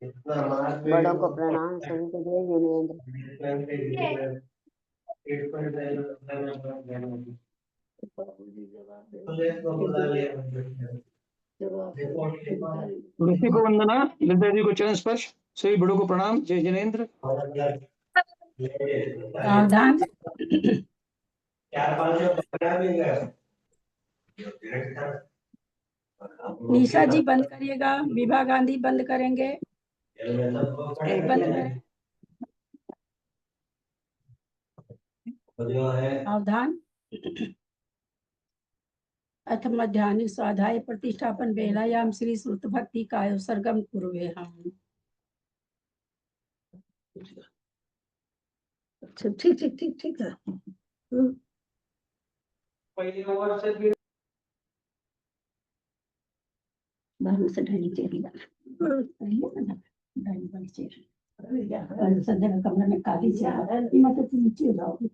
बड़ों को प्रणाम, सभी को जय जिनेन्द्र। तुलसी को वंदना, ललिता जी को चरण स्पर्श, सभी बड़ों को प्रणाम, जय जिनेन्द्र। सावधान। निशा जी बंद करिएगा, विभा गांधी बंद करेंगे, बंद करें। सावधान। अथ मध्याह्न स्वाध्याय प्रतिष्ठापन बेलायाम श्री श्रुत भक्ति काय सर्गम कुर्वे हम। अच्छा, ठीक ठीक ठीक ठीक है। बाहर से ढाई चेरी संजय का कमरे में काली चेयर, मतलब नीचे जाओगी,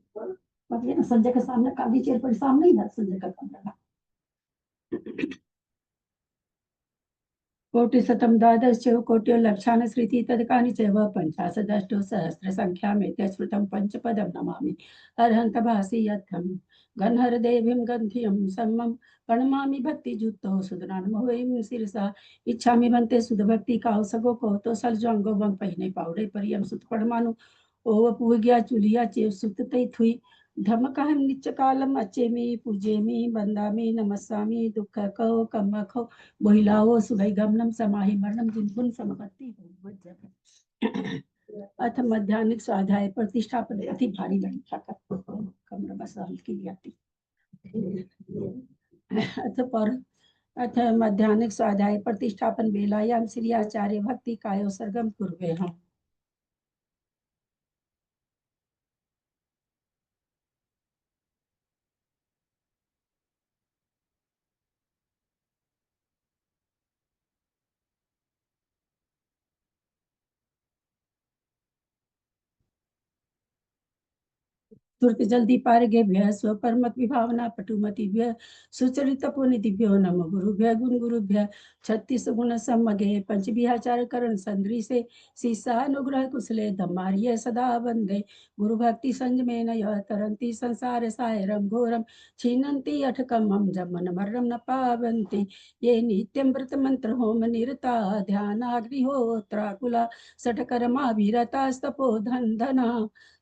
मतलब ना संजय के सामने काली चेयर पर सामने ही है संजय का कमरा। कोटिशतं द्वादश कोट्योलक्षान् श्रुति तदकानि चैव पञ्चाशदष्टो सहस्र संख्यामेते श्रुतं पंचपदं नमामि अर्हन्तभासि यत्थं गन्धर्देवीं गन्धियं सम्मं प्रणमामि भक्तिजुक्तो सुदनान्मोहिं शिरसा इच्छामि भन्ते सुधभक्ति काउसगो को तो सलजंगो वं पहिने पाउडे परियम सुत पड़मानु ओ पूग्या चुलिया चेव सुत तै थुई धमकहं नित्यकालम अचेमि पूजेमि वंदामि नमस्सामि दुःख कहो कम्म खो बोहिलाओ सुगई गमनम समाहि मरणम जिनपुन समपत्ति अथ मध्याह्निक स्वाध्याय प्रतिष्ठापन अति भारी लड़का का कमरा बस हल्की आती अथ मध्याह्निक स्वाध्याय प्रतिष्ठापन बेलायाम श्री आचार्य भक्ति कायो सर्गम कुर्वे हम। तुर्क जल्दी पारगेभ्य स्वपरमत विभावना पटुमतिभ्य सुचरित पुनिधिभ्यो नम गुरुभ्य गुण गुरुभ्य 36 गुण सम्मगे पंचविहाचार करण संद्री से शिष्यानुग्रह कुशले धम्मार्य सदा वंदे गुरु भक्ति संजमेन यः तरन्ति संसार सायरम घोरम छीनन्ति अठकम हम जमन मरणम न पावन्ति ये नित्यं व्रत मंत्र होम निरता ध्यानाग्निहोत्राकुला सठकर्माभिरतास्तपो धना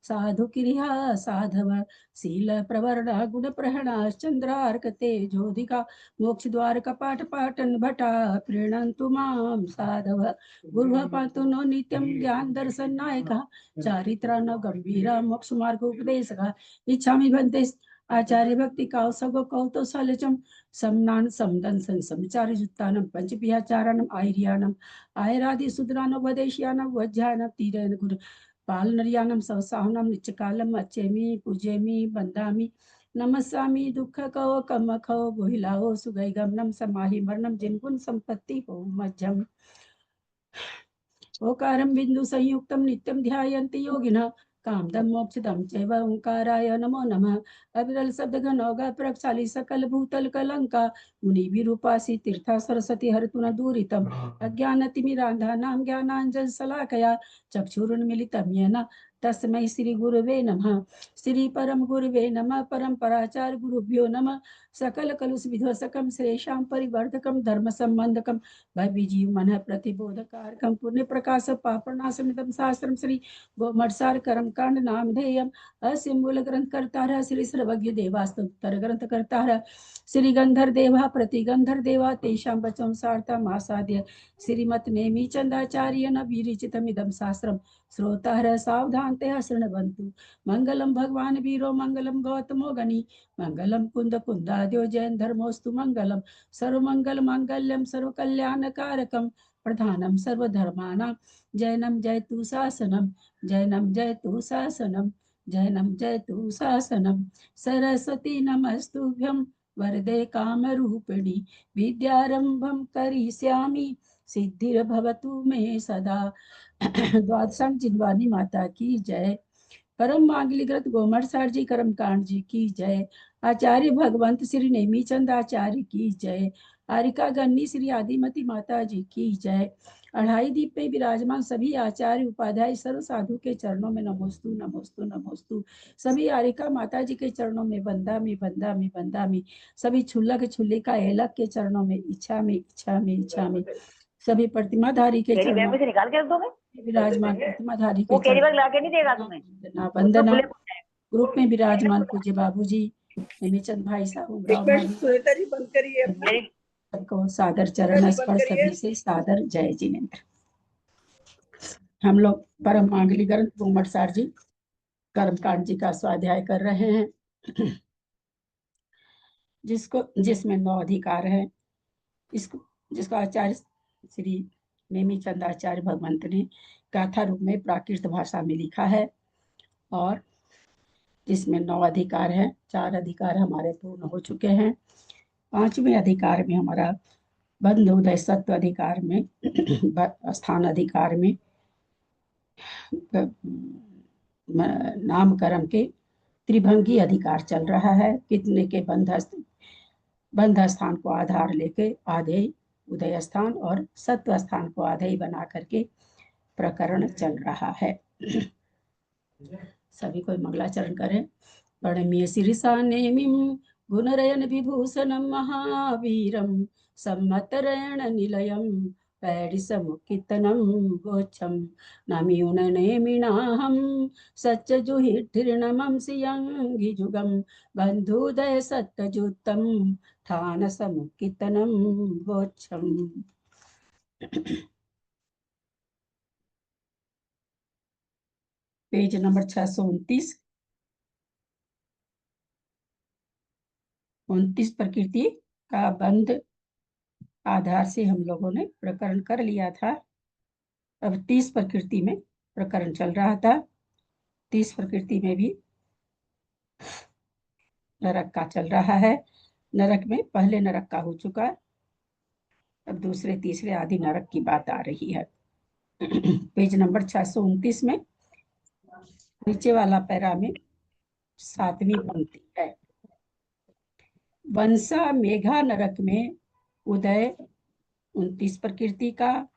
साधु क्रिया साधव शील प्रवर्णा गुण प्रहणा चंद्रार्क तेजोधिका मोक्ष द्वार कपाट पाटन भटा प्रीणन्तु मां साधव गुरु पातु नो नित्यं ज्ञान दर्शन नायका चारित्रा न गंभीरा मोक्ष मार्ग उपदेशका इच्छामि भन्ते आचार्य भक्ति कौसगो कौतो सलचम समनान समदन संसमचारि जुत्तानम पंचपियाचारणम आयर्यानम आयरादि सुदरानो वदेश्यानम वज्जानम तीरेन गुरु पालनर्यानम सवसाहनम नित्यकालम अचेमि पूजेमि वंदामि नमस्सामि दुःख कहो कम खो बोहिलाओ सुगई गमनम समाहि मरणम जिनगुण संपत्ति हो मध्यम ओकारं बिंदु संयुक्तं नित्यं ध्यायन्ति योगिनः कामदं मोक्षदं चैव ओंकाराय नमो नमः अविरल शब्द घनौघ प्रक्षाली सकल भूतल कलंका मुनि विरूपासी तीर्था सरस्वती हरतु न दूरितम् अज्ञानतिमिरान्धानां ज्ञानाञ्जन शलाकया चक्षुरुन्मीलितं येन तस्मै श्री गुरुवे नमः श्री परम गुरुवे नमः परम्पराचार्य गुरुभ्यो नमः सकल कलुष विध्वंसकं श्रेषां परिवर्धकं धर्म संबंधकं भविजीव मन प्रतिबोधकारकं पुण्य प्रकाश पापनाशमिदं शास्त्रं श्री गोमठसार कर्म कांड नामधेयम् अस्य मूल ग्रंथ कर्ता श्री सर्वज्ञ देवास्तुतर ग्रंथ कर्ता श्री गंधर देवा प्रतिगंधर देवा तेषां वचनं सार्थम् आसाद्य श्रीमत् नेमि चंदाचार्य न विरचितमिदं शास्त्रम् श्रोतारः सावधानतया शृण्वन्तु मंगलम भगवान वीरो मंगलम गौतमो गणि मंगलम कुंद कुंदाद्यो जैन धर्मोस्तु मंगलम सर्वमंगल मांगल्यम सर्वकल्याणकारकम प्रधानम सर्वधर्माणां जैनम जयतु शासनम जैनम जयतु शासनम जैनम जयतु शासनम सरस्वती नमस्तुभ्यं वरदे कामरूपिणी विद्यारंभं करिष्यामि सिद्धिर्भवतु मे सदा। द्वादशांक जिनवानी माता की जय। परम मांगली ग्रत गोमठ सार जी कर्म कांड जी की जय। आचार्य भगवंत श्री नेमी चंद आचार्य की जय। आरिका गन्नी श्री आदिमती माता जी की जय। अढ़ाई दीप पे विराजमान सभी आचार्य उपाध्याय सर्व साधु के चरणों में नमोस्तु नमोस्तु नमोस्तु। सभी आरिका माता जी के चरणों में बंदामी बंदामी बंदामी। सभी छुल्लक छुल्लिका एलक के चरणों में इच्छा में इच्छा में इच्छा में। सभी प्रतिमाधारी के कैरी बैग चरणों में से निकाल के रख दोगे? में विराजमान प्रतिमाधारी वो के कैरी बैग चरणों ला के नहीं देगा तुम्हें, वंदना वंदना। खुले खुले है। ग्रुप में विराजमान पूज्य बाबूजी, हेमेचंद भाई साहब, एक मिनट सुनीता जी बंद करिए अपना। मेरी सबको सादर चरण स्पर्श सभी से सादर जय जिनेंद्र। हम लोग परम मांगली ग्रंथ उमर सार जी कर्मकांड जी का स्वाध्याय कर रहे हैं, जिसमें 9 अधिकार है। जिसको आचार्य श्री नेमीचंद आचार्य भगवंत ने गाथा रूप में प्राकृत भाषा में लिखा है, और जिसमें 9 अधिकार है। 4 अधिकार हमारे पूर्ण हो चुके हैं। 5वें अधिकार में हमारा बंध उदय सत्व अधिकार में स्थान अधिकार में नामकरण के त्रिभंगी अधिकार चल रहा है। कितने के बंध स्थान को आधार लेके आधेय उदय स्थान और सत्व स्थान को आधेय बना करके प्रकरण चल रहा है। सभी कोई मंगलाचरण करें। प्रणम्य शिरसा नेमिं गुणरयन विभूषणं महावीरं सम्मतरयण निलयं पैडिसमुक्कितनं गोच्छं नमियुननेमिनाहं सच्चजुहिर्नमं सियंगिजुगं बन्धुदय सत्तजुत्तं ठानसमुक्कितनं गोच्छम्। Page number 629। 29 प्रकृति का बंध आधार से हम लोगों ने प्रकरण कर लिया था। अब 30 प्रकृति में प्रकरण चल रहा था। 30 प्रकृति में भी नरक का चल रहा है। नरक में पहले नरक का हो चुका है, अब दूसरे तीसरे आदि नरक की बात आ रही है। पेज नंबर 629 में नीचे वाला पैरा में 7वीं पंक्ति है। वंसा मेघा नरक में उदय 29 प्रकृति का,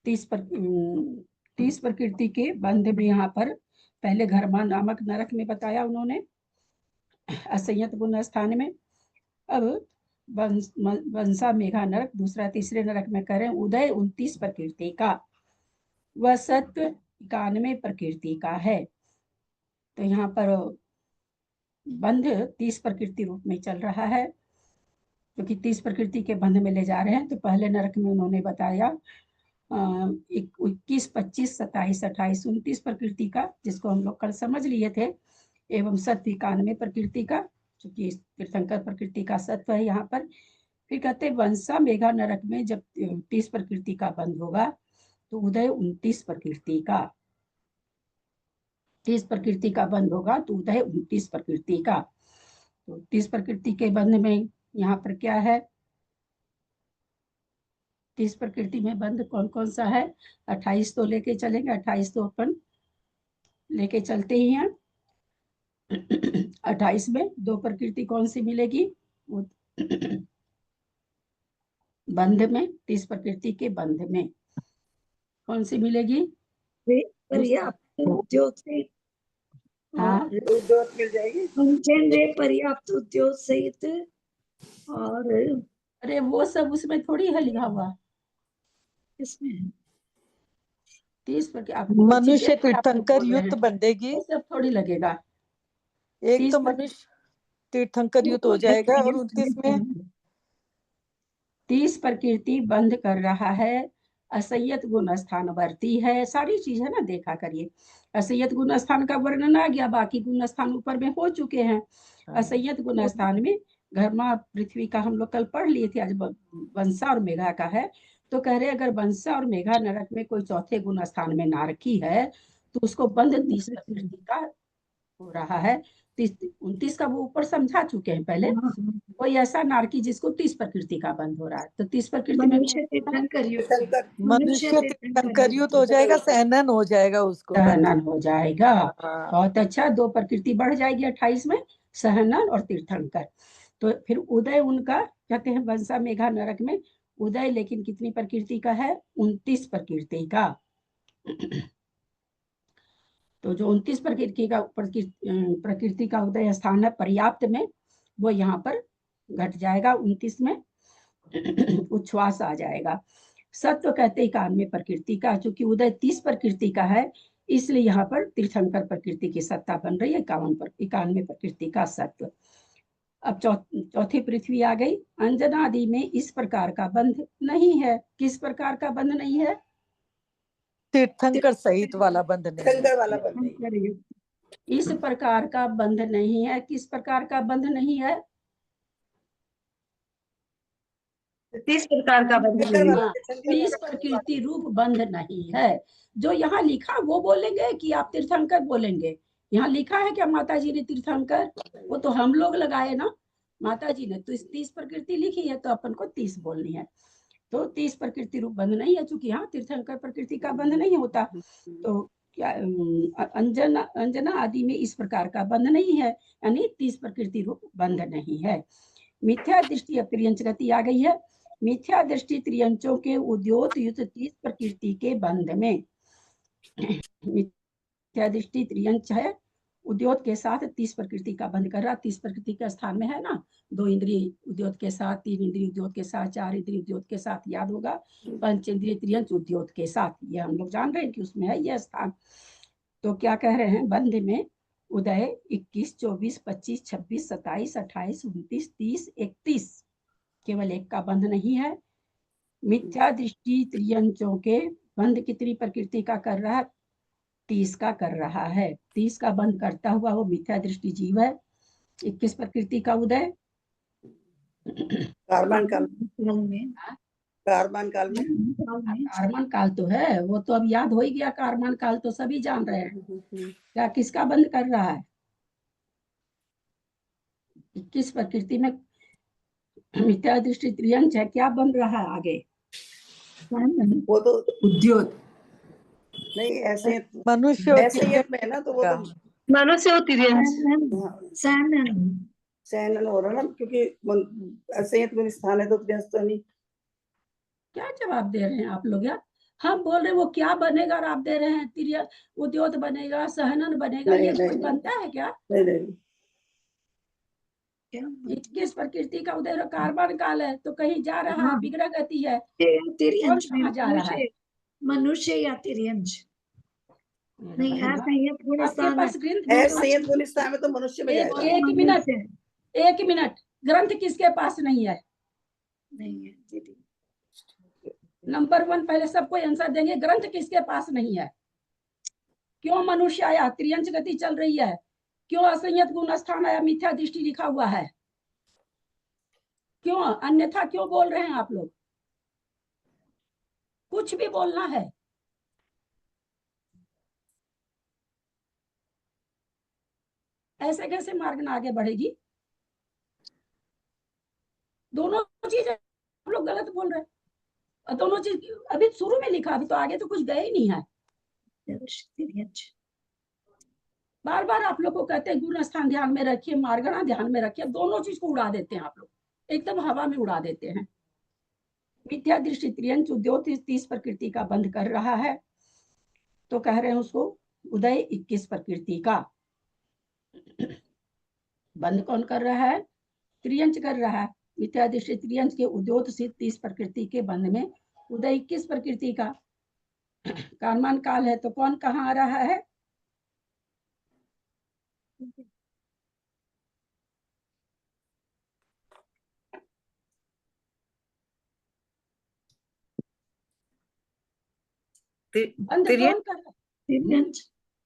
30 प्रकृति के बंध में यहाँ पर पहले घरमा नामक नरक में बताया उन्होंने असंयत गुण स्थान में। अब वंसा मेघा नरक दूसरा तीसरे नरक में करें उदय 29 प्रकृति का, वह सत्व 91 प्रकृति का है। तो यहाँ पर बंध 30 प्रकृति रूप में चल रहा है, क्योंकि 30 प्रकृति के बंध में ले जा रहे हैं। तो पहले नरक में उन्होंने बताया 21, 25, 27, 28, 29 प्रकृति का, जिसको हम लोग कल समझ लिए थे, एवं सत्व 91 प्रकृति का, चूंकि तीर्थंकर प्रकृति का सत्व है यहाँ पर। फिर कहते वंसा मेघा नरक में जब 30 प्रकृति का बंध होगा तो उदय 29 प्रकृति का, 30 प्रकृति का बंध होगा तो उदय 29 प्रकृति का। तो 30 प्रकृति के बंध में यहाँ पर क्या है, 30 प्रकृति में बंध कौन कौन सा है। 28 तो लेके चलेंगे, 28 तो अपन लेके चलते ही हैं। 28 में 2 प्रकृति कौन सी मिलेगी बंध में, 30 प्रकृति के बंध में कौन सी मिलेगी। पर्याप्त उद्योग से, हाँ, उद्योग मिल जाएगी। पर्याप्त उद्योग सहित, और अरे वो सब उसमें थोड़ी है लिखा हुआ। इसमें 30 मनुष्य तीर्थंकर युक्त बंधेगी, वो सब थोड़ी लगेगा। एक तो मनुष्य तीर्थंकर युक्त हो जाएगा, और 29 में 30 प्रकृति बंध कर रहा है। असंयत गुण स्थान वर्ती है, सारी चीज है ना, देखा करिए। असंयत गुण स्थान का वर्णन आ गया, बाकी गुण स्थान ऊपर में हो चुके हैं। असंयत गुण स्थान में घरमा पृथ्वी का हम लोग कल पढ़ लिए थे, आज वंसा और मेघा का है। तो कह रहे अगर वंसा और मेघा नरक में कोई चौथे गुण स्थान में ना रखी है तो उसको बंध 30 प्रकृति का हो रहा है। 29 का वो ऊपर समझा चुके हैं पहले। कोई ऐसा नारकी जिसको 30 प्रकृति का बंध हो रहा है, तो 30 प्रकृति में मनुष्य तीर्थंकर युक्त हो जाएगा, सहनन हो जाएगा, उसको सहनन हो जाएगा। बहुत अच्छा, 2 प्रकृति बढ़ जाएगी 28 में, सहनन और तीर्थंकर। तो फिर उदय उनका कहते हैं वंसा मेघा नरक में उदय, लेकिन कितनी प्रकृति का है? 29 प्रकृति का। तो जो 29 प्रकृति का उदय स्थान है पर्याप्त में, वो यहाँ पर घट जाएगा 29 में। उच्छ्वास आ जाएगा। सत्व कहते 91 प्रकृति का, चूंकि उदय 30 प्रकृति का है, इसलिए यहाँ पर तीर्थंकर प्रकृति की सत्ता बन रही है 91 प्रकृति का सत्व। अब चौथी पृथ्वी आ गई। अंजनादि में इस प्रकार का बंध नहीं है। किस प्रकार का बंध नहीं है? तीर्थंकर सहित वाला बंध नहीं है। तीर्थंकर वाला बंध नहीं। इस प्रकार का बंध नहीं है। किस प्रकार का बंध नहीं है? 30 प्रकार का बंध नहीं है। 30 प्रकृति रूप बंध नहीं है। जो यहाँ लिखा वो बोलेंगे कि आप तीर्थंकर बोलेंगे? यहाँ लिखा है क्या माता जी ने तीर्थंकर? वो तो हम लोग लगाए ना, माता जी ने तो 30 प्रकृति लिखी है, तो अपन को 30 बोलनी है। तो 30 प्रकृति रूप बंध नहीं है, चूंकि यहाँ तीर्थंकर प्रकृति का बंध नहीं होता। तो क्या अंजना आदि में इस प्रकार का बंध नहीं है, यानी 30 प्रकृति रूप बंध नहीं है। मिथ्या दृष्टि त्रियंच गति आ गई है। मिथ्या दृष्टि त्रियंचों के उद्योत युक्त 30 प्रकृति के बंध में, मिथ्या दृष्टि त्रियंच है, उद्योत के साथ 30 प्रकृति का बंध कर रहा। 30 प्रकृति के स्थान में है ना, 2 इंद्रिय उद्योत के साथ, 3 इंद्रिय उद्योत के साथ, 4 इंद्रिय उद्योत के साथ, याद होगा, 5 इंद्रिय त्रियंच उद्योत के साथ, ये हम लोग जान रहे हैं कि उसमें है यह स्थान। तो क्या कह रहे हैं? बंध में उदय 21, 24, 25, 26, 27, 28, 29, 30, 31, केवल एक का बंध नहीं है। मिथ्या दृष्टि त्रियंचों के बंध कितनी प्रकृति का कर रहा है? 30 का कर रहा है। 30 का बंध करता हुआ वो मिथ्या दृष्टि जीव है। 21 प्रकृति का उदय कार्बन काल में। कार्बन काल में। कार्बन काल तो है, वो तो अब याद हो ही गया। कार्बन काल तो सभी जान रहे हैं। क्या किसका बंध कर रहा है? 21 प्रकृति में मिथ्या दृष्टि त्रियंच है, क्या बन रहा है आगे? वो तो उद्योत नहीं, ऐसे मनुष्य ऐसे ही में है ना, तो वो तो मनुष्य और तिर्यंच सहनन हो रहा ना, क्योंकि असंयत में स्थान है तो त्रियंच तो नहीं। क्या जवाब दे रहे हैं आप लोग यार? हम बोल रहे हैं वो क्या बनेगा और आप दे रहे हैं तिर्य उद्योत बनेगा, सहनन बनेगा। नहीं, ये नहीं, कोई नहीं। बनता है क्या? नहीं 21 प्रकृति का उदय कार्बन काल है, तो कहीं जा रहा है, हाँ। विग्रह गति है। तिर्यंच कौन कहाँ जा रहा है? मनुष्य या तिर्यंच नहीं, असंयत गुण आपके स्थान पास ग्रंथ है, संयत गुण स्थान में तो मनुष्य में जाएगा। एक मिनट, ग्रंथ किसके पास नहीं है? नहीं है दीदी। नंबर 1 पहले सबको आंसर देंगे, ग्रंथ किसके पास नहीं है? क्यों मनुष्य आया? त्रियंच गति चल रही है। क्यों असंयत गुण स्थान आया? मिथ्या दृष्टि लिखा हुआ है। क्यों? अन्यथा क्यों बोल रहे हैं आप लोग? कुछ भी बोलना है। ऐसे कैसे मार्ग में आगे बढ़ेगी? दोनों चीज आप लोग गलत बोल रहे हैं। और दोनों चीज अभी शुरू में लिखा, अभी तो आगे तो कुछ गए ही नहीं है। बार बार आप लोग को कहते हैं गुण स्थान ध्यान में रखिए, मार्गणा ध्यान में रखिए, दोनों चीज को उड़ा देते हैं आप लोग, एकदम हवा में उड़ा देते हैं। मिथ्या दृष्टि त्रियंच उद्योत 30 प्रकृति का बंध कर रहा है, तो कह रहे हैं उसको उदय 21 प्रकृति का बंद कौन कर रहा है? त्रियंच कर रहा है। मिथ्या दृष्टि त्रियंच के उद्योत से 30 प्रकृति के बंध में उदय 21 प्रकृति का कार्बन काल है, तो कौन कहाँ आ रहा है? बंद कौन कर रहा है?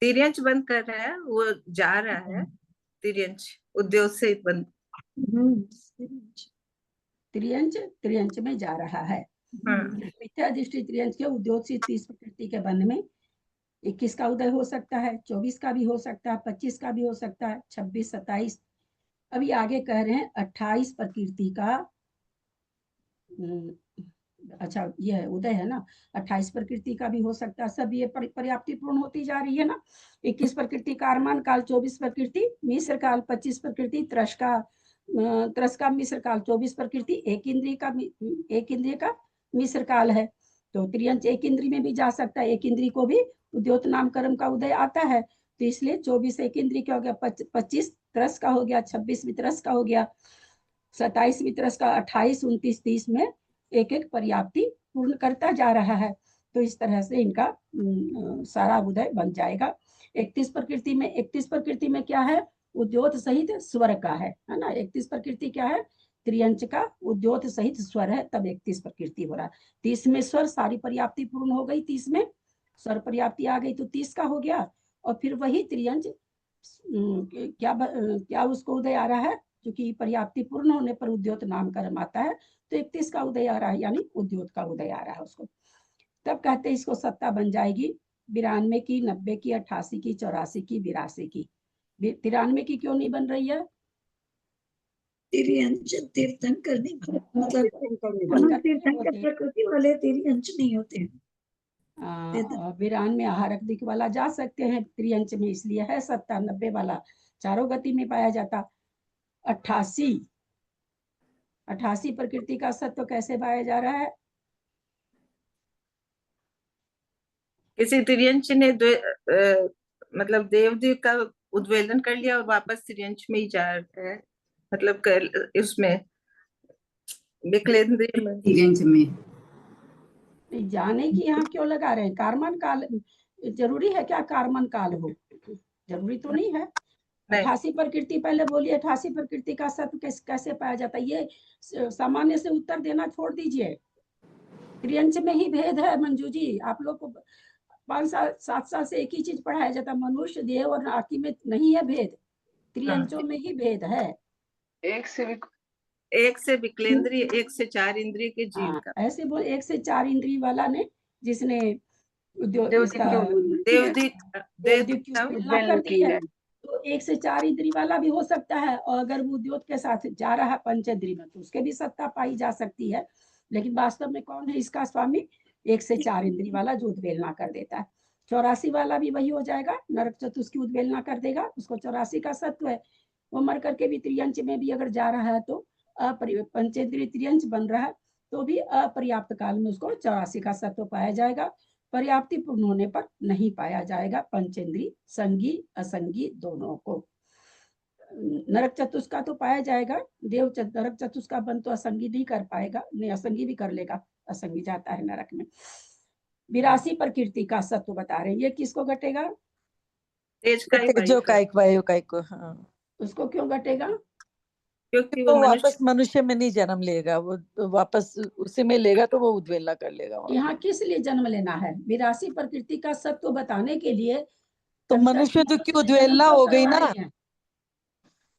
तिर्यंच बंद कर रहा है, वो जा रहा है। तिर्यंच उद्योग से बंद। त्रियंच में जा रहा है। मिथ्या दृष्टि त्रियंच के उद्योग से 30 प्रकृति के बंध में 21 का उदय हो सकता है, 24 का भी हो सकता है, 25 का भी हो सकता है, 26, 27। अभी आगे कह रहे हैं 28 प्रकृति का। अच्छा ये है उदय है ना, 28 प्रकृति का भी हो सकता है। सब ये पर्याप्ति पूर्ण होती जा रही है ना। 21 प्रकृति कार्बन काल, 24 प्रकृति मिश्र काल, 25 प्रकृति त्रस्का त्रस का मिश्र काल 24 प्रकृति, एक इंद्रिय का मिश्र काल है। तो त्रियंच एक इंद्रिय में भी जा सकता है, एक इंद्रिय को भी उद्योत नाम कर्म का उदय आता है। तो इसलिए 24 एक इंद्रिय का हो गया, 25 त्रस का हो गया, 26 वितरस का हो गया, 27 वितरस का, 28, 29, 30 में एक एक पर्याप्ति पूर्ण करता जा रहा है। तो इस तरह से इनका सारा उदय बन जाएगा। 31 प्रकृति में क्या है? उद्योत सहित स्वर का है ना। 31 प्रकृति क्या है? त्रियंच का उद्योत सहित स्वर है, तब 31 प्रकृति हो रहा है। 30 में स्वर सारी पर्याप्ति पूर्ण हो गई, 30 में स्वर पर्याप्ति आ गई तो 30 का हो गया। और फिर वही त्रियंच क्या उसको उदय आ रहा है, क्योंकि पर्याप्ति पूर्ण होने पर उद्योत नाम कर्म आता है, तो 31 का उदय आ रहा है, यानी उद्योत का उदय आ रहा है उसको। तब कहते हैं इसको सत्ता बन जाएगी 92 की, 90 की, 88 की, 84 की, 82 की। 93 की क्यों नहीं बन रही है? तिर्यंच तीर्थंकर नहीं, मतलब तीर्थंकर प्रकृति वाले तिर्यंच नहीं होते हैं। 92 आहारक दिक वाला जा सकते हैं त्रियंच में, इसलिए है सत्ता। 90 वाला चारों गति में पाया जाता। 88 प्रकृति का सत्व कैसे पाया जा रहा है? किसी तिर्यंच ने मतलब देवद्वीप का उद्वेलन कर लिया और वापस तिर्यंच में ही जा रहा है, मतलब उसमें विकलेंद्रिय में, तिर्यंच में जाने की यहाँ क्यों लगा रहे हैं? कार्मन काल जरूरी है क्या? कार्मन काल हो जरूरी तो नहीं है। 88 प्रकृति पहले बोलिए, 88 प्रकृति का सत्व कैसे पाया जाता है? ये सामान्य से उत्तर देना छोड़ दीजिए। त्रियंच में ही भेद है मंजू जी। आप लोग को 5 साल 7 साल से एक ही चीज पढ़ाया जाता, मनुष्य देव और नाकी में नहीं है भेद, त्रियंचों में ही भेद है। एक से विकलेंद्रिय, 1 से 4 इंद्रिय के जीव का। ऐसे बोल 1 से 4 इंद्रिय वाला ने, जिसने देवदीप कर दी है, तो 1 से 4 इंद्रिय वाला भी हो सकता है। और अगर वो उद्योत के साथ जा रहा है पंचेंद्रिय में, तो उसके भी सत्ता पाई जा सकती है। लेकिन वास्तव में कौन है इसका स्वामी? 1 से 4 इंद्रिय वाला जो उद्वेलना कर देता है। 84 वाला भी वही हो जाएगा, नरक चतुष्की उद्वेलना कर देगा, उसको 84 का सत्व है। वो मर करके भी त्रियंच में भी अगर जा रहा है तो पंचेंद्रिय त्रियंच बन रहा है, तो भी अपर्याप्त काल में उसको 84 का सत्व पाया जाएगा। पर्याप्ति पूर्ण होने पर नहीं पाया जाएगा पंचेंद्रिय संगी असंगी दोनों को। नरक चतुष्क का तो पाया जाएगा, देव नरक चतुष्क का बंद तो असंगी नहीं कर पाएगा, नहीं असंगी भी कर लेगा, असंगी जाता है नरक में। 82 प्रकृति का सत्व बता रहे हैं, ये किसको घटेगा? जो कायिक वायु कायिक को, हाँ। उसको क्यों घटेगा? क्योंकि वो वापस मनुष्य में नहीं जन्म लेगा, वो वापस उसी में लेगा तो वो उद्वेलना कर लेगा। यहाँ किस लिए जन्म लेना है? 82 प्रकृति का सत्व बताने के लिए। तो मनुष्य तो की उद्वेलना हो गई ना,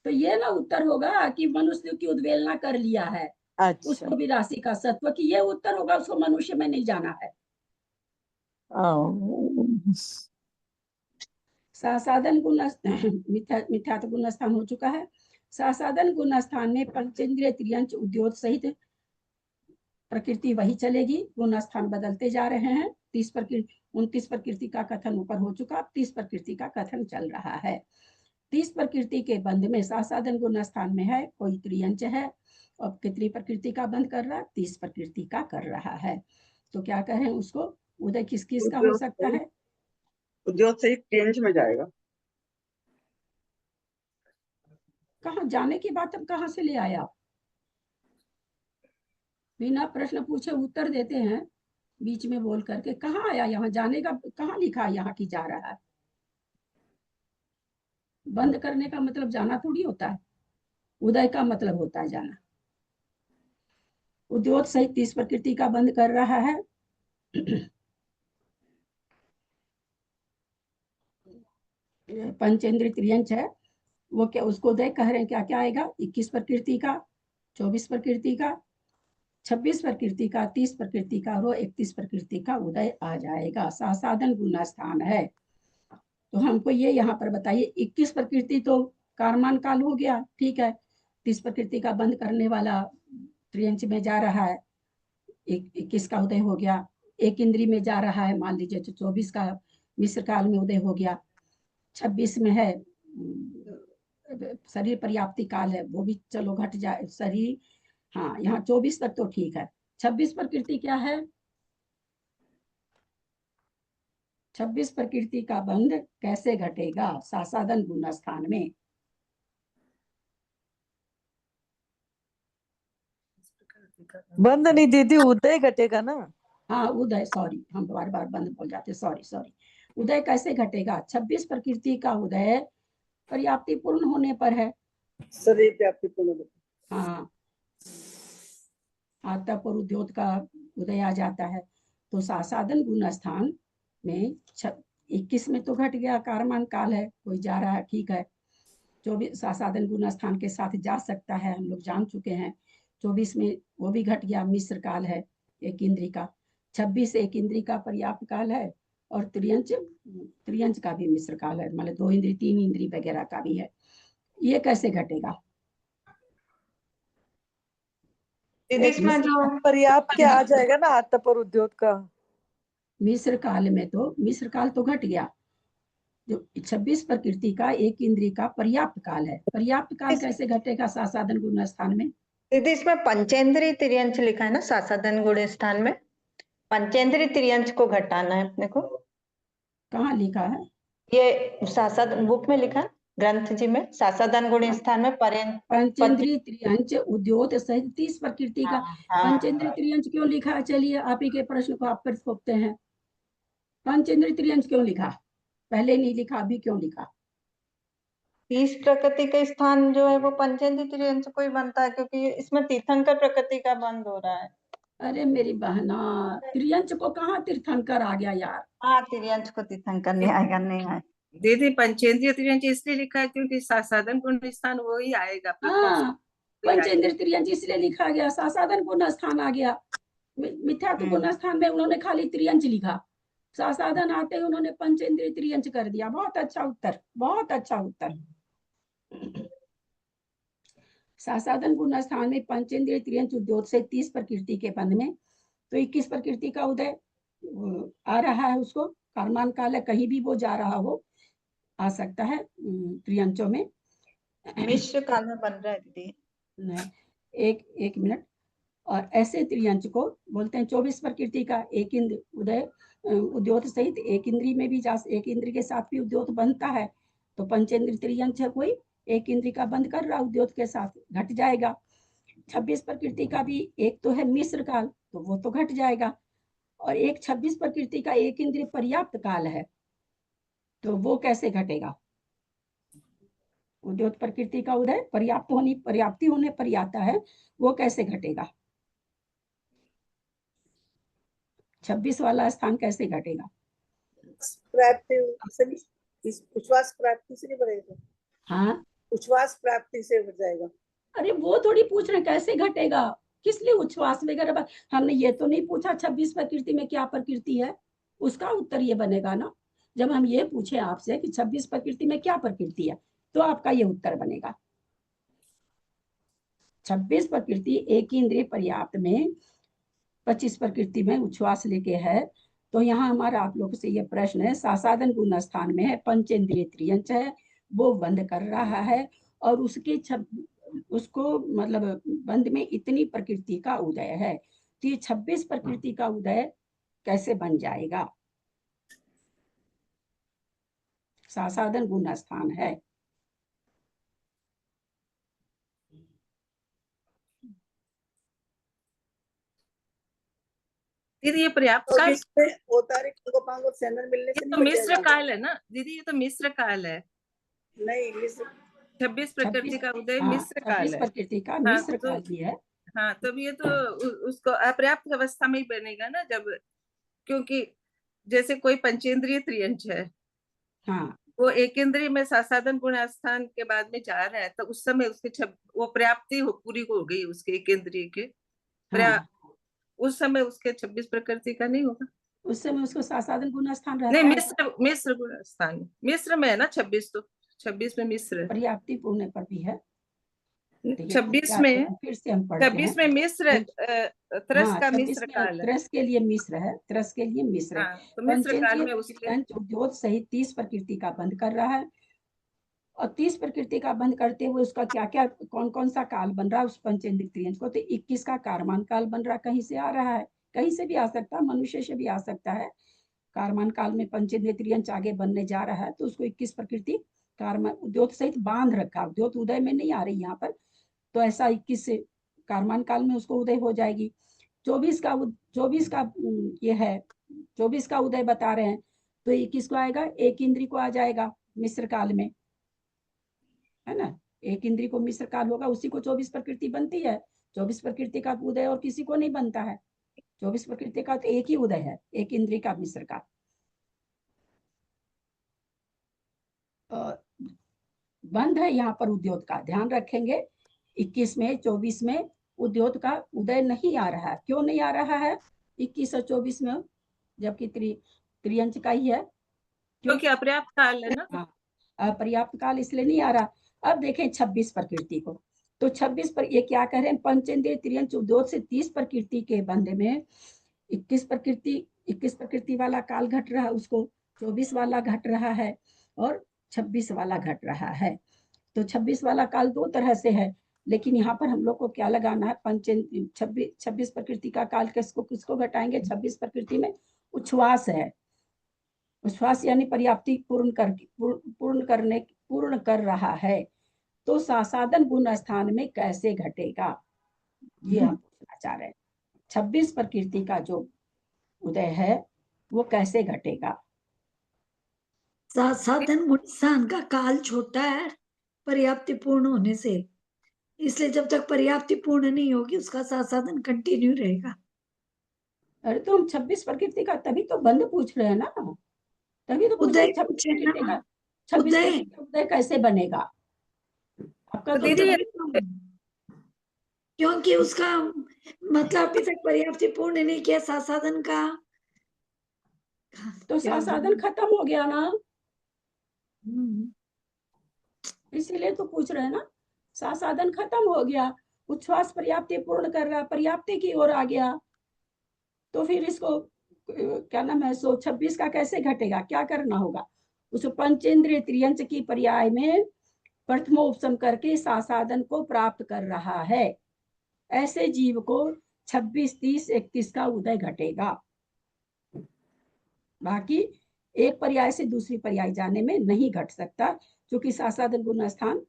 तो ये ना उत्तर होगा कि मनुष्य की उद्वेलना कर लिया है। अच्छा। उसको 82 का सत्व, कि ये उत्तर होगा, उसको मनुष्य में नहीं जाना है। सासाधन गुण मिथ्यात्व गुण स्थान हो चुका है। सासाधन गुण स्थान में पंचेंद्रिय त्रियंच उद्योग सहित प्रकृति वही चलेगी, गुण स्थान बदलते जा रहे हैं। 29 प्रकृति का कथन ऊपर हो चुका, 30 प्रकृति का कथन चल रहा है। 30 प्रकृति के बंध में सासाधन गुण स्थान में है, कोई त्रियंच है और कितनी प्रकृति का बंध कर रहा है? 30 प्रकृति का कर रहा है। तो क्या कहें उसको? उदय किस किस का हो सकता है? उद्योग से त्रियंच में जाएगा। कहाँ जाने की बात अब कहाँ से ले आया? बिना प्रश्न पूछे उत्तर देते हैं बीच में बोल करके। कहाँ आया यहाँ जाने का? कहाँ लिखा है यहाँ की जा रहा है? बंद करने का मतलब जाना थोड़ी होता है, उदय का मतलब होता है जाना। उद्योग सहित 30 प्रकृति का बंद कर रहा है। पंचेंद्रिय त्रियंच है वो, क्या उसको उदय कह रहे हैं? क्या क्या आएगा? 21 प्रकृति का, 24 प्रकृति का, 26 प्रकृति का, 30 प्रकृति का और 31 प्रकृति का उदय आ जाएगा। सासाधन गुण स्थान है। तो हमको ये यहाँ पर बताइए, 21 प्रकृति तो कारमान काल हो गया, ठीक है। 30 प्रकृति का बंद करने वाला त्रियंच में जा रहा है, 21 का उदय हो गया। एक इंद्री में जा रहा है, मान लीजिए 24 का मिश्र काल में उदय हो गया। 26 में है शरीर पर्याप्ति काल है, वो भी चलो घट जाए शरीर। हाँ, यहाँ 24 तक तो ठीक है। 26 प्रकृति क्या है? 26 प्रकृति का बंध कैसे घटेगा सासादन गुण स्थान में? बंद नहीं दीदी, उदय घटेगा ना। हाँ उदय, सॉरी हम बार बार बंद बोल जाते, सॉरी सॉरी। उदय कैसे घटेगा? 26 प्रकृति का उदय पर्याप्ति पूर्ण होने पर है। शरीर व्याप्ति पूर्ण। हाँ, आत्मा पर उद्योत का उदय आ जाता है। तो सासादन गुण स्थान में 21 में तो घट गया, कारमान काल है, कोई जा रहा है ठीक है। 24 सासादन गुण स्थान के साथ जा सकता है, हम लोग जान चुके हैं। 24 में वो भी घट गया, मिश्र काल है एक इंद्री का। 26 एक इंद्री का पर्याप्त काल है, और त्रियंच का भी मिश्र काल है, मतलब 2 इंद्री 3 इंद्री वगैरह का भी है। ये कैसे घटेगा? दीदी इसमें जो पर्याप्त क्या आ जाएगा ना आत्मा पर उद्योग का। मिश्र काल में तो मिश्र काल तो घट गया। जो 26 प्रकृति का एक इंद्री का पर्याप्त काल है, पर्याप्त काल कैसे घटेगा सासादन गुण स्थान में? दीदी इसमें पंचेंद्रीय तिर्यंच लिखा है ना सासादन गुण स्थान में, पंचेंद्रीय तिर्यंच को घटाना है अपने को। कहाँ लिखा है? ये सासादन बुक में लिखा है, ग्रंथ जी में, सासादन गुण स्थान में पंचेंद्रीय त्रियंच उद्योत सहित 30 प्रकृति का। पंचेंद्रीय त्रियंच क्यों लिखा? चलिए आप ही के प्रश्न को आप पर थोपते हैं। पंचेंद्रीय त्रियंच क्यों लिखा? पहले नहीं लिखा, अभी क्यों लिखा? 30 प्रकृति का स्थान जो है वो पंचेंद्रीय तिर्यंच को ही बनता है, क्योंकि इसमें तीर्थंकर प्रकृति का बंद हो रहा है। अरे मेरी बहना, त्रियंच को कहाँ तीर्थंकर आ गया यार? हाँ, तिर्यंच को तीर्थंकर नहीं आएगा, नहीं आए। दीदी पंचेंद्रिय तिर्यंच इसलिए लिखा है क्योंकि सासादन गुण स्थान वो ही आएगा। हाँ, पंचेंद्रीय त्रियंच इसलिए लिखा गया, सासादन गुण स्थान आ गया। मिथ्यात्व गुण स्थान में उन्होंने खाली त्रियंच लिखा, सासादन आते ही उन्होंने पंचेंद्रीय त्रियंच कर दिया। बहुत अच्छा उत्तर, बहुत अच्छा उत्तर। सासादन गुण स्थान में पंचेंद्रीय त्रियंच उद्योग से 30 प्रकृति के बंध में तो 21 प्रकृति का उदय आ रहा है, उसको कर्मान काल है, कहीं भी वो जा रहा हो आ सकता है त्रियंचों में। मिश्र काल में बन रहा है दीदी। एक मिनट। और ऐसे त्रियंच को बोलते हैं 24 प्रकृति का एक इंद्र उदय उद्योत सहित एक इंद्री में भी एक इंद्री के साथ भी उद्योत बनता है, तो पंचेंद्रीय त्रियंच है, कोई एक इंद्री का बंद कर रहा उद्योत के साथ, घट जाएगा। 26 प्रकृति का भी एक तो है मिश्र काल, तो वो तो घट जाएगा। और एक 26 प्रकृति का एक इंद्रिय पर्याप्त काल है, तो वो कैसे घटेगा? उद्योत प्रकृति का उदय पर्याप्ति होने पर ही आता है, वो कैसे घटेगा? 26 वाला स्थान कैसे घटेगा? प्राप्ति से नहीं, इस उच्छ्वास प्राप्ति से नहीं बढ़ेगा। हाँ, उच्छ्वास प्राप्ति से बढ़ जाएगा। अरे वो थोड़ी पूछ रहे कैसे घटेगा, किस लिए उच्छ्वास वगैरह? हमने ये तो नहीं पूछा 26 प्रकृति में क्या प्रकृति है, उसका उत्तर ये बनेगा ना। जब हम ये पूछे आपसे कि 26 प्रकृति में क्या प्रकृति है, तो आपका ये उत्तर बनेगा। 26 प्रकृति एक इंद्रिय पर्याप्त में 25 प्रकृति में उच्छ्वास लेके है। तो यहाँ हमारा आप लोगों से ये प्रश्न है, सासादन गुण स्थान में है, पंचेंद्रिय त्रियंच है, वो बंद कर रहा है, और उसको मतलब बंद में इतनी प्रकृति का उदय है, तो ये 26 प्रकृति का उदय कैसे बन जाएगा? सासादन गुण स्थान है। दीदी ये पर्याप्त तो काल, इसमें औतारिक अंगोपांग और सेंदर मिलने ये से तो नहीं मिश्र बचेगा। काल है ना दीदी, ये तो मिश्र काल है। नहीं, मिश्र 26 प्रकृति का उदय हाँ, मिश्र काल 26 है। प्रकृति का हाँ, मिश्र तो काल भी है। हाँ, तब ये तो उसको अपर्याप्त अवस्था में ही बनेगा ना, जब, क्योंकि जैसे कोई पंचेंद्रिय त्रियंच है, हाँ, वो एक इंद्रिय में सासादन गुण स्थान के बाद में जा रहा है, तो उस समय उसके वो पर्याप्ति पूरी हो गई उसके एक इंद्रिय के, हाँ, उस समय उसके 26 प्रकृति का नहीं होगा। उस समय उसको सासादन गुण स्थान रहता नहीं, है। मिश्र गुण स्थान, मिश्र में है ना 26, तो 26 में मिश्र है। पर्याप्ति पूर्ण पर भी है। 26 में, फिर से हम पढ़ते 26 हैं। में मिश्र त्रस हाँ, का 26 मिश्र में काल है। त्रस के लिए मिश्र है, त्रस के लिए मिश्र है। हाँ, तो मिश्र काल पंचेंद्रिय में उसके त्रियंच उद्योग सहित 30 प्रकृति का बंद कर रहा है, और 30 प्रकृति का बंध करते हुए उसका क्या क्या कौन कौन सा काल बन रहा है उस पंचेंद्रिय त्रियंच को, तो 21 का कारमान काल बन रहा, कहीं से आ रहा है, कहीं से भी आ सकता है, मनुष्य से भी आ सकता है। कारमान काल में पंचेंद्रिय त्रियंच आगे बनने जा रहा है, तो उसको 21 प्रकृति कारमान उद्योत सहित बांध रखा, उद्योत उदय में नहीं आ रही यहाँ पर, तो ऐसा 21 से कारमान काल में उसको उदय हो जाएगी। 24 का ये है, 24 का उदय बता रहे हैं, तो 21 को आएगा, एक इंद्री को आ जाएगा मिश्र काल में, है ना, एक इंद्री को मिश्र काल होगा, उसी को 24 प्रकृति बनती है। 24 प्रकृति का उदय और किसी को नहीं बनता है, 24 प्रकृति का तो एक ही उदय है, एक इंद्री का मिश्र का। बंध है यहाँ पर उद्योत का, ध्यान रखेंगे 21 में 24 में उद्योत का उदय नहीं आ रहा है। क्यों नहीं आ रहा है 21 और 24 में, जबकि त्रियंच का ही है, क्योंकि अपर्याप्त काल है ना। हाँ, अपर्याप्त काल इसलिए नहीं आ रहा। अब देखें 26 प्रकृति को, तो 26 पर ये क्या कह रहे हैं, पंचेंद्रिय त्रियंच उद्योत से 30 प्रकृति के बंध में 21 प्रकृति वाला काल घट रहा है, उसको 24 वाला घट रहा है और 26 वाला घट रहा है। तो 26 वाला काल दो तरह से है, लेकिन यहाँ पर हम लोग को क्या लगाना है, 26 प्रकृति का काल किसको घटाएंगे, 26 प्रकृति में उच्छ्वास है, उच्छ्वास यानी पर्याप्ति पूर्ण कर रहा है, तो सासादन गुण स्थान में कैसे घटेगा, ये हम पूछना चाह रहे हैं। 26 प्रकृति का जो उदय है वो कैसे घटेगा। साधन गुण स्थान का काल छोटा है पर्याप्ति पूर्ण होने से, इसलिए जब तक पर्याप्ति पूर्ण नहीं होगी उसका साधन कंटिन्यू रहेगा। अरे तो हम 26 प्रकृति का तभी तो बंद पूछ रहे हैं ना, तभी तो पूछ रहे हैं 26 प्रकृति का, 26 प्रकृति का उदय कैसे बनेगा आपका। तो तो दीदी क्योंकि उसका मतलब अभी तक पर्याप्ति पूर्ण नहीं किया साधन का, तो साधन खत्म हो गया ना, इसीलिए तो पूछ रहे हैं ना, साधन खत्म हो गया, उच्छ्वास पर्याप्ति पूर्ण कर रहा, पर्याप्ति की ओर आ गया, तो फिर इसको क्या नाम है 126 का कैसे घटेगा, क्या करना होगा, उस पंचेंद्रिय त्रियंच की पर्याय में प्रथमोपसम करके साधन को प्राप्त कर रहा है, ऐसे जीव को 26, 30, 31 का उदय घटेगा। बाकी एक पर्याय से दूसरी पर्याय जाने में नहीं घट सकता, क्योंकि साधन गुण स्थान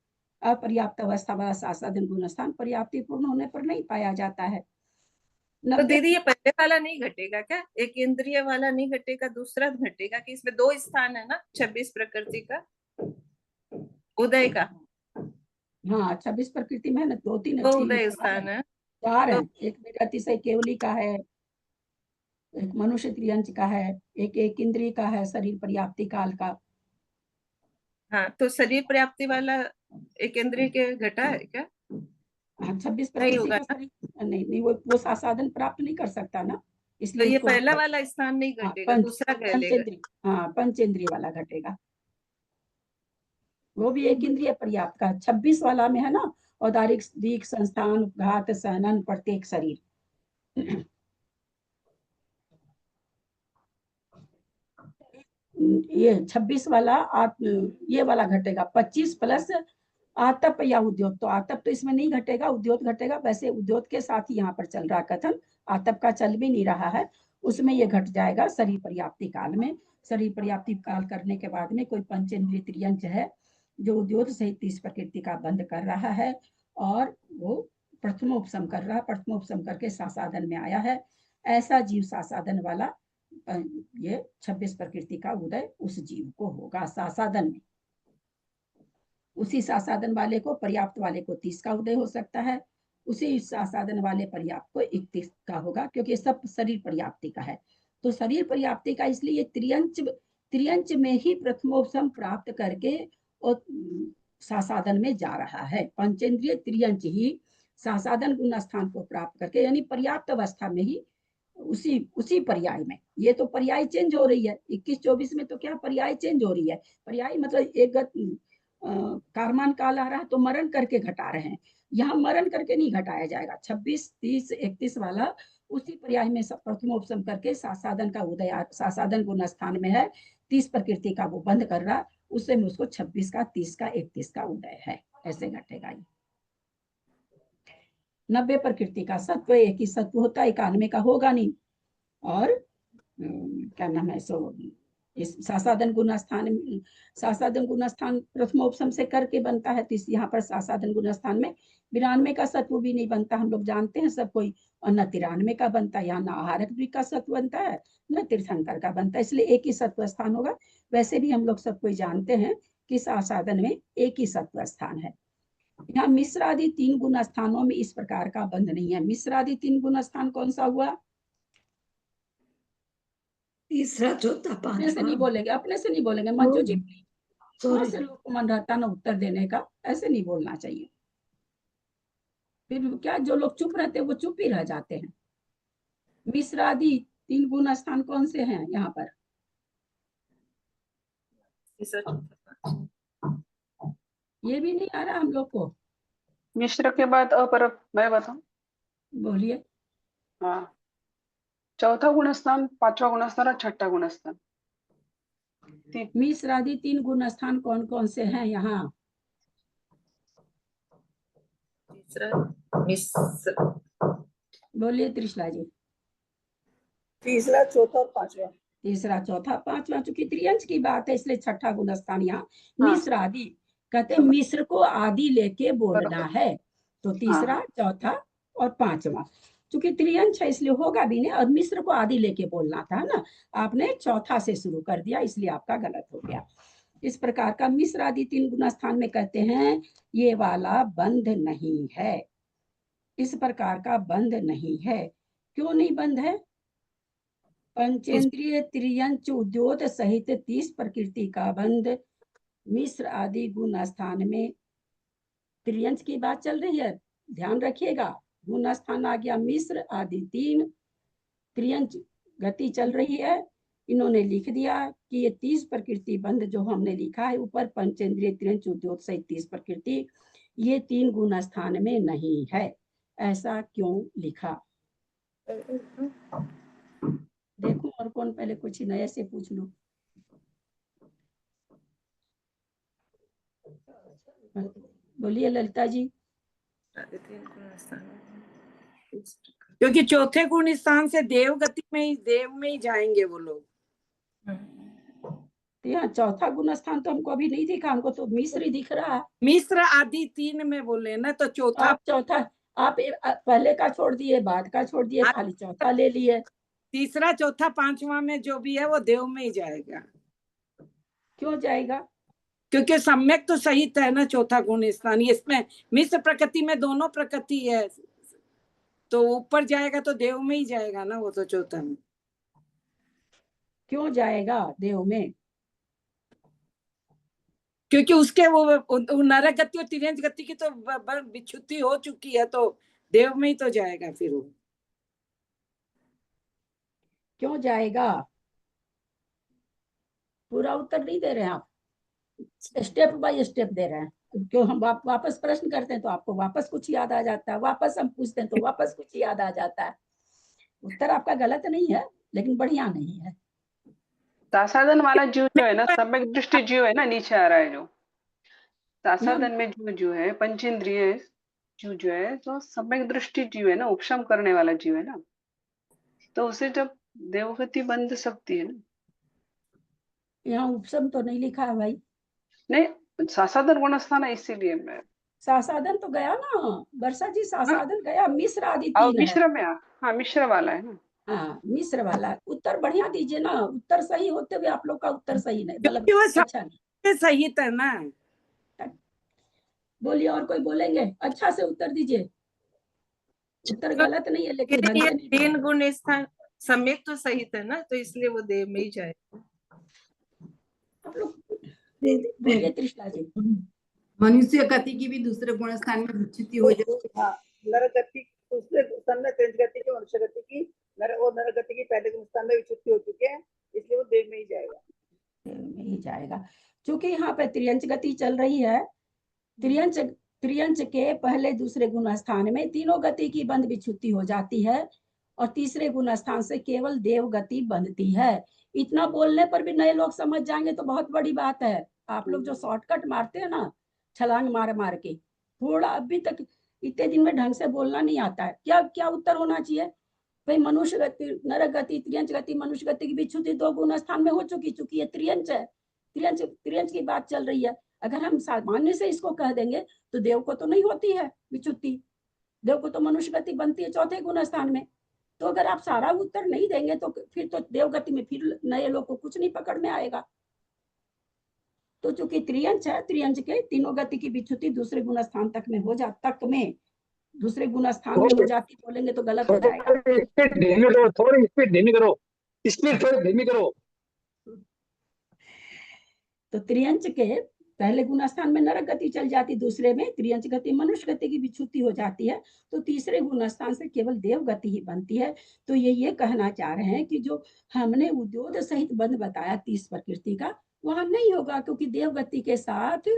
अपर्याप्त अवस्था वाला साधन गुण स्थान पर्याप्ति पूर्ण होने पर नहीं पाया जाता है। तो दीदी ये पहले वाला नहीं घटेगा क्या, एक इंद्रिय वाला नहीं घटेगा, दूसरा घटेगा, कि इसमें दो स्थान है ना 26 प्रकृति का उदय का। हाँ 26 प्रकृति में है ना, दो तीन दो उदय स्थान है, चार है, एक मेरा अतिशय केवली का है, एक मनुष्य त्रियंच का है, एक इंद्रिय का है, शरीर पर्याप्ति काल का। हाँ तो शरीर पर्याप्ति वाला एक इंद्रिय के घटा है क्या। हाँ 26 नहीं प्रकृति होगा का शरीर नहीं वो साधन प्राप्त नहीं कर सकता ना, तो इसलिए ये इसको पहला वाला स्थान नहीं घटेगा, दूसरा कह लेगा। हाँ पंचेंद्रिय वाला घटेगा, वो भी एक इंद्रिय पर्याप्त का 26 वाला में है ना, औदारिक दीक संस्थान घात सहनन प्रत्येक शरीर। ये 26 वाला ये वाला घटेगा 25 प्लस आतप या उद्योत, तो आतप तो इसमें नहीं घटेगा, उद्योत घटेगा। वैसे उद्योत के साथ ही यहाँ पर चल रहा कथन, आतप का चल भी नहीं रहा है, उसमें ये घट जाएगा शरीर पर्याप्ति काल में। शरीर पर्याप्ति काल करने के बाद में कोई पंचेंद्रिय त्रियंच है जो उद्योत सहित 30 प्रकृति का बंध कर रहा है और वो प्रथमोपसम कर रहा है, प्रथमोपसम करके सासाधन में आया है, ऐसा जीव सासाधन वाला ये 26 प्रकृति का उदय उस जीव को होगा सासाधन में। उसी सासाधन वाले को पर्याप्त वाले को 30 का उदय हो सकता है, उसी सासाधन वाले पर्याप्त को 31 का होगा, क्योंकि सब शरीर पर्याप्ति का है। तो शरीर पर्याप्ति का इसलिए त्रियंच में ही प्रथमोपसम प्राप्त करके और सासाधन में जा रहा है। पंचेंद्रिय त्रियंच ही सासाधन गुण स्थान को प्राप्त करके, यानी पर्याप्त अवस्था में ही उसी पर्याय में, ये तो पर्याय चेंज हो रही है 21-24 में, तो क्या पर्याय चेंज हो रही है, पर्याय मतलब एक कारमान काल आ रहा है तो मरण करके घटा रहे हैं, यहाँ मरण करके नहीं घटाया जाएगा। 26, 30, 31 वाला उसी पर्याय में प्रथमोपसम करके सासाधन का उदय, सासाधन गुण स्थान में है, 30 प्रकृति का वो बंद कर रहा उससे में उसको 26 का, 30 का, 31 का उदय है, ऐसे घटेगा ये। 90 प्रकृति का सत्व, एक ही सत्व होता है, 91 का होगा नहीं। और क्या नाम है, सो इस सासाधन गुण स्थान प्रथमोपसम से करके बनता है, तो इस यहाँ पर सासाधन गुण स्थान में 92 का सत्व भी नहीं बनता, हम लोग जानते हैं सब कोई, और न 93 का बनता है, यहाँ न आहारक द्विक का सत्व बनता है, न तीर्थंकर का बनता है, इसलिए एक ही सत्व स्थान होगा। वैसे भी हम लोग सब कोई जानते हैं कि सासाधन में एक ही सत्व स्थान है। यहाँ मिश्र आदि 3 गुण स्थानों में इस प्रकार का बंध नहीं है। मिश्र आदि 3 गुण स्थान कौन सा हुआ? तीसरा, चौथा, अपने से नहीं पांचवा। बोलेंगे, अपने से नहीं बोलेंगे, मंजू जी कहाँ सॉरी, से लोग को मन रहता ना उत्तर देने का, ऐसे नहीं बोलना चाहिए। फिर क्या, जो लोग चुप रहते हैं वो चुप ही रह जाते हैं। मिश्र आदि 3 गुण स्थान कौन से हैं यहाँ पर? तीसरा, चौथा, पांचवा। ये भी नहीं आ रहा हम लोग को, मिश्र के बाद अपर, मैं बताऊं? बोलिए। हाँ, चौथा गुणस्थान, पांचवा गुणस्थान और छठा गुणस्थान। मिश्र आदि 3 गुण स्थान कौन कौन से हैं यहाँ? तीसरा मिश्र, बोलिए त्रिशला जी। तीसरा, चौथा और पांचवा। तीसरा, चौथा, पांचवा, चूंकि त्रियंश की बात है इसलिए छठा गुण स्थान यहाँ हाँ। मिश्र आदि, कहते हैं मिश्र को आदि लेके बोलना है, तो तीसरा, चौथा और पांचवा, चूंकि त्रियंश है इसलिए होगा भी नहीं, और मिश्र को आदि लेके बोलना था ना, आपने चौथा से शुरू कर दिया इसलिए आपका गलत हो गया। इस प्रकार का मिश्र आदि 3 गुण स्थान में कहते हैं ये वाला बंध नहीं है, इस प्रकार का बंध नहीं है। क्यों नहीं बंध है? पंचेंद्रिय त्रियंच उद्योत सहित 30 प्रकृति का बंध मिश्र आदि गुण स्थान में, त्रियंच की बात चल रही है, ध्यान रखिएगा, गुण स्थान आ गया मिश्र आदि 3, त्रियंच गति चल रही है, इन्होंने लिख दिया कि ये 30 प्रकृति बंध जो हमने लिखा है ऊपर, पंचेंद्रिय त्रियंच उद्योत सहित 30 प्रकृति, ये 3 गुण स्थान में नहीं है। ऐसा क्यों लिखा? देखो और कौन, पहले कुछ नए से पूछ लो। बोलिए ललिता जी। क्योंकि चौथे गुण स्थान से देव गति में ही जाएंगे वो लोग। तो यहाँ चौथा गुण स्थान तो हमको अभी नहीं दिखा, हमको तो मिश्र ही दिख रहा है। मिश्र आदि 3 में बोले ना, तो चौथा, आप चौथा, आप पहले का छोड़ दिए, बाद का छोड़ दिए, खाली चौथा ले लिए। तीसरा, चौथा, पांचवा में जो भी है वो देव में ही जाएगा। क्यों जाएगा? क्योंकि सम्यक तो सहित है ना चौथा गुण स्थान, इसमें मिश्र प्रकृति में दोनों प्रकृति है, तो ऊपर जाएगा तो देव में ही जाएगा ना वो, तो चौथा में। क्यों जाएगा देव में? क्योंकि उसके वो नरक गति और तिर्यंच गति की तो विच्युति हो चुकी है, तो देव में ही तो जाएगा फिर वो। क्यों जाएगा? पूरा उत्तर नहीं दे रहे हैं आप, स्टेप बाय स्टेप दे रहे हैं। क्यों हम वापस प्रश्न करते हैं तो आपको वापस कुछ याद आ जाता है, वापस हम पूछते हैं तो वापस कुछ याद आ जाता है। उत्तर आपका गलत नहीं है लेकिन बढ़िया नहीं है। सासाधन वाला जीव जो है ना, सम्यक दृष्टि जीव है ना, नीचे आ रहा है जो सासाधन में जो है पंचेंद्रिय जीव जो है, तो सम्यक दृष्टि जीव है ना, उपशम करने वाला जीव है ना, तो उसे जब देवगति बंध सकती है ना। यहाँ उपशम तो नहीं लिखा है भाई। नहीं, सासाधन गुण स्थान है इसीलिए मैं, सासाधन तो गया ना वर्षा जी, सासाधन गया, मिश्र आदि 3 है। मिश्र में, हाँ मिश्र वाला है ना। हाँ मिश्र वाला उत्तर बढ़िया दीजिए ना, उत्तर सही होते हुए आप लोग का उत्तर सही नहीं, मतलब अच्छा नहीं सही है ना। बोलिए, और कोई बोलेंगे? अच्छा से उत्तर दीजिए, उत्तर गलत नहीं है लेकिन ढंग से नहीं। 3 गुण स्थान सम्यक तो सही है ना, तो इसलिए वो देव में ही जाएगा। आप लोग बोलिए त्रिशला जी। मनुष्य गति की भी दूसरे गुण स्थान में विच्युति हो जाती है। हाँ, नर गति दूसरे स्थान में, तेज गति की, मनुष्य गति की, नर गति की पहले गुण स्थान में विच्युति हो चुके हैं, इसलिए वो देव में ही जाएगा। देव में ही जाएगा, क्योंकि यहाँ पे त्रियंच गति चल रही है। त्रियंच के पहले दूसरे गुण स्थान में तीनों गति की बंध विच्युति हो जाती है, और तीसरे गुण स्थान से केवल देव गति बंधती है। इतना बोलने पर भी नए लोग समझ जाएंगे तो बहुत बड़ी बात है। आप लोग जो शॉर्टकट मारते हैं ना, छलांग मार मार के, थोड़ा अभी तक इतने दिन में ढंग से बोलना नहीं आता है। क्या क्या उत्तर होना चाहिए भाई? मनुष्य गति, नरक गति, त्रियंच गति, मनुष्य गति की विच्युति 2 गुण स्थान में हो चुकी, चूंकि ये त्रियंच है, त्रियंच की बात चल रही है। अगर हम सामान्य से इसको कह देंगे तो देव को तो नहीं होती है विच्युति, देव को तो मनुष्य गति बनती है 4थे गुण स्थान में। तो अगर आप सारा उत्तर नहीं देंगे तो फिर तो देव गति में फिर नए लोग को कुछ नहीं पकड़ में आएगा। तो चूंकि त्रियंच है, त्रियंच के तीनों गति की विच्युति दूसरे गुण स्थान तक में हो जाती, तक में दूसरे गुण स्थान में हो जाती, बोलेंगे तो गलत हो जाएगा। स्पीड धीमी करो, थोड़ी स्पीड धीमी करो, स्पीड थोड़ी धीमी करो। तो त्रियंच के पहले गुण स्थान में नरक गति चल जाती, दूसरे में त्रियंच गति मनुष्य गति की विच्युति हो जाती है, तो तीसरे गुण स्थान से केवल देव गति ही बनती है। तो ये कहना चाह रहे हैं कि जो हमने उद्योग सहित बंध बताया 30 प्रकृति का, वहां नहीं होगा, क्योंकि देव गति के साथ,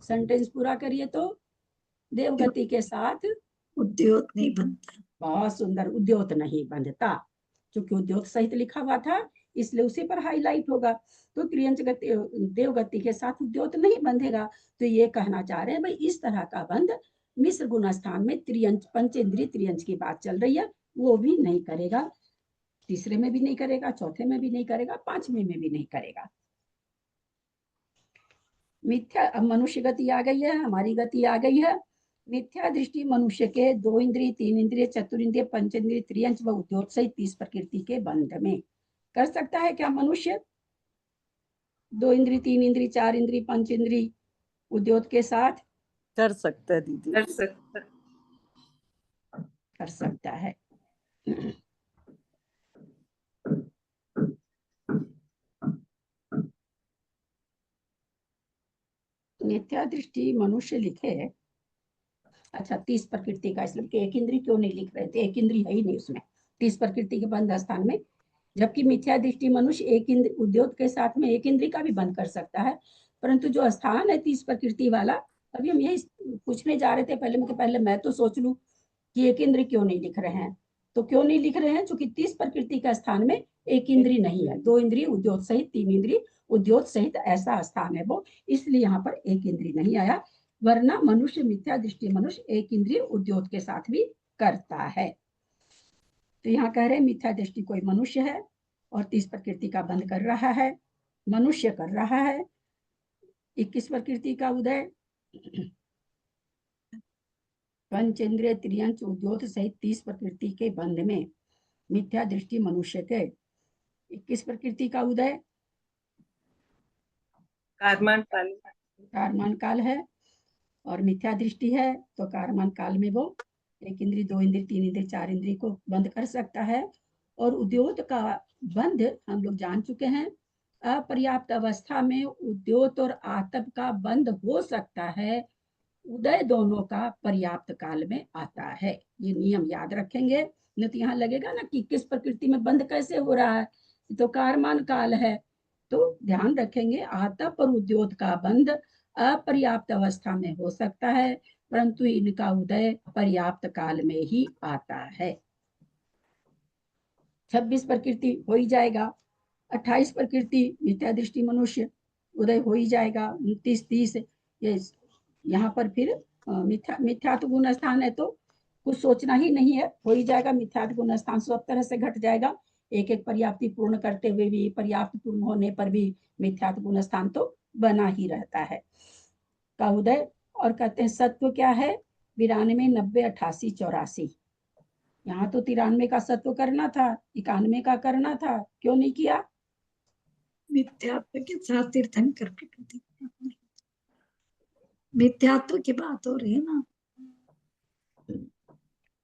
सेंटेंस पूरा करिए तो, देव गति के साथ उद्योग नहीं बनता। बहुत सुंदर, उद्योग नहीं बंधता, क्योंकि उद्योग सहित लिखा हुआ था इसलिए उसी पर हाईलाइट होगा। तो त्रियंच गति, देव गति के साथ उद्योग नहीं बंधेगा। तो ये कहना चाह रहे हैं भाई इस तरह का बंध मिश्र गुण स्थान में त्रियंच, पंचेंद्रिय त्रियंच की बात चल रही है, वो भी नहीं करेगा, तीसरे में भी नहीं करेगा, चौथे में भी नहीं करेगा, 5वें में भी नहीं करेगा। मिथ्या, अब मनुष्य गति आ गई है, हमारी गति आ गई है। मिथ्या दृष्टि मनुष्य के 2 इंद्रिय, 3 इंद्रिय, चतुरिंद्रिय, पंचेंद्रिय, त्रियंच व उद्योग सहित 30 प्रकृति के बंध में कर सकता है क्या मनुष्य? 2 इंद्रिय, 3 इंद्रिय, 4 इंद्रिय, 5 इंद्रिय उद्योग के साथ कर सकता है दीदी, कर सकता। कर सकता है। मिथ्या दृष्टि मनुष्य लिखे, अच्छा 30 प्रकृति का, इसलिए कि एक इंद्रिय क्यों नहीं लिख रहे थे, एक इंद्रिय है ही नहीं उसमें 30 प्रकृति के बंध स्थान में। जबकि मिथ्या दृष्टि मनुष्य एक इंद्रिय, उद्योग के साथ में एक इंद्रिय का भी बंद कर सकता है, परंतु जो स्थान है 30 प्रकृति वाला, अभी हम यही पूछने जा रहे थे पहले मैं तो सोच लूं कि एक इंद्रिय क्यों नहीं लिख रहे हैं। तो क्यों नहीं लिख रहे हैं? क्योंकि 30 प्रकृति का स्थान में एक इंद्रिय नहीं है, 2 इंद्रिय उद्योग सहित, 3 इंद्रिय उद्योग सहित ऐसा स्थान है वो, इसलिए यहाँ पर एक इंद्रिय नहीं आया। वरना मनुष्य, मिथ्या दृष्टि मनुष्य एक इंद्रिय उद्योग के साथ भी करता है। तो यहाँ कह रहे हैं मिथ्या दृष्टि कोई मनुष्य है और 30 प्रकृति का बंध कर रहा है, मनुष्य कर रहा है। 21 प्रकृति का उदय, पंचेंद्रिय, त्रियंच, उद्योग सहित 30 प्रकृति के बंध में मिथ्या दृष्टि मनुष्य के। 21 प्रकृति का उदय कारमान काल, कारमान काल है, और मिथ्या दृष्टि है तो कारमान काल में वो 1 इंद्रिय, 2 इंद्रिय, 3 इंद्रिय, 4 इंद्रिय को बंद कर सकता है। और उद्योग का बंध हम लोग जान चुके हैं, अपर्याप्त अवस्था में उद्योग और आतप का बंध हो सकता है, उदय दोनों का पर्याप्त काल में आता है। ये नियम याद रखेंगे, नहीं तो यहाँ लगेगा ना कि किस प्रकृति में बंध कैसे हो रहा है, तो कारमान काल है। तो ध्यान रखेंगे आतप और उद्योग का बंध अपर्याप्त अवस्था में हो सकता है, परंतु इनका उदय पर्याप्त काल में ही आता है। 26 प्रकृति हो ही जाएगा, 28 प्रकृति मिथ्या दृष्टि मनुष्य उदय हो ही जाएगा, 29, 30 ये यहाँ पर फिर मिथ्यात्व गुण स्थान है तो कुछ सोचना ही नहीं है, हो ही जाएगा। मिथ्यात्व गुण स्थान सब तरह से घट जाएगा, एक एक पर्याप्ति पूर्ण करते हुए भी, पर्याप्त पूर्ण होने पर भी मिथ्यात्व गुण स्थान तो बना ही रहता है का उदय। और कहते हैं सत्व क्या है? 92, 90, 88, 84। यहाँ तो 93 का सत्व करना था, 91 का करना था, क्यों नहीं किया? मिथ्यात्व के साथ तीर्थंकर प्रकृति, मिथ्यात्व की बात हो रही है ना,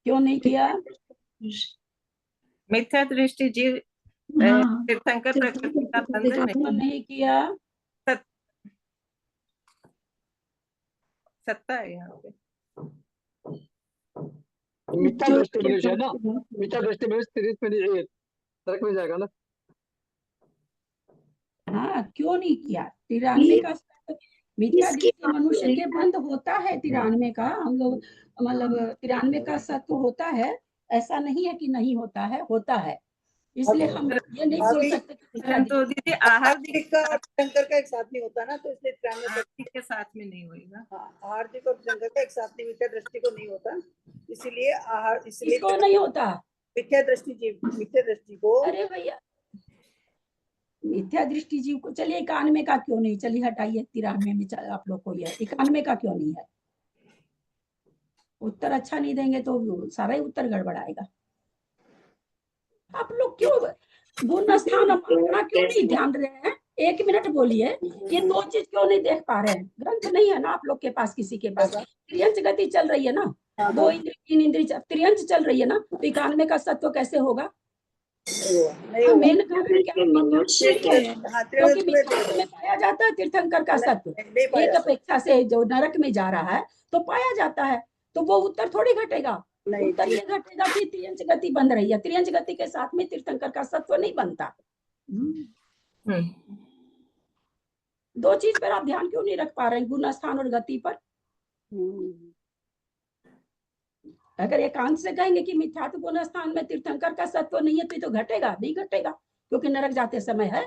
क्यों नहीं किया? मिथ्या दृष्टि जीव हाँ, तीर्थंकर प्रकृति का बंधन क्यों नहीं किया? सत्ता है यहाँ पे। मिथ्या दृष्टि मनुष्य है ना, मिथ्या दृष्टि मनुष्य नरक में जाएगा ना। हाँ, क्यों नहीं किया? 93 का मिथ्या दृष्टि मनुष्य के बंध होता है, 93 का हम लोग मतलब 93 का सत्व होता है, ऐसा नहीं है कि नहीं होता है, होता है। इसलिए हम ये नहीं बोल सकते कि तो दीदी आहार कार्तिक का और शंकर का एक साथ नहीं होता ना, तो इसलिए कार्तिक के साथ में नहीं होएगा। हाँ, आहार और शंकर का एक साथ नहीं, मिथ्या दृष्टि को नहीं होता, इसीलिए आहार, इसलिए इसको नहीं होता मिथ्या दृष्टि को। अरे भैया मिथ्या दृष्टि जीव को, चलिए 91 का क्यों नहीं, चलिए हटाइए 93 में आप लोग को यह 91 का क्यों नहीं है। उत्तर अच्छा नहीं देंगे तो सारा ही उत्तर गड़बड़ाएगा। आप लोग क्यों गुण स्थान मात्रा क्यों नहीं ध्यान रहे हैं? 1 मिनट बोलिए, ये 2 चीज क्यों नहीं देख पा रहे हैं? ग्रंथ नहीं है ना आप लोग के पास, किसी के पास त्रियंच गति चल रही है ना, 2 इंद्रिय 3 इंद्रिय त्रियंच चल रही है ना, तो 91 का सत्व कैसे होगा? मेन कारण क्या मनुष्य के क्योंकि मिथ्यात्व में पाया जाता है तीर्थंकर का सत्व, एक अपेक्षा से जो नरक में जा रहा है तो पाया जाता है, तो वो उत्तर थोड़ी घटेगा। उत्तर ये घटेगा कि त्रियंच गति बन रही है, त्रियंच गति के साथ में तीर्थंकर का सत्व नहीं बनता। 2 चीज पर आप ध्यान क्यों नहीं रख पा रहे हैं, गुण स्थान और गति पर? अगर एकांत से कहेंगे कि मिथ्यात्व गुण स्थान में तीर्थंकर का सत्व नहीं है तो घटेगा नहीं घटेगा, क्योंकि नरक जाते समय है।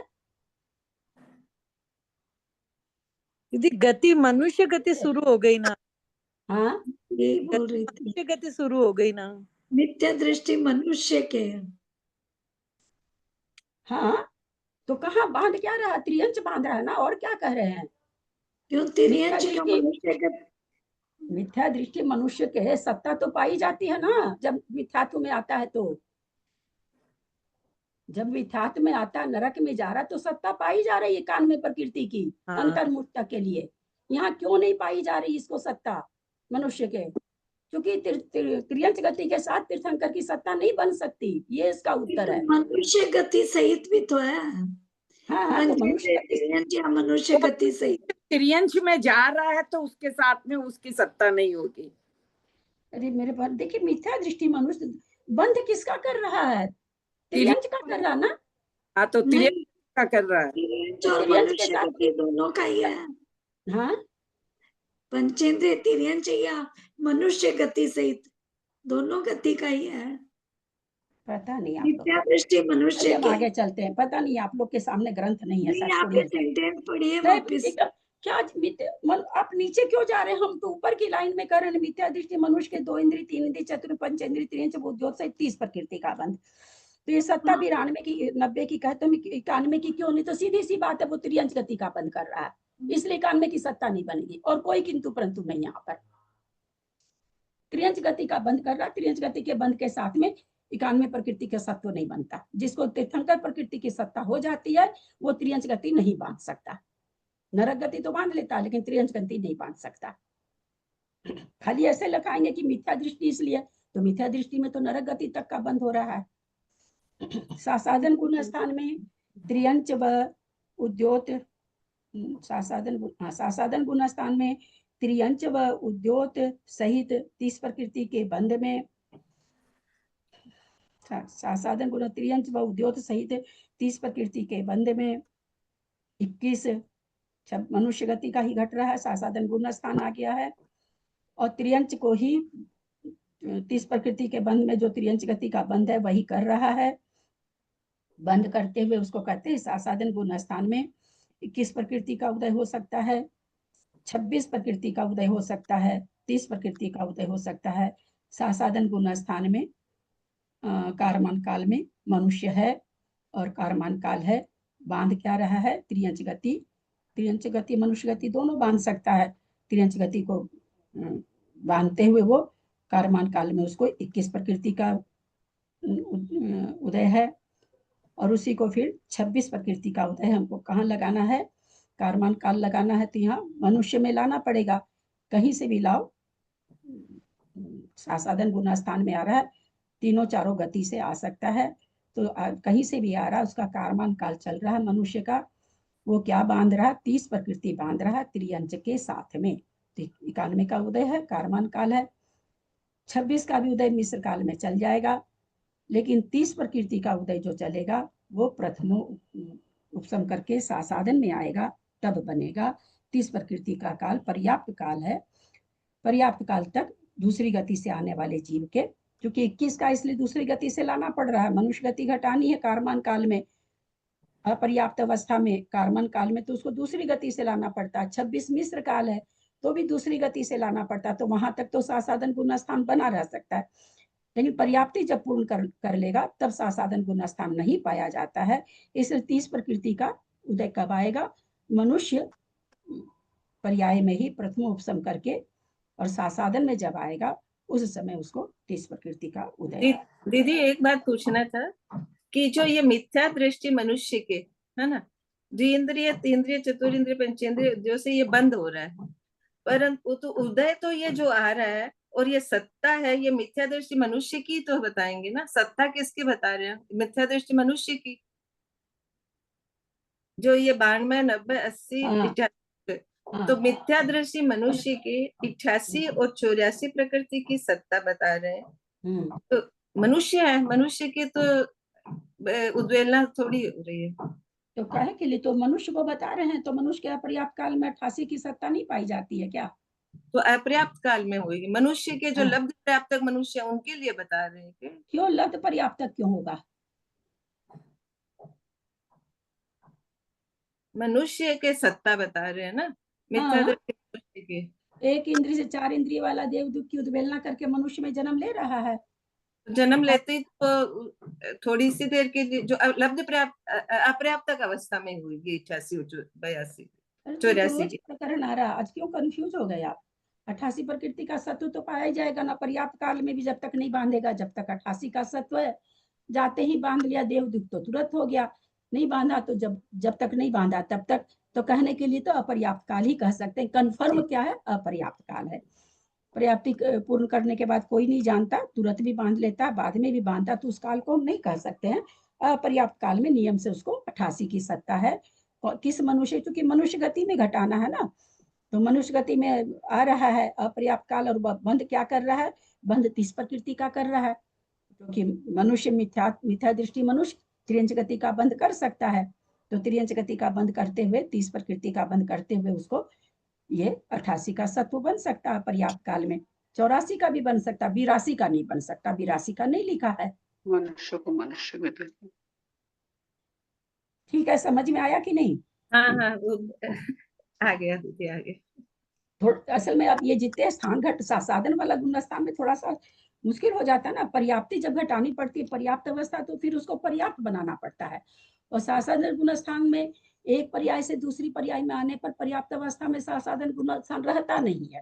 यदि गति मनुष्य गति शुरू हो गई ना, हाँ ये बोल रही थी, मनुष्य गति शुरू हो गई ना, मिथ्या दृष्टि मनुष्य के। हाँ तो कहाँ बांध क्या रहा, त्रियंच बांध रहा है ना, और क्या कह रहे हैं? क्यों त्रियंच का मनुष्य के? मिथ्या दृष्टि मनुष्य के सत्ता तो पाई जाती है ना जब मिथ्यात्व में आता है, तो जब मिथ्यात्व में आता है नरक में जा रहा है तो सत्ता पाई जा रही है 91 प्रकृति की अंतर्मुक्ता के लिए। यहाँ क्यों नहीं पाई जा रही इसको सत्ता मनुष्य के? क्योंकि त्रियंच गति के साथ तीर्थंकर की सत्ता नहीं बन सकती, ये इसका उत्तर है। मनुष्य गति सहित भी तो है। हाँ तो मनुष्य गति सहित त्रियंश में जा रहा है तो उसके साथ में उसकी सत्ता नहीं होगी। अरे मेरे पास देखिए, मिथ्या दृष्टि मनुष्य बंध किसका कर रहा है? त्रियंच का कर रहा ना। हाँ तो त्रियंश का कर रहा है, त्रियंच के साथ दोनों का ही है। हाँ पंचेंद्रिय त्रियंच या मनुष्य गति सहित दोनों गति का ही है। पता नहीं आप मिथ्या दृष्टि मनुष्य के आगे चलते हैं, पता नहीं आप लोग के सामने ग्रंथ नहीं है। सेंटेंस पढ़िए वापस। क्या आप नीचे क्यों जा रहे हैं? हम तो ऊपर की लाइन में कर रहे हैं। मिथ्या दृष्टि मनुष्य के 2 इंद्रिय 3 इंद्रिय चतुर पंचेंद्रिय त्रियंच बुद्धियों से 30 प्रकृति का बंध। तो ये 70 92 की 90 की कहते हैं, 91 की क्यों नहीं? तो सीधी सी बात है, वो त्रियंच गति का बंध कर रहा है, इसलिए 91 की सत्ता नहीं बनेगी। और कोई किंतु परंतु नहीं, यहाँ पर त्रियंच गति का बंध कर रहा है। त्रियंच गति के बंध के साथ में 91 प्रकृति का सत्व नहीं बनता। जिसको तीर्थंकर प्रकृति की सत्ता हो जाती है वो त्रियंच गति नहीं बांध सकता। नरक गति तो बांध लेता है लेकिन त्रियंच गति नहीं बांध सकता। खाली ऐसे लिखाएंगे कि मिथ्या दृष्टि, इसलिए तो मिथ्या दृष्टि में तो नरक गति तक का बंद हो रहा है। सासाधन गुण स्थान में त्रियंच व उद्योत, सासाधन गुण स्थान में त्रियंच व उद्योत सहित 30 प्रकृति के बंध में, सासाधन गुण त्रियंच व उद्योत सहित 30 प्रकृति के बंध में 21 मनुष्य गति का ही घट रहा है। सासाधन गुण स्थान आ गया है और त्रियंच को ही 30 प्रकृति के बंध में जो त्रियंच गति का बंध है वही कर रहा है। बंद करते हुए उसको कहते हैं सासाधन गुण स्थान में 21 प्रकृति का उदय हो सकता है, 26 प्रकृति का उदय हो सकता है, 30 प्रकृति का उदय हो सकता है। सासाधन गुण स्थान में कारमान काल में मनुष्य है और कारमान काल है। बांध क्या रहा है? त्रियंच गति। त्रियंच गति मनुष्य गति दोनों बांध सकता है। त्रियंच गति को बांधते हुए वो कारमान काल में उसको 21 प्रकृति का उदय है और उसी को फिर 26 प्रकृति का उदय हमको कहाँ लगाना है? कारमान काल लगाना है, तो यहाँ मनुष्य में लाना पड़ेगा। कहीं से भी लाओ, सासाधन गुण स्थान में आ रहा है, तीनों चारों गति से आ सकता है, तो कहीं से भी आ रहा है। उसका कारमान काल चल रहा है मनुष्य का। वो क्या बांध रहा है? 30 प्रकृति बांध रहा है त्रियंच के साथ में। 91 का उदय है, कारमान काल है। 26 का भी उदय मिश्र काल में चल जाएगा, लेकिन 30 प्रकृति का उदय जो चलेगा वो प्रथमो उपसम करके सासाधन में आएगा, तब बनेगा। 30 प्रकृति का काल पर्याप्त काल है। पर्याप्त काल तक दूसरी गति से आने वाले जीव के क्योंकि 21 का इसलिए दूसरी गति से लाना पड़ रहा है। मनुष्य गति घटानी है कारमान काल में, अपर्याप्त अवस्था में, कारमान काल में तो उसको दूसरी गति से लाना पड़ता है। 26 मिश्र काल है तो भी दूसरी गति से लाना पड़ता है, तो वहां तक तो सासाधन गुण स्थान बना रह सकता है, लेकिन पर्याप्ति जब पूर्ण कर लेगा तब सासाधन गुण स्थान नहीं पाया जाता है। इसलिए 30 प्रकृति का उदय कब आएगा? मनुष्य पर्याय में ही प्रथम उपसम करके और सासाधन में जब आएगा उस समय उसको 30 प्रकृति का उदय। दीदी एक बात पूछना था कि जो ये मिथ्या दृष्टि मनुष्य के है ना, द्विइंद्रिय, तीन्द्रिय, चतुरिंद्रिय, पंचेंद्रिय जो से ये बंद हो रहा है, परंतु तो उदय तो ये जो आ रहा है और ये सत्ता है, ये मिथ्या दृष्टि मनुष्य की तो बताएंगे ना, सत्ता किसकी बता रहे हैं? मिथ्या दृष्टि मनुष्य की। जो ये 92, 90, 80, 88, तो मिथ्या दृष्टि मनुष्य की 88 और 84 प्रकृति की सत्ता बता रहे हैं। तो मनुष्य है, मनुष्य की तो उद्वेलना थोड़ी हो रही है। तो कहे के लिए तो मनुष्य को बता रहे हैं, तो मनुष्य के अपर्याप्त काल में 88 की सत्ता नहीं पाई जाती है क्या? तो अपर्याप्त काल में होगी। मनुष्य के जो लब्ध पर्याप्त मनुष्य है उनके लिए बता रहे हैं। क्यों लब्ध पर्याप्त क्यों होगा? मनुष्य के सत्ता बता रहे हैं ना, मिथ्या दृष्टि मनुष्य के। एक इंद्रिय से 4 इंद्रिय वाला देवदूत की उद्वेलना करके मनुष्य में जन्म ले रहा है। जन्म लेते ही तो थोड़ी सी देर के जो लब्ध अपर्याप्त अवस्था में हुई 88, 82, 84 प्रकरण आ रहा, आज क्यों कंफ्यूज हो गए आप? 88 प्रकृति का सत्व तो पाया ही जाएगा ना पर्याप्त काल में भी, जब तक नहीं बांधेगा। जब तक 88 का सत्व है, जाते ही बांध लिया देवदूत तो तुरंत हो गया, नहीं बांधा तो जब तक नहीं बांधा तब तक तो कहने के लिए तो अपर्याप्त काल ही कह सकते हैं। कन्फर्म क्या है? अपर्याप्त काल है। पर्याप्ति पूर्ण करने के बाद कोई नहीं जानता, तुरंत भी बांध लेता है, बाद में भी बांधा, तो उस काल को हम नहीं कह सकते हैं। अपर्याप्त काल में नियम से उसको 88 की सत्ता है। किस मनुष्य, क्योंकि मनुष्य गति में घटाना है ना, तो मनुष्य गति में आ रहा है अपर्याप्त काल, और बंध क्या कर रहा है? बंध 30 प्रकृति का कर रहा है, क्योंकि मनुष्य मिथ्या दृष्टि मनुष्य त्रियंच गति का बंध कर सकता है, तो त्रियंच गति का बंध करते हुए 30 प्रकृति का बंध करते हुए उसको ये 88 का सत्व बन सकता है पर्याप्त काल में। 84 का भी बन सकता, 82 का नहीं बन सकता, 82 का नहीं लिखा है। मनुष्य को मनुष्य में। ठीक है, समझ में आया कि नहीं? हाँ हाँ, आ गया दीदी, आ गया। असल में अब ये जितने स्थान घट साधन वाला गुण स्थान में थोड़ा सा मुश्किल हो जाता है ना, पर्याप्ति जब घटानी पड़ती है पर्याप्त अवस्था, तो फिर उसको पर्याप्त बनाना पड़ता है। और सासाधन गुण स्थान में एक पर्याय से दूसरी पर्याय में आने पर पर्याप्त अवस्था में सासाधन गुण स्थान रहता नहीं है,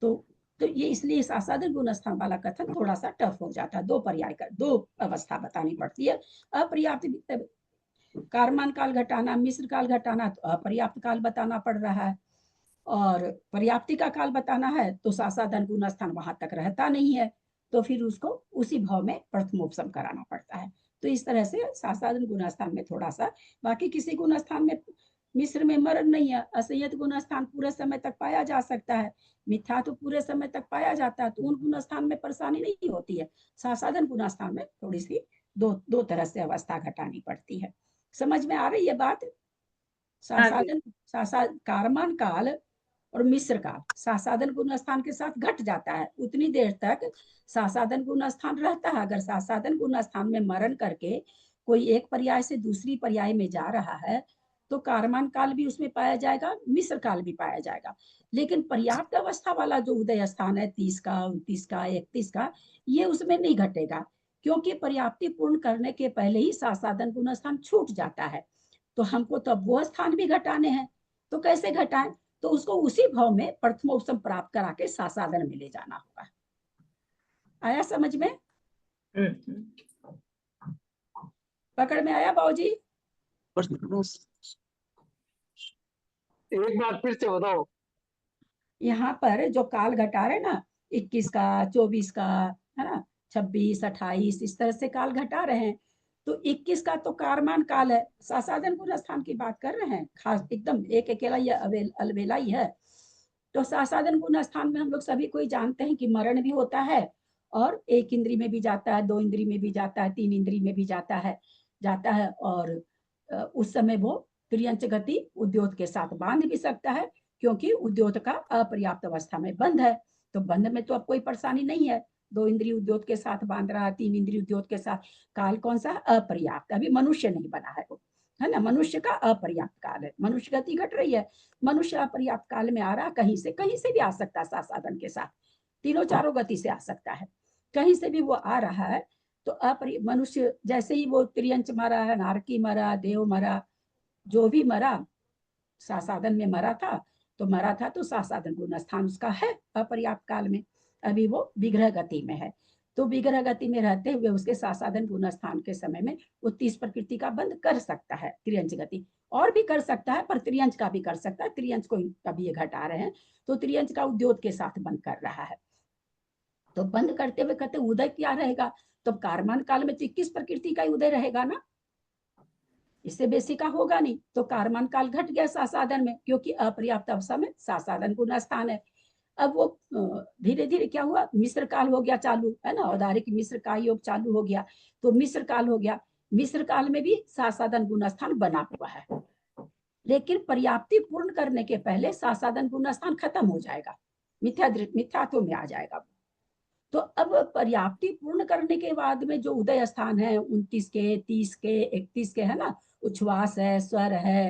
तो ये इसलिए सासाधन गुण स्थान वाला कथन थोड़ा सा टफ हो जाता है। 2 पर्याय का 2 अवस्था बतानी पड़ती है। अपर्याप्त कारमान काल घटाना, मिश्र काल घटाना, तो अपर्याप्त काल बताना पड़ रहा है, और पर्याप्ति का काल बताना है तो सासाधन गुण स्थान वहां तक रहता नहीं है, तो फिर उसको उसी भाव में प्रथमोपसम कराना पड़ता है। तो इस तरह से सासाधन गुण स्थान में थोड़ा सा, बाकी किसी गुण स्थान में मिश्र में मरण नहीं है। असंयत गुण स्थान पूरे समय तक पाया जा सकता है, मिथ्या तो पूरे समय तक पाया जाता है, तो उन गुण स्थान में परेशानी नहीं होती है। सासाधन गुण स्थान में थोड़ी सी दो तरह से अवस्था घटानी पड़ती है। समझ में आ रही है बात? सासाधन कारमान काल और मिश्र काल सासाधन गुण स्थान के साथ घट जाता है, उतनी देर तक सासाधन गुण स्थान रहता है। अगर सासाधन गुण स्थान में मरण करके कोई एक पर्याय से दूसरी पर्याय में जा रहा है तो कारमान काल भी उसमें पाया जाएगा, मिश्र काल भी पाया जाएगा। लेकिन पर्याप्त अवस्था वाला जो उदय स्थान है 30 का, 29 का, 31 का, ये उसमें नहीं घटेगा, क्योंकि पर्याप्ति पूर्ण करने के पहले ही सासाधन गुण स्थान छूट जाता है। तो हमको तो वो स्थान भी घटाने हैं, तो कैसे घटाएं? तो उसको उसी भाव में प्रथमोपसम प्राप्त करा के सासाधन में ले जाना होगा। आया समझ में? पकड़ में आया बाबूजी? एक बार फिर से बताओ। यहाँ पर जो काल घटा रहे ना, 21 का, 24 का, है ना, 26, 28, इस तरह से काल घटा रहे हैं। तो 21 का तो कारमान काल है, सासाधन गुण स्थान की बात कर रहे हैं, खास एकदम एक अकेला ये अलबेला ही है। तो सासाधन गुण स्थान में हम लोग सभी कोई जानते हैं कि मरण भी होता है, और एक इंद्री में भी जाता है, 2 इंद्री में भी जाता है, 3 इंद्री में भी जाता है, और उस समय वो त्रियंच गति उद्योत के साथ बांध भी सकता है, क्योंकि उद्योत का अपर्याप्त अवस्था में बंध है। तो बंध में तो अब कोई परेशानी नहीं है, 2 इंद्रिय उद्योत के साथ बांध रहा है, 3 इंद्रिय उद्योत के साथ। काल कौन सा? अपर्याप्त। अभी मनुष्य नहीं बना है वो, है ना, मनुष्य का अपर्याप्त काल है। मनुष्य गति घट रही है, मनुष्य अपर्याप्त काल में आ रहा, कहीं से भी आ सकता है, साथ साधन के साथ, तीनों चारों गति से आ सकता है, कहीं से भी वो आ रहा है। तो मनुष्य जैसे ही वो त्रियंच मरा है, नारकी मरा, देव मरा, जो भी मरा सासाधन में मरा था, तो मरा था तो सासाधन गुण स्थान उसका है अपर्याप्त काल में। अभी वो विग्रह गति में है, तो विग्रह गति में रहते हुए उसके सासाधन गुण स्थान के समय में वो 30 प्रकृति का बंद कर सकता है, त्रियंच गति। और भी कर सकता है, पर त्रियंच का भी कर सकता है। त्रियंच को कभी ये घटा रहे हैं, तो त्रियंच का उद्योत के साथ बंद कर रहा है। तो बंद करते हुए कहते उदय क्या रहेगा? तो कारमान काल में तो 21 प्रकृति का उदय रहेगा ना, इससे बेसी का होगा नहीं। तो कारमान काल घट गया सासाधन में, क्योंकि अपर्याप्त अवस्था में सासाधन गुण स्थान है। अब वो धीरे धीरे क्या हुआ, मिश्र काल हो गया चालू, है ना, औदारिक मिश्र का योग चालू हो गया, तो मिश्र काल हो गया। मिश्र काल में भी सासाधन गुण स्थान बना हुआ है, लेकिन पर्याप्ति पूर्ण करने के पहले सासाधन गुण स्थान खत्म हो जाएगा, मिथ्यात्व में आ जाएगा। तो अब पर्याप्ति पूर्ण करने के बाद में जो उदय स्थान है 29 के, 30 के, 31 के, है ना, उच्छ्वास है, स्वर है,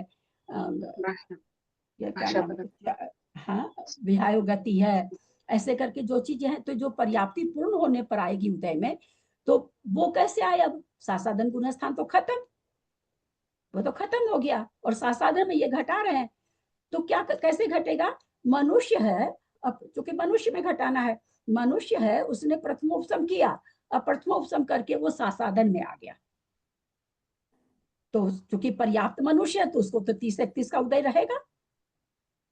ये क्या नाम है, हाँ, विहाय गति है, ऐसे करके जो चीजें हैं, तो जो पर्याप्ति पूर्ण होने पर आएगी उदय में, तो वो कैसे आए? अब सासाधन गुण स्थान तो खत्म, वो तो खत्म हो गया, और सासाधन में ये घटा रहे हैं। तो क्या कैसे घटेगा? मनुष्य है, अब चूंकि मनुष्य में घटाना है, मनुष्य है, उसने प्रथमोपसम किया, अब प्रथमोपसम करके वो सासाधन में आ गया, तो चूंकि पर्याप्त मनुष्य है तो उसको तो 30-31 का उदय रहेगा,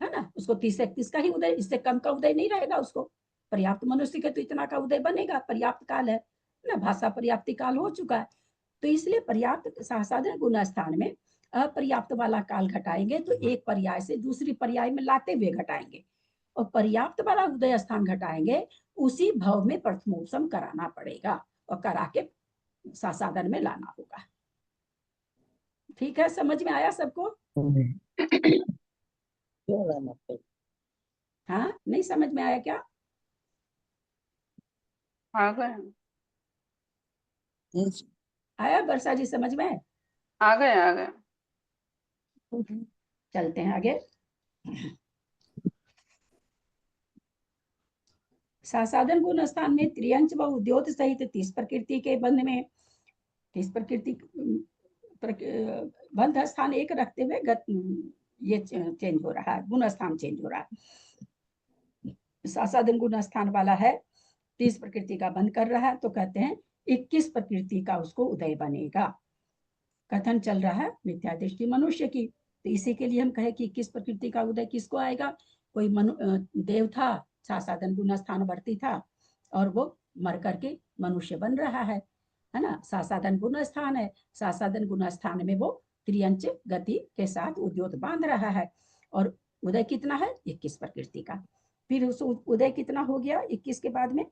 है ना, उसको 30-31 का ही उदय, इससे कम का उदय नहीं रहेगा उसको। पर्याप्त मनुष्य के तो इतना का उदय बनेगा, पर्याप्त काल है ना, भाषा पर्याप्ति काल हो चुका है। तो इसलिए पर्याप्त सासाधन गुण स्थान में अपर्याप्त वाला काल घटाएंगे, तो एक पर्याय से दूसरी पर्याय में लाते हुए घटाएंगे, और पर्याप्त वाला उदय स्थान घटाएंगे, उसी भाव में प्रथमोपसम कराना पड़ेगा, और करा के सासाधन में लाना होगा। ठीक है, समझ में आया सबको? हाँ, नहीं समझ में आया क्या? आ गए, आया वर्षा जी, समझ में? आ गए, आ गए। चलते हैं आगे। सासाधन गुण स्थान में त्रियंच व उद्योत सहित 30 प्रकृति के बंध में 30 प्रकृति बंध स्थान एक रखते हुए ये चेंज हो रहा है, गुण स्थान चेंज हो रहा है। सासाधन गुण स्थान वाला है, 30 प्रकृति का बंद कर रहा है, तो कहते हैं 21 प्रकृति का उसको उदय बनेगा। कथन चल रहा है मिथ्या दृष्टि मनुष्य की, तो इसी के लिए हम कहे कि 21 प्रकृति का उदय किसको आएगा? कोई देव था, सासाधन गुण स्थान वर्ती था, और वो मर करके मनुष्य बन रहा है ना, सासाधन गुण स्थान है, सासाधन गुण स्थान में वो त्रियंच गति के साथ उद्योत बांध रहा है, और उदय कितना है? 21 प्रकृति का। फिर उस उदय कितना हो गया 21 के बाद में?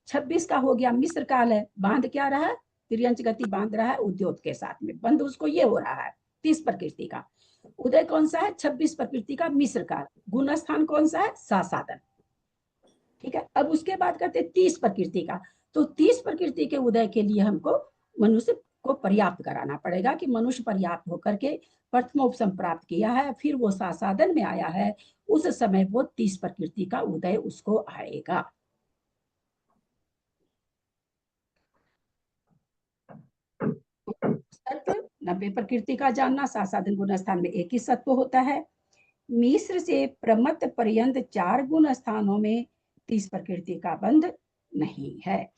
26 का हो गया, मिश्र काल है, बांध क्या रहा है? त्रियंच गति बांध रहा है उद्योत के साथ में, बंद उसको ये हो रहा है 30 प्रकृति का। उदय कौन सा है? 26 प्रकृति का मिश्र काल। गुण स्थान कौन सा है? सासाधन। ठीक है, अब उसके बाद करते 30 प्रकृति का, तो 30 प्रकृति के उदय के लिए हमको मनुष्य को पर्याप्त कराना पड़ेगा, कि मनुष्य पर्याप्त होकर के प्रथमोपसम प्राप्त किया है, फिर वो सासाधन में आया है, उस समय वो 30 प्रकृति का उदय उसको आएगा। सत्व 90 प्रकृति का जानना, सासाधन गुण स्थान में एक ही सत्व होता है। मिश्र से प्रमत्त पर्यंत 4 गुण स्थानों में 30 प्रकृति का बंध नहीं है।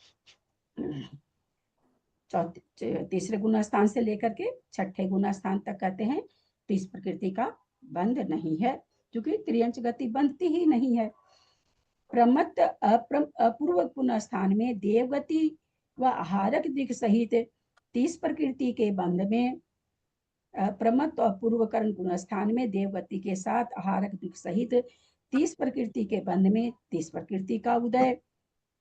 तीसरे गुण स्थान से लेकर के छठे गुण स्थान तक कहते हैं 30 प्रकृति का बंध नहीं है, क्योंकि त्रियंच गति बंधती ही नहीं है। प्रमत्त अपूर्व गुण स्थान में देवगति व आहारक दिक् सहित 30 प्रकृति के बंध में, प्रमत्त और पूर्वकरण गुण स्थान में देवगति के साथ आहारक दिक् सहित 30 प्रकृति के बंध में 30 प्रकृति का उदय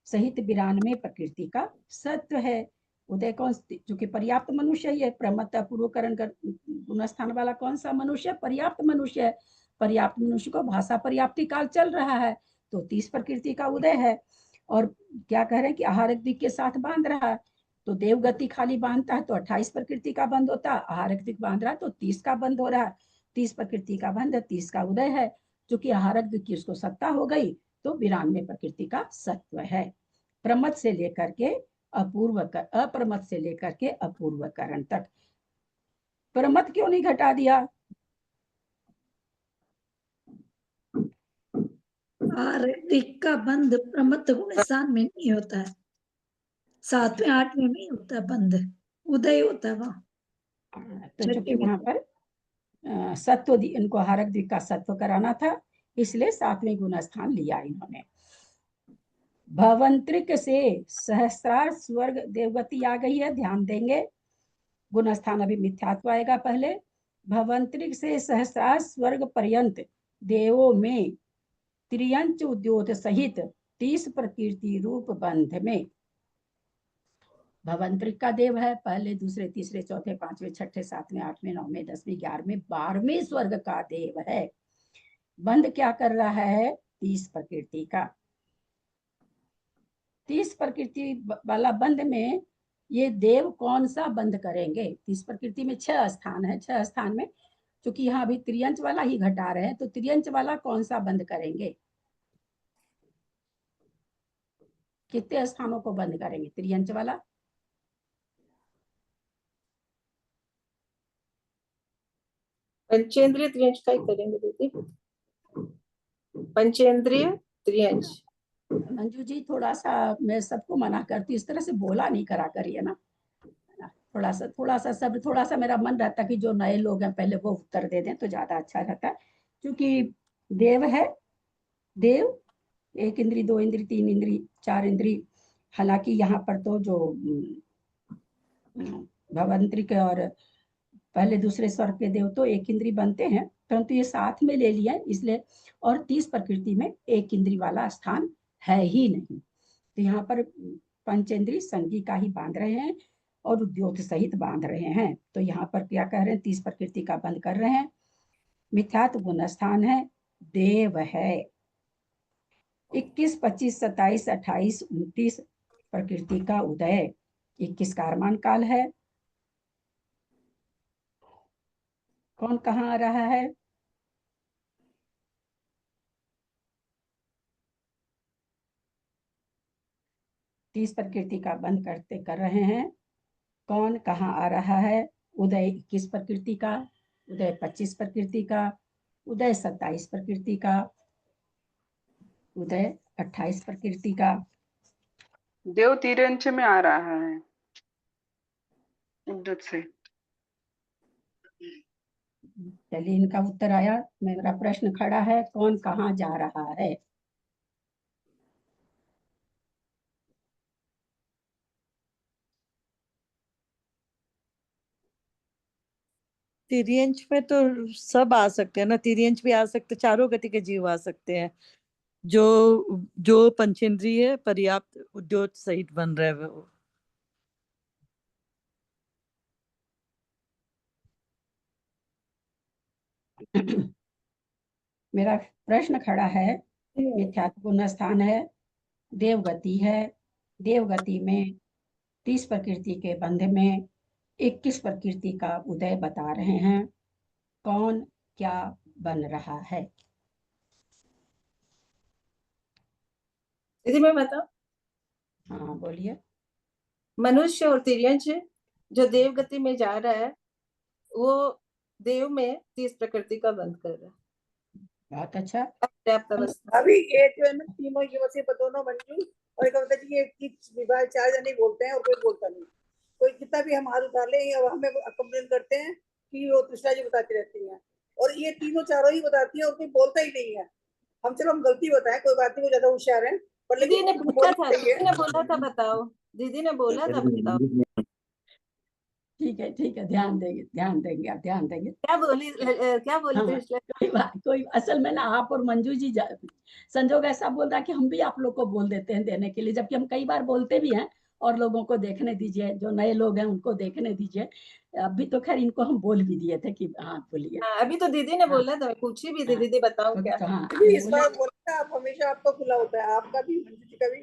सहित 92 प्रकृति का सत्व है। उदय कौन? जो पर्याप्त मनुष्य है, प्रमत्त पूर्वकरण गुण स्थान वाला कौन सा मनुष्य? पर्याप्त मनुष्य है। पर्याप्त मनुष्य को भाषा पर्याप्ति काल चल रहा है, तो 30 प्रकृति का उदय है। और क्या कह रहे हैं कि आहारक दिक् के साथ बांध रहा है, तो देवगति खाली बांधता है तो 28 प्रकृति का बंध होता है, आहारक दिक् बांध रहा है तो 30 का बंध हो रहा है। 30 प्रकृति का बंध है, 30 का उदय है, क्योंकि आहारक दिक् की उसको सत्ता हो गई तो 92 प्रकृति का सत्व है। प्रमथ से लेकर के अप्रमथ से लेकर के अपूर्व करण तक। प्रमथ क्यों नहीं घटा दिया? आहारक का बंध प्रमथ गुण स्थान में नहीं होता है, 7वें 8वें में होता है बंध, उदय होता है वहाँ। तो चूंकि वहां पर सत्व इनको आहारक दिक् का सत्व कराना था, इसलिए 7वें गुण स्थान लिया इन्होंने। भवंत्रिक से सहस्रार स्वर्ग देवगति आ गई है, ध्यान देंगे। गुण स्थान अभी मिथ्यात्व आएगा पहले। भवंत्रिक से सहस्रार स्वर्ग पर्यंत देवों में त्रियंच उद्योत सहित 30 प्रकृति रूप बंध में। भवंत्रिक का देव है, पहले दूसरे तीसरे चौथे पांचवें छठे सातवें आठवें नौवें 10वीं 11वीं 12वीं स्वर्ग का देव है। बंध क्या कर रहा है? 30 प्रकृति का। 30 प्रकृति वाला बंध में ये देव कौन सा बंध करेंगे? 30 प्रकृति में 6 स्थान है, 6 स्थान में चूंकि यहाँ अभी त्रियंच वाला ही घटा रहे हैं, तो त्रियंच वाला कौन सा बंद करेंगे? कितने स्थानों को बंद करेंगे त्रियंच वाला? पंचेंद्रिय त्रियंश का ही करेंगे दीदी, पंचेंद्रिय त्रियंश। मंजू जी थोड़ा सा, मैं सबको मना करती, इस तरह से बोला नहीं करा करिए ना, थोड़ा सा सब, थोड़ा सा मेरा मन रहता कि जो नए लोग हैं पहले वो उत्तर दे दें तो ज्यादा अच्छा रहता है। क्योंकि देव है, देव 1 इंद्री 2 इंद्री 3 इंद्री 4 इंद्री, हालांकि यहाँ पर तो जो भवंत्रिक और पहले दूसरे स्वर्ग के देव तो 1 इंद्री बनते हैं, परंतु ये साथ में ले लिया इसलिए, और 30 प्रकृति में 1 इंद्री वाला स्थान है ही नहीं, तो यहाँ पर पंचेंद्री संगी का ही बांध रहे हैं और उद्योत सहित बांध रहे हैं। तो यहाँ पर क्या कह रहे हैं? 30 प्रकृति का बंद कर रहे हैं। मिथ्यात्व गुण स्थान है, देव है। 21 25 27 28 29 प्रकृति का उदय, 21 कारमान काल है। कौन कहाँ आ रहा है? तीस प्रकृति का बंद कर रहे हैं। कौन कहाँ आ रहा है? उदय 21 प्रकृति का, उदय 25 प्रकृति का, उदय 27 प्रकृति का, उदय 28 प्रकृति का। देव तिरंच में आ रहा है उद्योत से। चलिए इनका उत्तर आया। मेरा प्रश्न खड़ा है, कौन कहाँ जा रहा है? तिर्यंच में तो सब आ सकते हैं ना, तिर्यंच भी आ सकते, चारों गति के जीव आ सकते हैं, जो जो पंचेंद्रिय पर्याप्त उद्योत सहित बन रहे हैं वो। मेरा प्रश्न खड़ा है, मिथ्यात्व गुण स्थान है, देवगति है, देवगति में 30 प्रकृति के बंध में 21 प्रकृति का उदय बता रहे हैं। कौन क्या बन रहा है? दीदी मैं बताऊं? हाँ बोलिए। मनुष्य और तिर्यंच जो देव गति में जा रहा है वो देव में 30 प्रकृति का बंद कर रहा है। बहुत अच्छा। पर्याप्त अवस्था। अभी ये जो है ना तीनों युवती दोनों मंजू और एक कविता जी, ये विभाग 4 जने बोलते हैं और कोई बोलता नहीं। कोई कितना भी हम हाथ उठा ले और हमें कंप्लेन करते हैं कि वो कृष्णा जी बताती रहती हैं, और ये तीनों चारों ही बताती है और कोई बोलता ही नहीं है। हम चलो हम गलती बताएं, कोई बात नहीं, वो ज्यादा होशियार है, पर दीदी ने पूछा था, दीदी ने बोला था बताओ, दीदी ने बोला था बताओ। ठीक है, ध्यान देंगे आप ध्यान देंगे। क्या बोली हाँ, कोई असल में ना आप और मंजू जी संजोग ऐसा बोल रहा है कि हम भी आप लोग को बोल देते हैं देने के लिए, जबकि हम कई बार बोलते भी हैं। और लोगों को देखने दीजिए, जो नए लोग हैं उनको देखने दीजिए। अभी तो खैर इनको हम बोल भी दिए थे कि हाँ बोलिए। अभी तो दीदी ने बोला था, पूछी भी थी, दीदी बताओ क्या। इस बार बोलता, आप हमेशा आपका खुला होता है, आपका भी मंजू जी का भी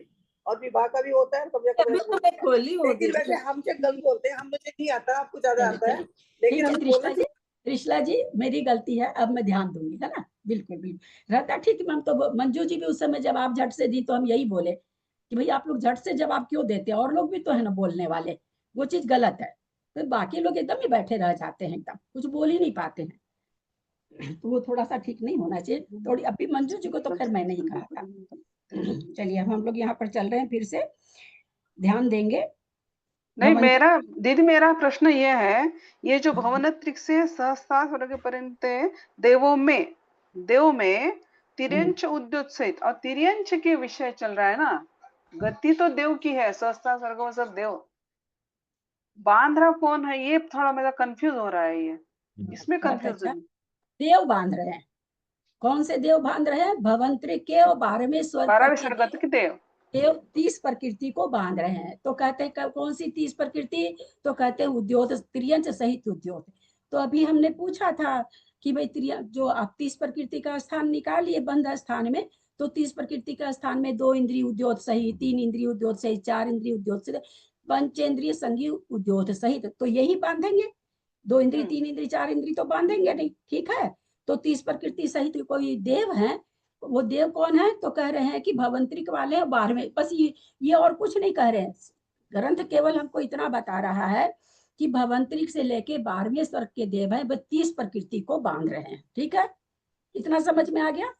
और विवाह का भी होता है, कब्जा अभी तो मैं खोली हूँ लेकिन दीदी। वैसे हम से गलत बोलते हैं, हम मुझे नहीं आता, आपको ज्यादा आता है, ठीक लेकिन है हम त्रिशला बोले जी, त्रिशला जी मेरी गलती है, अब मैं ध्यान दूंगी, है ना। बिल्कुल बिल्कुल रहता ठीक है। हम तो मंजू जी भी उस समय जब आप झट से दी तो हम यही बोले कि भाई आप लोग झट से जवाब क्यों देते हैं, और लोग भी तो है ना बोलने वाले, वो चीज गलत है। फिर बाकी लोग एकदम ही बैठे रह जाते हैं, एकदम कुछ बोल ही नहीं पाते हैं, तो वो थोड़ा सा ठीक नहीं होना चाहिए थोड़ी। अभी मंजू जी को तो खैर मैंने ही कहा था। चलिए अब हम लोग यहाँ पर चल रहे हैं, फिर से ध्यान देंगे। नहीं, भवन मेरा दीदी मेरा प्रश्न ये है, ये जो भवनत्रिक से सहस्रावर्गपर्यंत देवों में तिर्यंच उद्योत सहित, और तिर्यंच के विषय चल रहा है ना, गति तो देव की है, सहस्रावर्ग सब देव, बांध रहा कौन है, ये थोड़ा मेरा कंफ्यूज हो रहा है, ये इसमें बहुत अच्छा, कंफ्यूजन। देव बांध रहे हैं। कौन से देव बांध रहे हैं? भवंत्रिक के और 12वें स्वर्ग तक 12वें के स्वर्ग के देव देव 30 प्रकृति को बांध रहे हैं। तो कहते हैं कौन सी 30 प्रकृति? तो कहते हैं उद्योत, त्रियंच सहित उद्योत। तो अभी हमने पूछा था कि भाई जो आप 30 प्रकृति का स्थान निकालिए बंध स्थान में, तो 30 प्रकृति का स्थान में 2 इंद्रिय उद्योत सहित, 3 इंद्रिय उद्योत सहित, 4 इंद्रिय उद्योत सहित, पंचेंद्रिय संगी उद्योत सहित, तो यही बांधेंगे। 2 इंद्रिय, 3 इंद्रिय, 4 इंद्रिय तो बांधेंगे नहीं, ठीक है। तो 30 प्रकृति सहित कोई देव है, वो देव कौन है? तो कह रहे हैं कि भवंत्रिक वाले 12वें, बस ये और कुछ नहीं कह रहे हैं। ग्रंथ केवल हमको इतना बता रहा है कि भवंत्रिक से लेके 12वें स्वर्ग के देव है, बस 30 प्रकृति को बांध रहे हैं, ठीक है। इतना समझ में आ गया।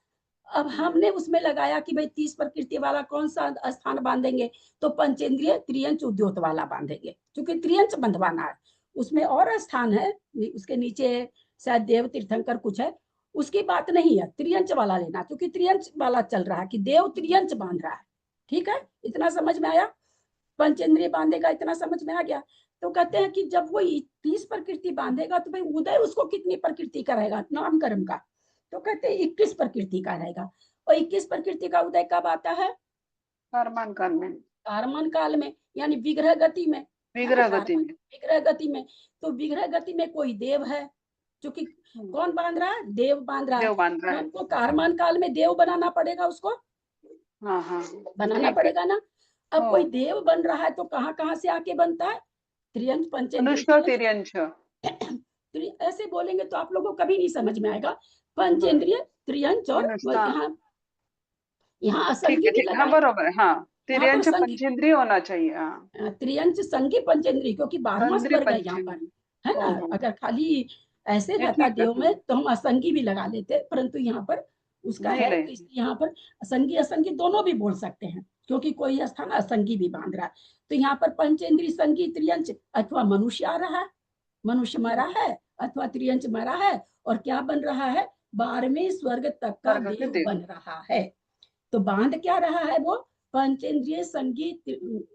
अब हमने उसमें लगाया कि भाई 30 प्रकृति वाला कौन सा स्थान बांधेंगे? तो पंचेंद्रिय त्रियंच उद्योत वाला बांधेंगे, क्योंकि त्रियंच बंधवाना है। उसमें और स्थान है, उसके नीचे शायद देव तीर्थंकर कुछ है, उसकी बात नहीं है, त्रियंच वाला लेना, क्योंकि त्रियंच वाला चल रहा है कि देव त्रियंच बांध रहा है, ठीक है। इतना समझ में आया? पंचेंद्रिय बांधेगा, इतना समझ में आ गया। तो कहते हैं कि जब वो 30 प्रकृति बांधेगा तो भाई उदय उसको कितनी प्रकृति का रहेगा नाम कर्म का? तो कहते हैं 21 प्रकृति का रहेगा। और 21 प्रकृति का उदय कब आता है? कारमान काल में, कारमन काल में, यानी विग्रह गति में, विग्रह गति में। विग्रह गति में। तो विग्रह गति में कोई देव है, जो कि कौन बांध रहा है? देव बांध रहा है। देव बांध रहा है। हमको कारमान काल में देव बनाना पड़ेगा, उसको हाँ हाँ बनाना पड़ेगा ना। अब हाँ। कोई देव बन रहा है तो कहाँ कहाँ से आके बनता है? त्रियंच, पंचेंद्रिय, तिर्यंच। ऐसे बोलेंगे तो आप लोगों को कभी नहीं समझ में आएगा। पंचेंद्रिय, त्रियंच, और यहाँ असंगी भी हाँ, बरोबर, हाँ, तिर्यंच पंचेंद्रिय होना चाहिए। हाँ, त्रियंच संगी पंचेंद्रिय, क्योंकि 12वां स्वर्ग है यहाँ पर, है ना। अगर खाली ऐसे रहता देव में तो हम असंगी भी लगा लेते, परंतु यहाँ पर उसका है, तो इसलिए यहाँ पर संगी असंगी दोनों भी बोल सकते हैं, क्योंकि कोई स्थान असंगी भी बांध रहा है। तो यहाँ पर पंचेंद्रिय, संगी, त्रियंच, अथवा मनुष्य आ रहा है, मनुष्य मरा है, अथवा त्रियंच मरा है, और क्या बन रहा है? 12वें स्वर्ग तक का देव बन रहा है। तो बांध क्या रहा है? वो पंचेंद्रिय, संगीत,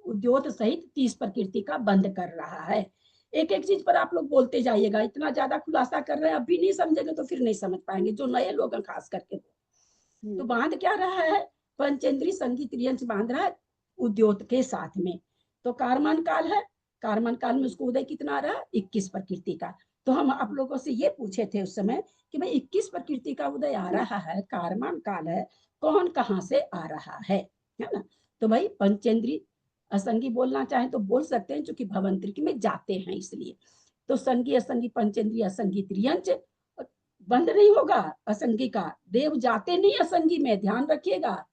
उद्योत सहित 30 प्रकृति का बंद कर रहा है। एक एक चीज पर आप लोग बोलते जाइएगा, इतना ज्यादा खुलासा कर रहे हैं, अभी नहीं समझेंगे तो फिर नहीं समझ पाएंगे, जो नए लोग हैं खास करके। तो बांध क्या रहा है? पंचेंद्रिय, संगीत, त्रियंच बांध रहा है उद्योत के साथ में। तो कारमान काल है, कारमान काल में उसको उदय कितना आ रहा है? 21 प्रकृति का। तो हम आप लोगों से ये पूछे थे उस समय कि भाई 21 प्रकृति का उदय आ रहा है, कारमान काल है, कौन कहाँ से आ रहा है ना। तो भाई पंचेंद्रिय, असंगी बोलना चाहे तो बोल सकते हैं, क्योंकि भवंत्रिक में जाते हैं इसलिए। तो संगी, असंगी, पंचेंद्रिय, असंगी, त्रियंच बंद नहीं होगा असंगी का। देव जाते नहीं असंगी में, ध्यान रखिएगा।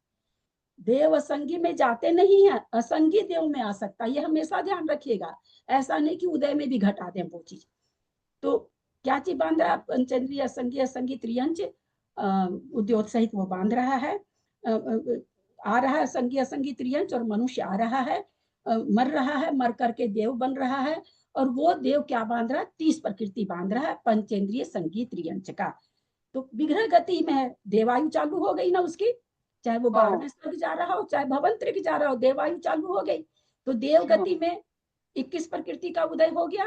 देव असंगी में जाते नहीं है, असंगी देव में आ सकता है, ये हमेशा ध्यान रखिएगा। ऐसा नहीं कि उदय में भी घटा दें वो चीज। तो क्या चीज बांध रहा है? पंचेंद्रिय, असंगी, असंगी, त्रियंच, उद्योत सहित वो बांध रहा है। आ रहा है संगी, असंगी, त्रियंच, और मनुष्य आ रहा है, मर रहा है, मर करके देव बन रहा है। और वो देव क्या बांध रहा है? 30 प्रकृति बांध रहा है, पंचेंद्रिय, संगी, त्रियंच का। तो विग्रह गति में है, देवायु चालू हो गई ना उसकी, चाहे वो 12वें स्वर्ग जा रहा हो, चाहे भवंत्रिक जा रहा हो, देवायु चालू हो गई। तो देव गति में 21 प्रकृति का उदय हो गया,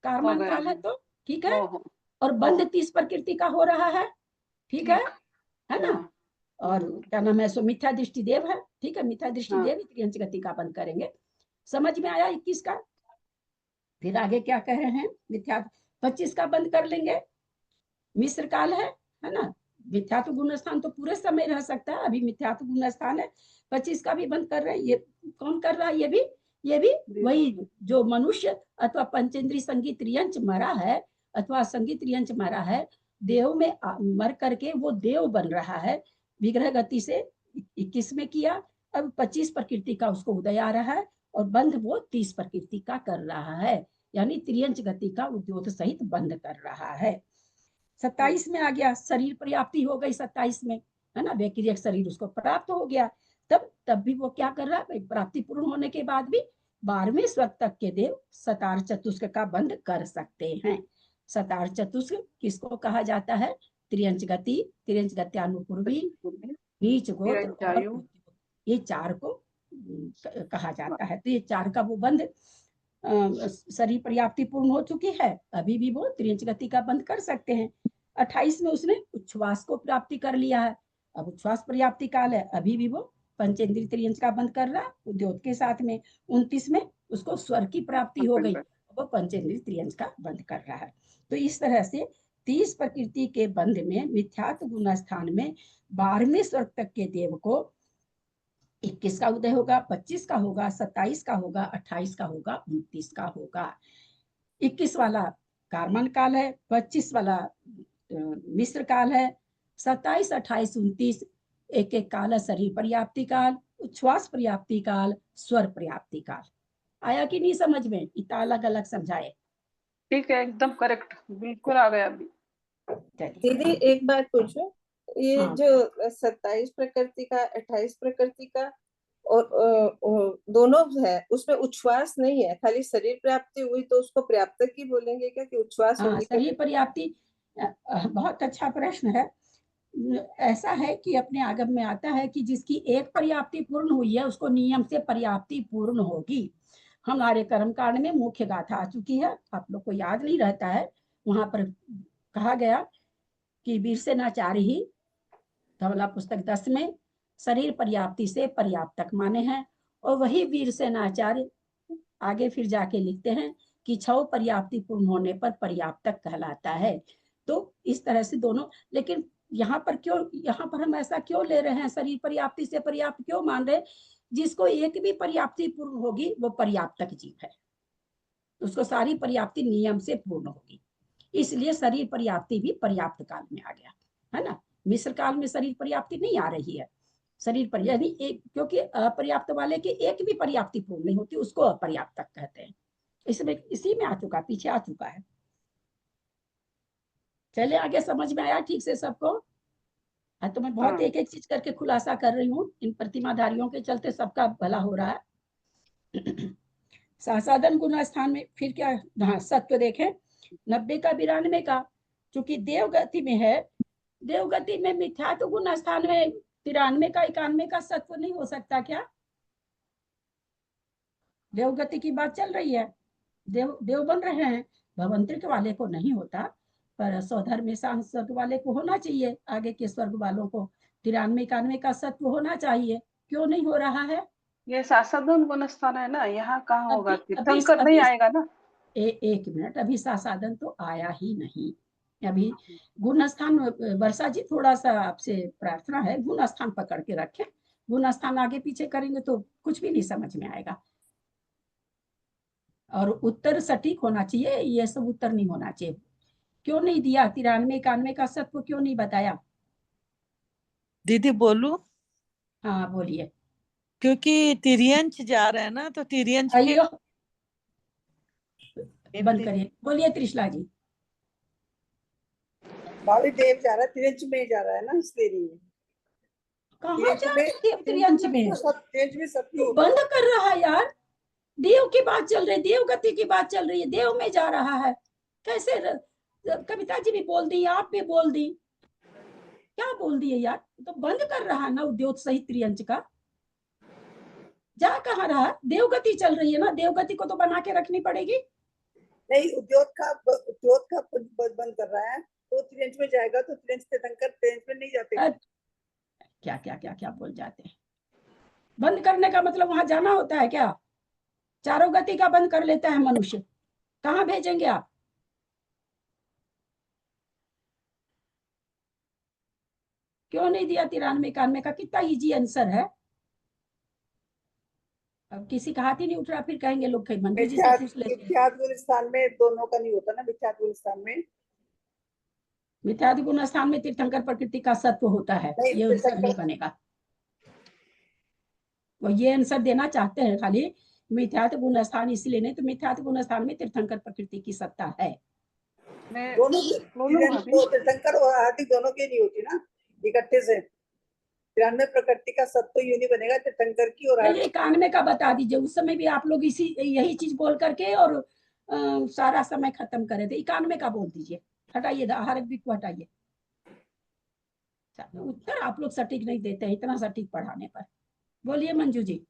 कारमान काल है तो, ठीक है। और बंध 30 प्रकृति का हो रहा है, ठीक है ना। और क्या नाम है, सो मिथ्या दृष्टि देव है, ठीक है। मिथ्या दृष्टि देव त्रियंच गति का बंद करेंगे। समझ में आया 21 का? फिर आगे क्या कह रहे हैं? मिथ्या 25 का बंद कर लेंगे, मिस्र काल है ना। मिथ्यात्व गुण स्थान तो पूरे समय रह सकता है, अभी मिथ्यात्व गुण स्थान है, 25 का भी बंद कर रहे हैं। ये कौन कर रहा है? ये भी वही जो मनुष्य अथवा पंचेंद्री संगीत रियंच मरा है अथवा संगीत रियंच मरा है, देव में मर करके वो देव बन रहा है विग्रह गति से। 21 में किया, अब 25 प्रकृति का उसको उदय आ रहा है और बंध वो 30 प्रकृति का कर रहा है, यानी त्रियंच गति का उद्योत सहित बंध कर रहा है। 27 में आ गया, शरीर पर्याप्ति हो गई 27 में, है ना, व्यक्तिगत शरीर उसको प्राप्त हो गया। तब भी वो क्या कर रहा है? प्राप्ति पूर्ण होने के बाद भी 12वें स्वर्ग तक के देव सतार चतुष्क का बंध कर सकते हैं। सतार चतुष्क किसको कहा जाता है? त्रियंच गति, त्रियंच गत्यानुपूर्वी, नीच गोत्र और ये 4 को कहा जाता है। तो ये 4 का वो बंध शरीर पर्याप्ति पूर्ण हो चुकी है, अभी भी वो त्रियंच गति का बंध कर सकते हैं। 28 में उसने उच्छ्वास को प्राप्ति कर लिया है, अब उच्छ्वास पर्याप्ति काल है, अभी भी वो पंचेंद्रिय त्रियंच का बंध कर रहा है उद्योत के साथ में। 29 में उसको स्वर की प्राप्ति हो गई, वो पंचेंद्रिय त्रियंच का बंध कर रहा है। तो इस तरह से 30 प्रकृति के बंध में मिथ्यात्व गुण स्थान में 12वें स्वर्ग तक के देव को 21 का उदय होगा, 25 का होगा, 27 का होगा, 28 का होगा, 29 का होगा। 21 वाला कार्मन काल है, 25 वाला मिश्र काल है, 27, 28, 29 एक एक काल है शरीर पर्याप्ति काल, उच्छ्वास पर्याप्ति काल, स्वर पर्याप्ति काल। आया कि नहीं समझ में? इतना अलग अलग समझाए? ठीक है, एकदम करेक्ट, बिल्कुल आ गया अभी। दीदी एक बात पूछो, ये हाँ। जो 27 प्रकृति का 28 प्रकृति का और दोनों है, उसमें उच्छ्वास नहीं है, खाली शरीर प्राप्ति हुई तो उसको पर्याप्त की बोलेंगे क्या कि उच्छ्वास हाँ, होगी? शरीर पर्याप्ति बहुत अच्छा प्रश्न है। ऐसा है कि अपने आगम में आता है कि जिसकी एक पर्याप्ति पूर्ण हुई है उसको नियम से पर्याप्ति पूर्ण होगी। हमारे कर्म कांड में मुख्य गाथा आ चुकी है, आप लोग को याद नहीं रहता है, वहां पर कहा गया कि वीरसेनाचार्य ही धवला पुस्तक 10 में शरीर पर्याप्ति से पर्याप्तक माने हैं, और वही वीरसेनाचार्य आगे फिर जाके लिखते हैं कि 6 पर्याप्ति पूर्ण होने पर पर्याप्तक कहलाता है। तो इस तरह से दोनों, लेकिन यहाँ पर हम ऐसा क्यों ले रहे हैं, शरीर पर्याप्ति से पर्याप्त क्यों मान रहे? जिसको एक भी पर्याप्ति पूर्ण होगी वो पर्याप्तक जीव है, उसको सारी पर्याप्ति नियम से पूर्ण होगी, इसलिए शरीर पर्याप्ति भी पर्याप्त काल में आ गया, है ना। मिश्र काल में शरीर पर्याप्ति नहीं आ रही है, शरीर पर यानी एक, क्योंकि अपर्याप्त वाले की एक भी पर्याप्ति पूर्ण नहीं होती, उसको अपर्याप्तक कहते हैं। इसमें इसी में आ चुका, पीछे आ चुका है। चले आगे, समझ में आया ठीक से सबको? तो मैं बहुत एक एक चीज करके खुलासा कर रही हूँ, इन प्रतिमाधारियों के चलते सबका भला हो रहा है। सासाधन गुण स्थान में फिर क्या? हाँ, सत्व देखें 90 का 92 का, चूंकि देवगति में है, देवगति में मिथ्यात्व गुण स्थान में 93 का 91 का सत्व नहीं हो सकता क्या? देवगति की बात चल रही है, देव बन रहे हैं, भवंतरिक वाले को नहीं होता, पर सौधर्म में स्वर्ग वाले को होना चाहिए, आगे के स्वर्ग वालों को 93 91 का सत्व होना चाहिए, क्यों नहीं हो रहा है? ये सासाधन गुण स्थान है ना, यहाँ कहाँ होगा? तीर्थंकर नहीं आएगा ना? एक मिनट, अभी सासाधन तो आया ही नहीं, अभी गुण स्थान। वर्षा जी थोड़ा सा आपसे प्रार्थना है, गुण स्थान पकड़ के रखें, गुण स्थान आगे पीछे करेंगे तो कुछ भी नहीं समझ में आएगा, और उत्तर सटीक होना चाहिए, ये सब उत्तर नहीं होना चाहिए। क्यों नहीं दिया 93 91 का सत्व, क्यों नहीं बताया? दीदी बोलू? हाँ बोलिए। क्योंकि तिर्यंच जा रहे हैं ना, तो तिर्यंच आइयो बंद करिए, बोलिए त्रिशला जी। भाभी देव जा रहा है, तिरंज में जा रहा है ना, इसलिए नहीं है। कहाँ जा रहे देव त्रियंच में? तिरंज में सत्य बंद कर रहा है यार, देव की बात चल रही है, देव गति की बात चल रही है, देव में जा रहा है, कैसे? कविता जी भी बोल दी, आप भी बोल दी, क्या बोल दिए यार? तो बंद कर रहा है ना उद्योत सहित त्रियंच का, जा कहाँ रहा? देवगति चल रही है ना, देवगति को तो बना के रखनी पड़ेगी। नहीं, उद्योग का बंद कर रहा है, तो त्रियंच में जाएगा, तो त्रियंच तीर्थंकर त्रियंच में नहीं जाते। क्या क्या क्या क्या बोल जाते हैं? बंद करने का मतलब वहां जाना होता है क्या? चारों गति का बंद कर लेता है मनुष्य, कहाँ भेजेंगे आप? क्यों नहीं दिया? 93 91 का कितना इजी आंसर है। अब किसी का हाथ ही नहीं उठ रहा, फिर कहेंगे लोग कहीं मंजू जी से पूछ लेते हैं। मिथ्यात्व गुण स्थान में दोनों का नहीं होता ना, मिथ्यात्व गुण स्थान में। मिथ्यात्व गुण स्थान में तीर्थंकर प्रकृति का सत्व होता है, नहीं, ये आंसर नहीं बनेगा। वो ये आंसर देना चाहते हैं खाली, मिथ्यात्व गुण स्थान इसलिए नहीं, तो मिथ्यात्व गुण स्थान में तीर्थंकर प्रकृति की सत्ता है। दोनों तो तीर्थंकर और हार्दिक दोनों की नहीं होती ना इकट्ठे से। 93 प्रकृति का सत्व यूं नहीं बनेगा तीर्थंकर की और चलिए 91 का बता दीजिए। उस समय भी आप लोग इसी यही चीज बोल करके और सारा समय खत्म करे थे। 91 का बोल दीजिए, हटाइए आहारक भी को हटाइए। उत्तर आप लोग सटीक नहीं देते हैं इतना सटीक पढ़ाने पर। बोलिए मंजू जी।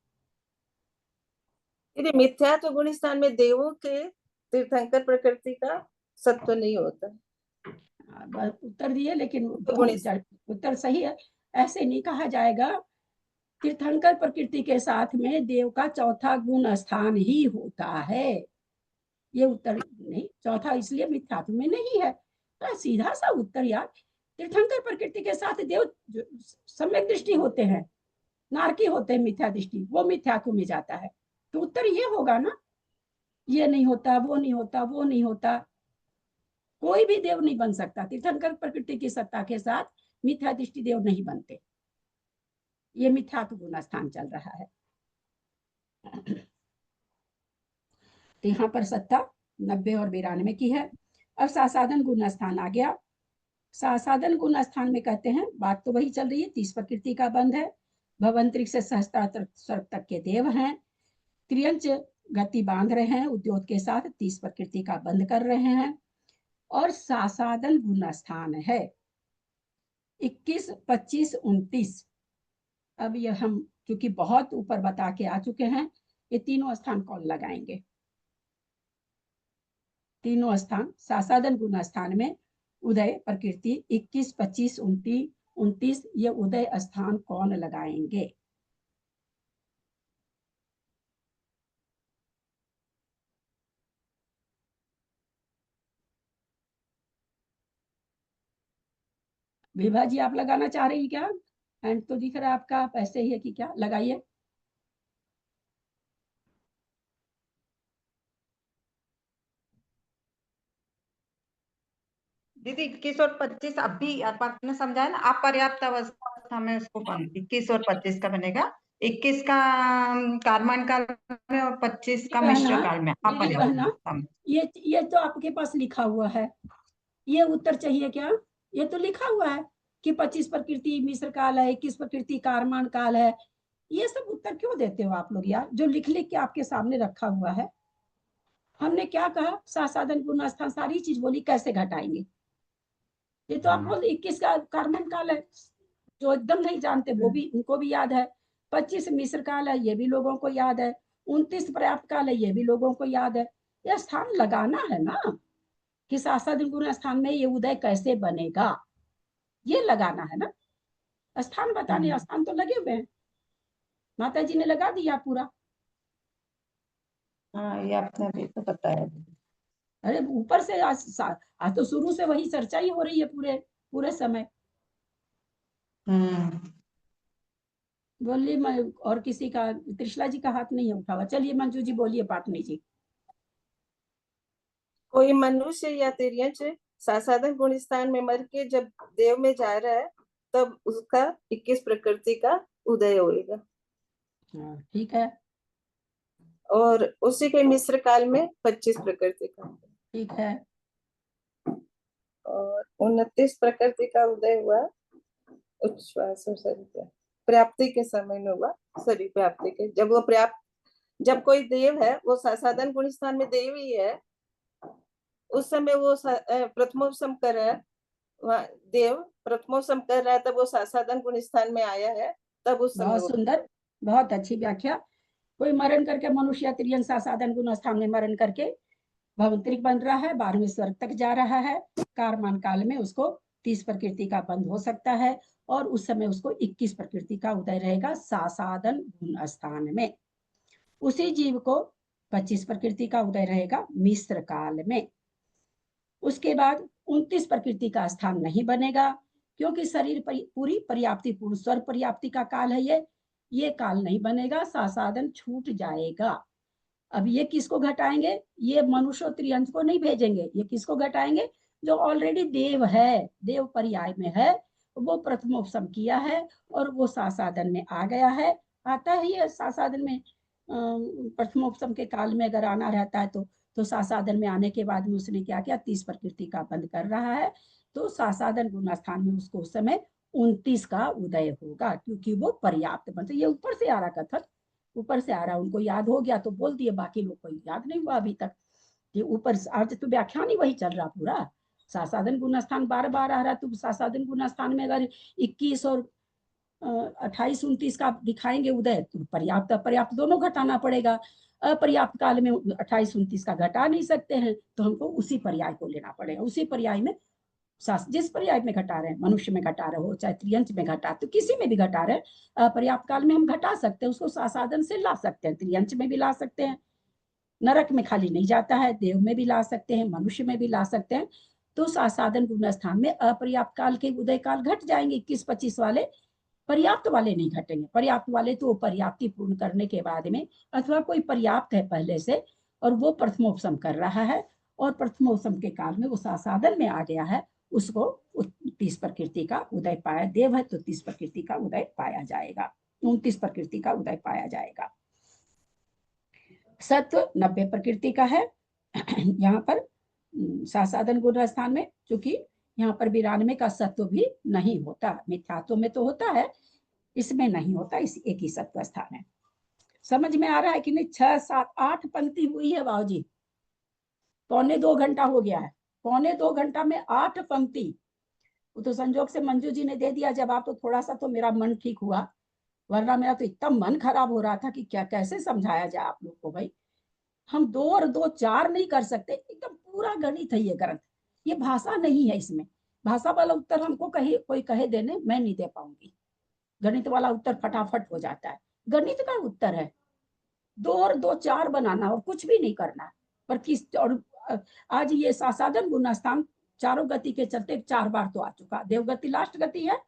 यदि मिथ्यात्व गुण स्थान में देवों के तीर्थंकर प्रकृति का सत्व नहीं होता। उत्तर दिए, लेकिन उत्तर सही है। ऐसे नहीं कहा जाएगा। तीर्थंकर प्रकृति के साथ में देव का चौथा गुण स्थान ही होता है। ये उत्तर नहीं, चौथा इसलिए मिथ्यात्व में नहीं है। तो सीधा सा उत्तर यार, तीर्थंकर प्रकृति के साथ देव सम्यक दृष्टि होते हैं, नारकी होते हैं मिथ्या दृष्टि, वो मिथ्यात्व में जाता है। तो उत्तर ये होगा ना, ये नहीं होता, वो नहीं होता, वो नहीं होता। कोई भी देव नहीं बन सकता। तीर्थंकर प्रकृति की सत्ता के साथ मिथ्या दृष्टि देव नहीं बनते। ये मिथ्यात्व गुण स्थान चल रहा है। तो यहाँ पर सत्ता 90 और 92 की है। अब सासाधन गुण स्थान आ गया। सासाधन गुण स्थान में कहते हैं, बात तो वही चल रही है, 30 प्रकृति का बंध है। भवंतरिक से सहस्त्रार स्वर्ग तक के देव हैं। त्रियंच गति बांध रहे हैं उद्योग के साथ, 30 प्रकृति का बंध कर रहे हैं। और सासाधन गुण स्थान है 21, 25, 29। अब ये हम क्योंकि बहुत ऊपर बता के आ चुके हैं, ये तीनों स्थान कौन लगाएंगे? तीनों स्थान सासाधन गुण स्थान में उदय प्रकृति 21, 25, 29, ये उदय स्थान कौन लगाएंगे? विभा जी आप लगाना चाह रही क्या? एंड तो दिख रहा है आपका, आप ऐसे ही है कि क्या? लगाइए। दीदी 21 और 25 अभी आपने समझाया ना, अपर्याप्त अवस्था में उसको 21 और 25 का बनेगा। 21 का कारमान काल में और 25 का मिश्र काल में अपर्याप्त। ये तो आपके पास लिखा हुआ है, ये उत्तर चाहिए क्या? ये तो लिखा हुआ है कि 25 प्रकृति मिश्र काल है, 21 प्रकृति कारमान काल है। ये सब उत्तर क्यों देते हो आप लोग यार, जो लिख लिख के आपके सामने रखा हुआ है? हमने क्या कहा? सासाधन गुण स्थान सारी चीज बोली, कैसे घटाएंगे? ये तो आप बोल 21 का कारमान काल है, जो एकदम नहीं जानते वो भी, उनको भी याद है। 25 मिश्र काल है, ये भी लोगों को याद है। 29 पर्याप्त काल है, ये भी लोगों को याद है। यह स्थान लगाना है ना कि सासाधन गुण स्थान में ये उदय कैसे बनेगा, ये लगाना है ना। स्थान बताने, स्थान तो लगे हुए हैं, माता जी ने लगा दिया पूरा। हाँ, ये आपने भी तो बताया। अरे ऊपर से आज तो शुरू से वही चर्चा ही हो रही है पूरे समय। बोलिए। और किसी का, त्रिशला जी का हाथ नहीं है उठा हुआ। चलिए मंजू जी बोलिए, पाटनी जी। कोई मनुष्य या तिर्यंच सासाधन गुण स्थान में मर के जब देव में जा रहा है, तब उसका 21 प्रकृति का उदय होएगा। ठीक है। और उसी के मिश्र काल में 25 प्रकृति का। ठीक है। और 29 प्रकृति का उदय हुआ उच्छ्वास प्राप्ति के समय में हुआ। शरीर प्राप्ति के, जब वो जब कोई देव है, वो सासाधन गुण स्थान में देव ही है, उस समय वो प्रथमोपसम कर रहा है, देव प्रथमोपसम कर रहा है, तब वो सासाधन गुण स्थान में आया है, तब उस समय। बहुत सुंदर, बहुत अच्छी व्याख्या। कोई मरण करके मनुष्य त्रियंच सासाधन गुण स्थान में मरण करके भवंतरिक बन रहा है, 12वें स्वर्ग तक जा रहा है। कारमान काल में उसको 30 प्रकृति का बंध हो सकता है, और उस समय उसको 21 प्रकृति का उदय रहेगा सासाधन गुण स्थान में। उसी जीव को 25 प्रकृति का उदय रहेगा मिश्र काल में। उसके बाद 29 प्रकृति का स्थान नहीं बनेगा, क्योंकि शरीर पूरी पर्याप्ति पूर्ण स्वर पर्याप्ति का काल है ये काल नहीं बनेगा, सासादन छूट जाएगा। अब ये किसको घटाएंगे? ये मनुष्य त्रियंश को नहीं भेजेंगे, ये किसको घटाएंगे? जो ऑलरेडी देव है, देव पर्याय में है, वो प्रथमोपसम किया है और वो सासादन में आ गया है। आता है ये सासादन में प्रथमोपसम के काल में अगर आना रहता है तो सासादन में आने के बाद में उसने क्या किया? 30 प्रकृति का बंद कर रहा है, तो सासादन गुणास्थान में उसको उस समय 29 का उदय होगा, क्योंकि वो पर्याप्त बन। ये ऊपर से आ रहा कथन, ऊपर से आ रहा, उनको याद हो गया तो बोल दिए, बाकी लोग को याद नहीं हुआ अभी तक। ये ऊपर आज तो व्याख्यान ही वही चल रहा पूरा। सासादन गुणस्थान बार बार आ रहा, तो सासादन गुणस्थान में अगर 21 और 28 29 का दिखाएंगे उदय, तो पर्याप्त अपर्याप्त दोनों घटाना पड़ेगा। अपर्याप्त काल में 28 29 का घटा नहीं सकते हैं, तो हमको उसी पर्याय को लेना पड़ेगा। उसी पर्याय में जिस पर्याय में घटा रहे हैं, मनुष्य में घटा रहे हो चाहे त्रियंश में घटा, तो किसी में भी घटा रहे हैं, पर्याप्त काल में हम घटा सकते हैं, उसको सासादन से ला सकते हैं, त्रियंश में भी ला सकते हैं, नरक में खाली नहीं जाता है, देव में भी ला सकते हैं, मनुष्य में भी ला सकते हैं। तो सासादन गुणस्थान में अपर्याप्त काल के उदय काल घट जाएंगे, 21-25 वाले, पर्याप्त वाले नहीं घटेंगे। पर्याप्त वाले तो पर्याप्ति पूर्ण करने के बाद में, अथवा कोई पर्याप्त है पहले से और वो प्रथमोपसम कर रहा है और प्रथमोपसम के काल में वो सासादन में आ गया है, उसको 30 प्रकृति का उदय पाया, देव है तो 30 प्रकृति का उदय पाया जाएगा, 29 प्रकृति का उदय पाया जाएगा। सत्व 90 प्रकृति का है यहाँ पर सासादन गुणस्थान में, क्योंकि यहाँ पर 92 का सत्व भी नहीं होता, मिथ्यात्व में तो होता है, इसमें नहीं होता, इस एक ही सत्व स्थान है। समझ में आ रहा है कि नहीं? 6 7 8 पंक्ति हुई है बाबूजी, 1.25 घंटा हो गया है, 1.25 घंटा में 8 पंक्ति। वो तो संजोग से मंजू जी ने दे दिया जवाब, तो थोड़ा सा तो मेरा मन ठीक हुआ, वरना मेरा तो इतना मन खराब हो रहा था कि क्या कैसे समझाया जाए आप लोग को। भाई हम 2 और 2 4 नहीं कर सकते, एकदम पूरा गणित है ये ग्रंथ, ये भाषा नहीं है, इसमें भाषा वाला उत्तर हमको कोई कहे देने, मैं नहीं दे पाऊंगी। गणित वाला उत्तर फटाफट हो जाता है, गणित का उत्तर है 2 और 2 4 बनाना और कुछ भी नहीं करना। पर किस, और आज ये सासादन गुणस्थान चारों गति के चलते 4 बार तो आ चुका, देवगति लास्ट गति है,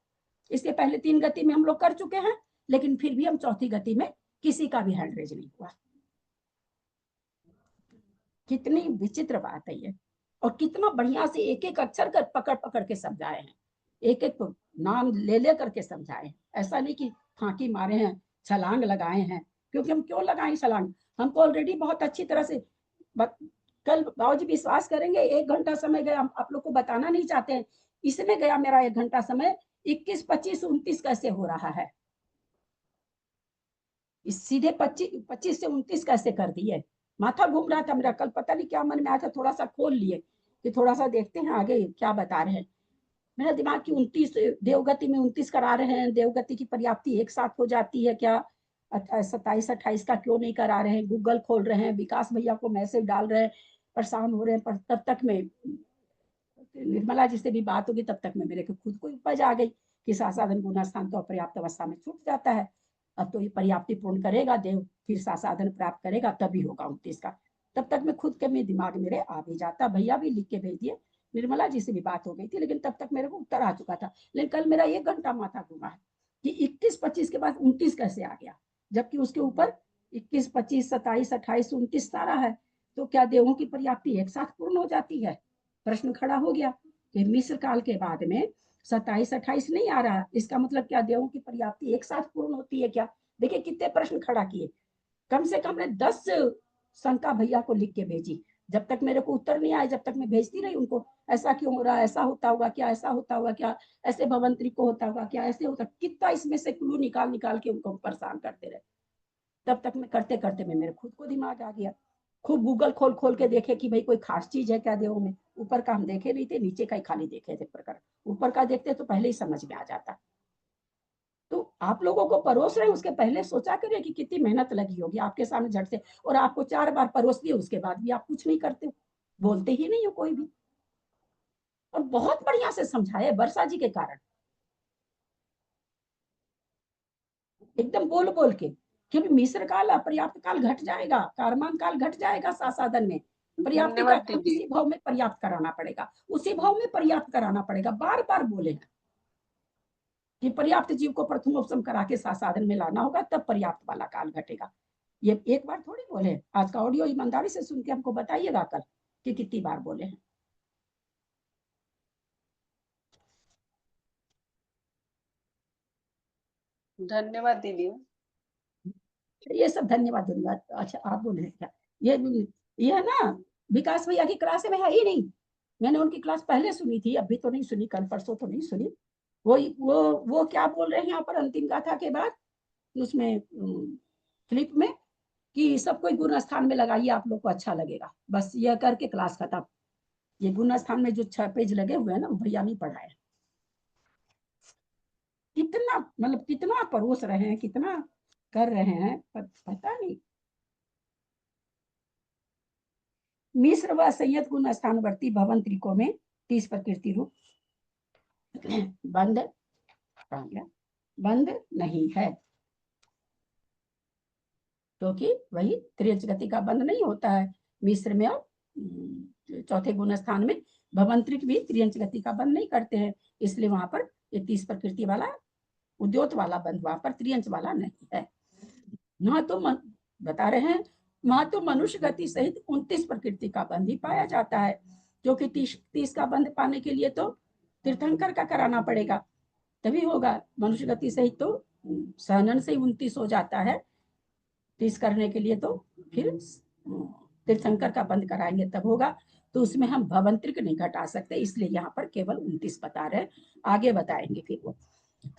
इसके पहले 3 गति में हम लोग कर चुके हैं, लेकिन फिर भी हम चौथी गति में किसी का भी हैंड रेज नहीं हुआ। कितनी विचित्र बात है ये, और कितना बढ़िया से एक एक अक्षर कर पकड़ के समझाए हैं, एक एक नाम ले करके समझाए हैं। ऐसा नहीं कि फांकी मारे हैं, छलांग लगाए हैं, क्योंकि हम क्यों लगाएं छलांग, हमको ऑलरेडी बहुत अच्छी तरह से कल बाबूजी विश्वास करेंगे 1 घंटा समय गया, हम आप लोग को बताना नहीं चाहते हैं, इसमें गया मेरा 1 घंटा समय, 21 25 29 कैसे हो रहा है, इस सीधे 25 से 29 कैसे कर दिए, माथा घूम रहा था मेरा, कल पता नहीं क्या मन में आया था, थोड़ा सा खोल लिए कि थोड़ा सा देखते हैं आगे क्या बता रहे हैं। मेरा दिमाग की 29 देवगति में 29 करा रहे हैं, देवगति की पर्याप्ति एक साथ हो जाती है क्या, 27 28 का क्यों नहीं करा रहे हैं, गूगल खोल रहे हैं, विकास भैया को मैसेज डाल रहे हैं, परेशान हो रहे हैं, पर तब तक में निर्मला जी से भी बात होगी, तब तक में मेरे को खुद को उपज आ गई कि सासादन गुणस्थान तो अपर्याप्त अवस्था में छूट जाता है, अब तो ये पर्याप्ति पूर्ण करेगा देव, फिर सासादन प्राप्त करेगा तभी होगा 29 का। तब तक मैं खुद के में दिमाग मेरे आ भी जाता, भैया भी लिख के भेज दिए, निर्मला जी से भी बात हो गई थी, लेकिन तब तक मेरे को उत्तर आ चुका था। लेकिन कल मेरा 1 घंटा माथा घूमा है कि 21 25 के बाद 29 कैसे आ गया, जबकि उसके ऊपर 21 25 27 28 29 सारा है, तो क्या देवों की पर्याप्ति एक साथ पूर्ण हो जाती है? प्रश्न खड़ा हो गया कि मिस्र काल के बाद में 27 28 नहीं आ रहा, इसका मतलब क्या देवों की पर्याप्ति एक साथ पूर्ण होती है क्या? देखिए कितने प्रश्न खड़ा किए, कम से कम ने 10 शंका भैया को लिख के भेजी, जब तक मेरे को उत्तर नहीं आया, जब तक मैं भेजती रही उनको, ऐसा क्यों हो रहा है, ऐसा होता होगा क्या, ऐसा होता होगा क्या, ऐसे भवंतरी को होता होगा क्या, ऐसे होता, कितना इसमें से क्लू निकाल के उनको परेशान करते रहे। तब तक मैं करते करते में मेरे खुद को दिमाग आ गया, खूब गूगल खोल के देखे कि भाई कोई खास चीज है क्या देवों में, ऊपर का हम देखे नहीं थे, नीचे का ही खाली देखे थे प्रकरण, ऊपर का देखते तो पहले ही समझ में आ जाता। तो आप लोगों को परोस रहे हैं, उसके पहले सोचा करिए कि कितनी मेहनत लगी होगी आपके सामने झट से, और आपको 4 बार परोस दिए, उसके बाद भी आप कुछ नहीं करते, बोलते ही नहीं हो कोई भी। और बहुत बढ़िया से समझाया वर्षा जी के कारण, एकदम बोल के कि मिस्र काल अपर्याप्त काल घट जाएगा, कारमान काल घट जाएगा सासादन में, पर्याप्ति का उसी भाव में पर्याप्त कराना पड़ेगा, उसी भाव में पर्याप्त कराना पड़ेगा, बार बार बोले हैं। कि पर्याप्त जीव को प्रथमोपशम करा के साधन में लाना होगा, तब पर्याप्त वाला काल घटेगा। ये एक बार थोड़ी बोले, आज का ऑडियो ईमानदारी से सुन के हमको बताइएगा कल कि कितनी बार बोले हैं। धन्यवाद दीदी। ये सब धन्यवाद धन्यवाद। अच्छा आप बोले हैं क्या? ये है ना, विकास भैया की क्लास में है ही नहीं। मैंने उनकी क्लास पहले सुनी थी, अभी तो नहीं सुनी, कल परसों तो नहीं सुनी। वो क्या बोल रहे हैं यहाँ पर अंतिम गाथा के बाद उसमें क्लिप में कि सब कोई गुण स्थान में लगाइए, आप लोग को अच्छा लगेगा। बस यह करके क्लास खत्म। ये गुण स्थान में जो 6 पेज लगे हुए हैं ना, भैया नहीं पढ़ाए। कितना मतलब कितना परोस रहे हैं, कितना कर रहे हैं, पता नहीं। मिश्र व संयत गुण स्थानवर्ती भवन त्रिकों में 30 प्रकृति रूप बंद नहीं है, क्योंकि वही त्रियंच गति का बंध नहीं होता है मिश्र में, और चौथे गुण स्थान में भवंत्रिक भी त्रियंच गति का बंध नहीं करते हैं, इसलिए वहां पर ये 30 प्रकृति वाला उद्योत वाला बंध वहां पर त्रियंच वाला नहीं है। ना तो बता रहे हैं, वहां तो मनुष्य गति सहित 29 प्रकृति का बंध ही पाया जाता है, क्योंकि 30 का बंध पाने के लिए तो तीर्थंकर का कराना पड़ेगा, तभी होगा। मनुष्य गति सहित तो सहनन से 29 हो जाता है, 30 करने के लिए तो फिर तीर्थंकर का बंद कराएंगे तब होगा। तो उसमें हम भवंत्रिक नहीं घटा सकते, इसलिए यहाँ पर केवल 29 बता रहे हैं। आगे बताएंगे फिर वो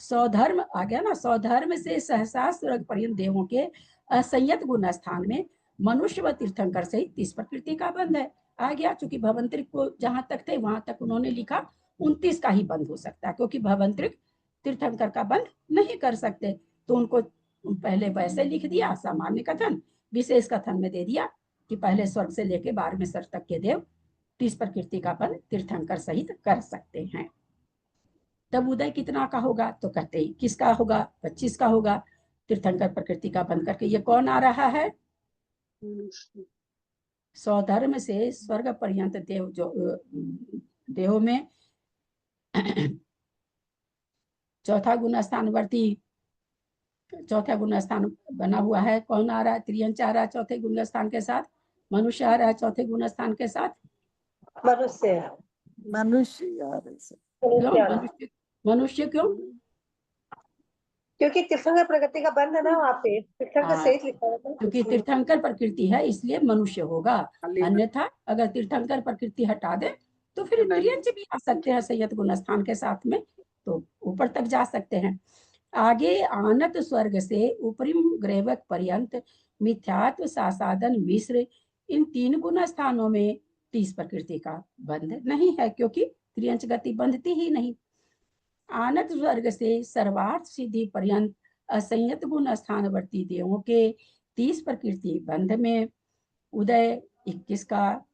स्वधर्म आ गया ना। स्वधर्म से सहसा स्वर्ग पर्यंत देवों के असंयत गुण स्थान में मनुष्य व तीर्थंकर सहित 30 प्रकृति का बंध है। आ गया, चूंकि भवंत्रिक को जहां तक थे वहां तक उन्होंने लिखा 29 का ही बंध हो सकता है, क्योंकि भवंत्रिक तीर्थंकर का बंध नहीं कर सकते, तो उनको पहले वैसे लिख दिया सामान्य कथन, विशेष कथन में दे दिया कि पहले स्वर्ग से लेके 12वें स्तर तक के देव 30 प्रकृति का बंध तीर्थंकर सहित कर सकते हैं। तब उदय कितना का होगा? तो कहते हैं 21 का होगा, 25 का होगा, तीर्थंकर प्रकृति का बंद करके। ये कौन आ रहा है? स्वधर्म से स्वर्ग पर्यंत देव, जो देव में चौथा गुण स्थानवर्ती, चौथा गुण स्थान बना हुआ है। कौन आ रहा है? त्रियंच आ रहा है चौथे गुण स्थान के साथ, मनुष्य आ रहा है चौथे गुण स्थान के साथ। मनुष्य क्यों? क्योंकि तीर्थंकर प्रकृति का बंध है ना वहाँ पे, तीर्थंकर सहित लिखा है। क्योंकि तीर्थंकर प्रकृति है इसलिए मनुष्य होगा, अन्यथा अगर तीर्थंकर प्रकृति हटा दे तो फिर त्रियंच भी आ सकते हैं संयत गुण स्थान के साथ में, तो ऊपर तक जा सकते हैं। आगे आनत स्वर्ग से उपरिम ग्रेवक पर्यंत मिथ्यात्व सासादन मिश्र, इन 3 गुण स्थानों में 30 प्रकृति का बंध नहीं है, क्योंकि त्रियंच गति बंधती ही नहीं। आनत स्वर्ग से सर्वार्थ सिद्धि पर्यंत असंयत गुण स्थानवर्ती देवों के 30 प्रकृति बंध में उदय 21 का,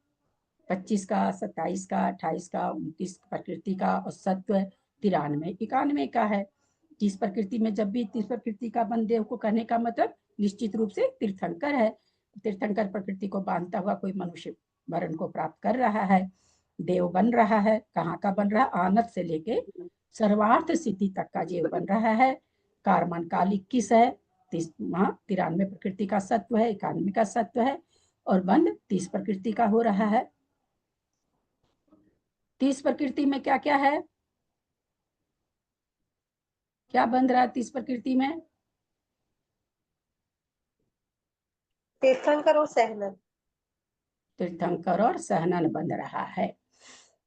25 का, 27 का, 28 का, 29 प्रकृति का और सत्व 93, 91 का है। 30 प्रकृति में जब भी 30 प्रकृति का बंध देव को कहने का मतलब निश्चित रूप से तीर्थंकर है। तीर्थंकर प्रकृति को बांधता हुआ कोई मनुष्य वरण को प्राप्त कर रहा है, देव बन रहा है। कहाँ का बन रहा है? आनत से लेके सर्वार्थ सिद्धि तक का जीव बन रहा है। कारमान काल 21 है, 93 प्रकृति का सत्व है, 91 का सत्व है, और बंध 30 प्रकृति का हो रहा है। 30 प्रकृति में क्या क्या है? क्या बंध रहा है 30 प्रकृति में? तीर्थंकर और सहनन। तीर्थंकर और सहनन बंध रहा है।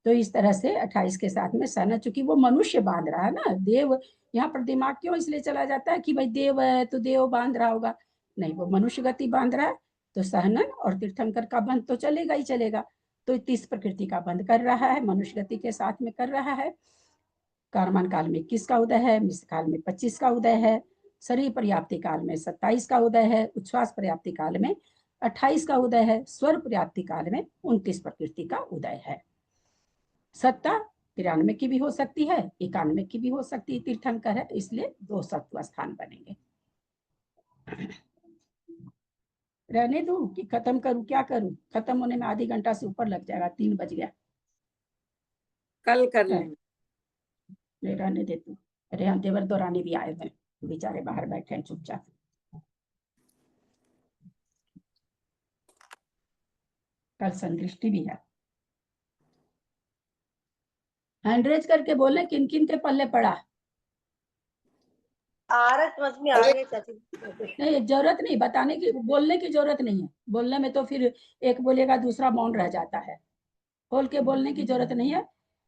तो इस तरह से 28 के साथ में सहनन, चूंकि वो मनुष्य बांध रहा है ना, देव यहाँ पर दिमाग क्यों इसलिए चला जाता है कि भाई देव है तो देव बांध रहा होगा, नहीं, वो मनुष्य गति बांध रहा है, तो सहनन और तीर्थंकर का बंध तो चलेगा ही चलेगा। तो 30 प्रकृति का बंध कर रहा है, मनुष्य गति के साथ में कर रहा है। कारमान काल में 21 का उदय है, मिश्र काल में 25 का उदय है, शरीर पर्याप्ति काल में 27 का उदय है, उच्छ्वास पर्याप्ति काल में 28 का उदय है, स्वर पर्याप्ति काल में 29 प्रकृति का उदय है। सत्ता 93 की भी हो सकती है, 91 की भी हो सकती है, तीर्थंकर है इसलिए 2 सत्व स्थान बनेंगे। रहने दूं कि खत्म करूं? क्या करूं? खत्म होने में आधी घंटा से ऊपर लग जाएगा, 3 बज गया। कल कर लेंगे। रहने दे तू। अरे हम देवर दौरानी भी आए थे, बेचारे बाहर बैठे हैं चुपचाप। कल संदृष्टि भी है। हैंड रेज करके बोले किन किन के पल्ले पड़ा। आ रहा समझ में, आ गए चाची। नहीं, जरूरत नहीं बताने की, बोलने की जरूरत नहीं है। बोलने में तो फिर एक बोलेगा दूसरा मौन रह जाता है। खोल के बोलने की जरूरत नहीं है।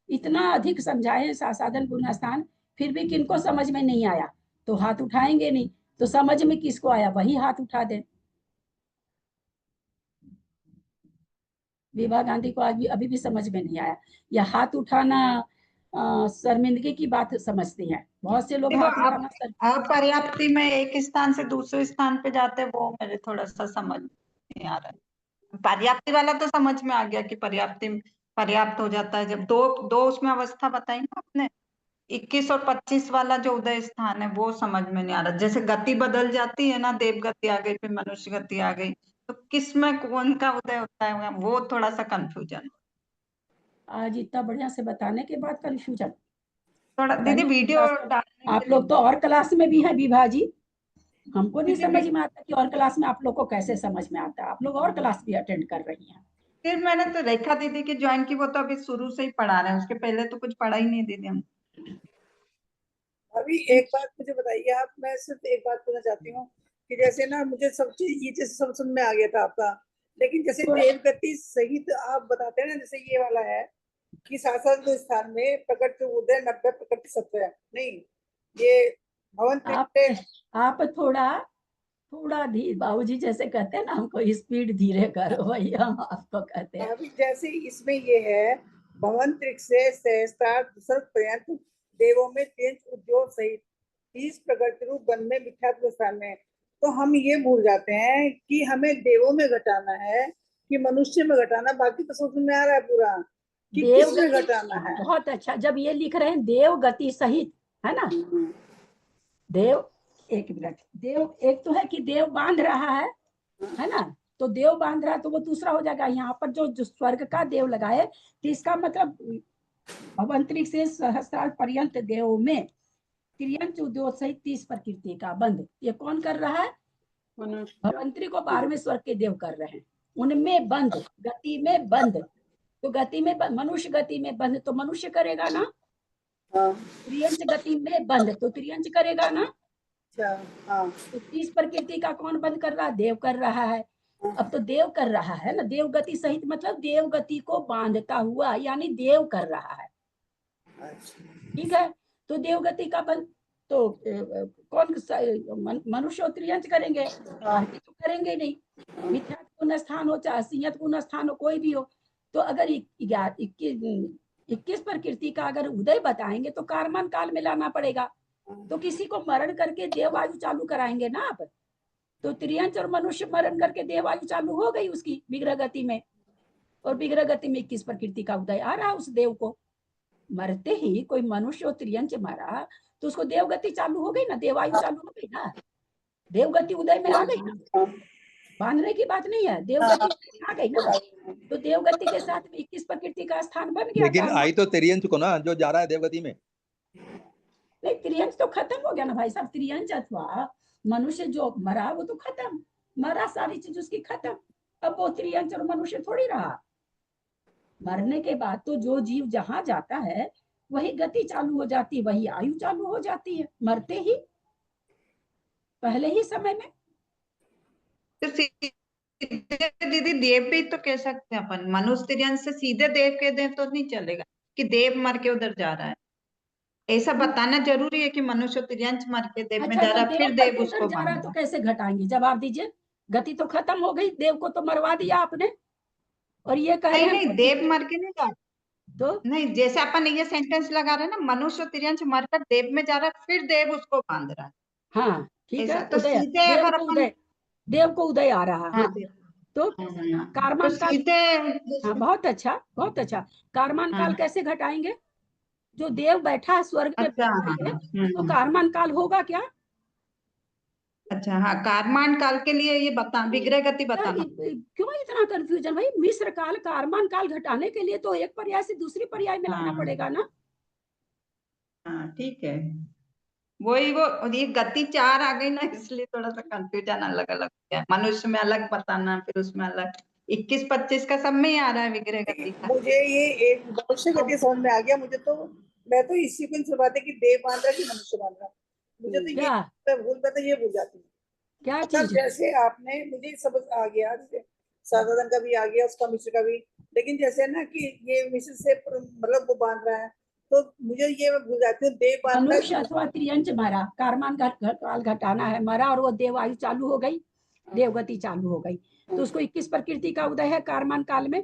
इतना अधिक समझाए साधन पूर्ण स्थान, फिर भी किनको समझ में नहीं आया तो हाथ उठाएंगे नहीं, तो समझ में किसको आया वही हाथ उठा दे। विभा गांधी को अभी भी समझ में नहीं आया। या हाथ उठाना शर्मिंदगी की बात समझती हैं बहुत से लोग। हाथ उठाना अपर्याप्ति में एक स्थान से दूसरे स्थान पे जाते, वो मेरे थोड़ा सा समझ नहीं आ रहा है। पर्याप्ति वाला तो समझ में आ गया कि पर्याप्ति पर्याप्त हो जाता है जब दो दो उसमें अवस्था बताई ना आपने। 21 और 25 वाला जो उदय स्थान है वो समझ में नहीं आ रहा। जैसे गति बदल जाती है ना, देव गति आ गई फिर मनुष्य गति आ गई, तो किस में कौन का उदय होता है वो थोड़ा सा कंफ्यूजन। आज इतना बढ़िया से बताने के बाद कंफ्यूजन थोड़ा दीदी वीडियो आप लोग तो और क्लास में भी हैं विभा जी, हमको नहीं समझ में आता कि और क्लास में आप लोग को कैसे समझ में आता है। आप लोग और क्लास भी अटेंड कर रही हैं। फिर मैंने तो रेखा दीदी की ज्वाइन की, वो तो अभी शुरू से ही पढ़ा रहे हैं, उसके पहले तो कुछ पढ़ा ही नहीं दीदी हम। अभी एक बात मुझे बताइए आप, मैं सिर्फ एक बात पूछना चाहती हूँ कि जैसे ना मुझे सब चीज ये जैसे सब समझ में आ गया था आपका, लेकिन जैसे देवगति सहित आप बताते हैं ना, जैसे ये वाला है कि शासन स्थान में प्रकट उदय 90 प्रकट सत्व नहीं, ये भवन आप थोड़ा धीरे, बाबूजी जैसे कहते हैं ना हमको स्पीड धीरे करो, वही हम आपको कहते हैं। अभी जैसे इसमें ये है भवन त्रिक से सहस्त्रार पर्यंत देवों में 3 उद्योग सहित 30 प्रकृति रूप वन में मिथ्यात्व स्थान में, तो हम ये भूल जाते हैं कि हमें देवों में घटाना है कि मनुष्य में घटाना, बाकी तो समझ में आ रहा है पूरा कि किस में घटाना है। बहुत अच्छा, जब ये लिख रहे हैं देव गति सहित, है ना। देव, एक मिनट, देव एक तो है कि देव बांध रहा है ना, तो देव बांध रहा है तो वो दूसरा हो जाएगा। यहाँ पर जो स्वर्ग का देव लगाए तो इसका मतलब अवंतरिक से सहस्त्रार पर्यंत देव में त्रियंच उद्योग सहित 30 प्रकृति का बंध, ये कौन कर रहा है? भवंतरी को 12वें स्वर्ग के देव कर रहे हैं, उनमें बंध, गति में बंध। तो गति में मनुष्य गति में बंध तो मनुष्य करेगा ना, त्रियंच गति में बंध तो त्रियंच करेगा ना। तो 30 प्रकृति का कौन बंद कर रहा है? देव कर रहा है। अब तो देव कर रहा है ना, देव गति सहित मतलब देव गति को बांधता हुआ, यानी देव कर रहा है। ठीक है, तो देव गति का बंद तो कौन मनुष्य त्रियंच करेंगे? तो करेंगे नहीं। मिथ्यात्व पूर्ण स्थान हो चाहे असंयत पूर्ण स्थान हो, कोई भी हो, तो अगर 21 प्रकृति का अगर उदय बताएंगे तो कारमान काल में लाना पड़ेगा। तो किसी को मरण करके देवायु चालू कराएंगे ना आप, तो त्रियंच और मनुष्य मरण करके देवायु चालू हो गई उसकी विग्रह गति में, और विग्रह गति में 21 प्रकृति का उदय आ रहा उस देव को। मरते ही कोई मनुष्य और त्रियंच मरा तो उसको देवगति चालू हो गई ना, देवायु चालू हो गई ना, देवगति उदय में आ गई ना, बांधने की बात नहीं है, देवगति आ गई ना। तो देवगति के साथ में 21 प्रकृति का स्थान बन गया। लेकिन आई तो त्रियंच को ना, जो जा रहा है देवगति में। नहीं, त्रियंच तो खत्म हो गया ना भाई साहब। त्रियंच अथवा मनुष्य जो मरा वो तो खत्म, मरा सारी चीज उसकी खत्म। अब वो त्रियंच और मनुष्य थोड़ी रहा। मरने के बाद तो जो जीव जहां जाता है वही गति चालू हो जाती है, वही आयु चालू हो जाती है, मरते ही पहले ही समय में। तो दीदी देव भी तो कह सकते हैं अपन, मनुष्य त्रियंच से सीधे देव के देव तो नहीं चलेगा कि देव मर के उधर जा रहा है। ऐसा बताना जरूरी है कि मनुष्य त्रियंच मर के देव में जा रहा है, फिर देव उसको जा रहा तो कैसे घटाएंगे? जवाब दीजिए। गति तो खत्म हो गई, देव को तो मरवा दिया आपने, और ये कह रहे हैं नहीं देव मर के नहीं जा तो नहीं, जैसे अपन ये सेंटेंस लगा रहे हैं ना, मनुष्य त्रियंच मरकर देव में जा रहा है, फिर देव उसको बांध रहा है। हाँ ठीक है, तो सीधे अगर अपन देव को उदय आ रहा है तो कारमान काल। हाँ, बहुत अच्छा बहुत अच्छा। कारमान काल कैसे घटाएंगे? जो देव बैठा है स्वर्ग में, तो कारमान काल होगा क्या? अच्छा हाँ, कारमान काल के लिए ये बता, विग्रह गति बताना। क्यों इतना कंफ्यूजन भाई? मिस्र काल कारमान काल घटाने के लिए तो एक पर्याय से दूसरी पर्याय में लाना पड़ेगा ना। हाँ ठीक है। वही वो, और ये गति 4 आ गई ना, इसलिए थोड़ा सा कंफ्यूजन अलग अलग हो गया। मनुष्य में अलग बताना, फिर उसमें अलग। 21-25 का सब में ही आ रहा है विग्रह गति का। मुझे ये एक मनुष्य गति समझ में आ गया। मुझे तो, मैं तो इस सीक्वेंस से बात है कि देव बांध रहा कि मनुष्य बांध रहा, मुझे तो ये क्या भूल मैं तो ये भूल जाती हूँ। क्या मतलब चीज? जैसे आपने मुझे सब आ गया, साधारण का भी आ गया, उसका मिश्र का भी, लेकिन जैसे ना कि ये मिश्र से मतलब वो बांध रहा है, तो मुझे ये मैं भूल जाती हूँ देव बांध रहा मनुष्य है। अथवा त्रियंच मरा, कारमान काल घटाना है, मरा और वो देव आयु चालू हो गई, देवगति चालू हो गई, तो उसको 21 प्रकृति का उदय है कारमान काल में।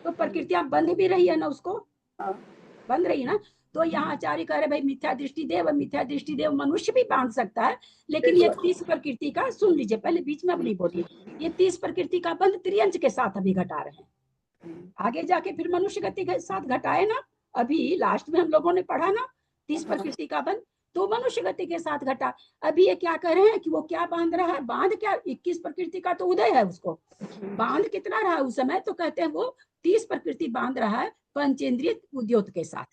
तो प्रकृतियां बंध भी रही है ना, उसको बंध रही ना। तो यहाँ आचार्य कह रहे भाई मिथ्या दृष्टि देव, मिथ्या दृष्टि देव मनुष्य भी बांध सकता है, लेकिन ये 30 प्रकृति का, सुन लीजिए पहले, बीच में अब नहीं बोलिए, ये 30 प्रकृति का बंध त्रियंच के साथ अभी घटा रहे हैं। आगे जाके फिर मनुष्य गति के साथ घटाए ना, अभी लास्ट में हम लोगों ने पढ़ा ना 30 प्रकृति का बंध, तो मनुष्य गति के साथ घटा। अभी ये क्या कह रहे हैं कि वो क्या बांध रहा है, बांध क्या, 21 प्रकृति का तो उदय है, उसको बांध कितना रहा उस समय, तो कहते हैं वो 30 प्रकृति बांध रहा है पंचेंद्रिय उद्योत के साथ।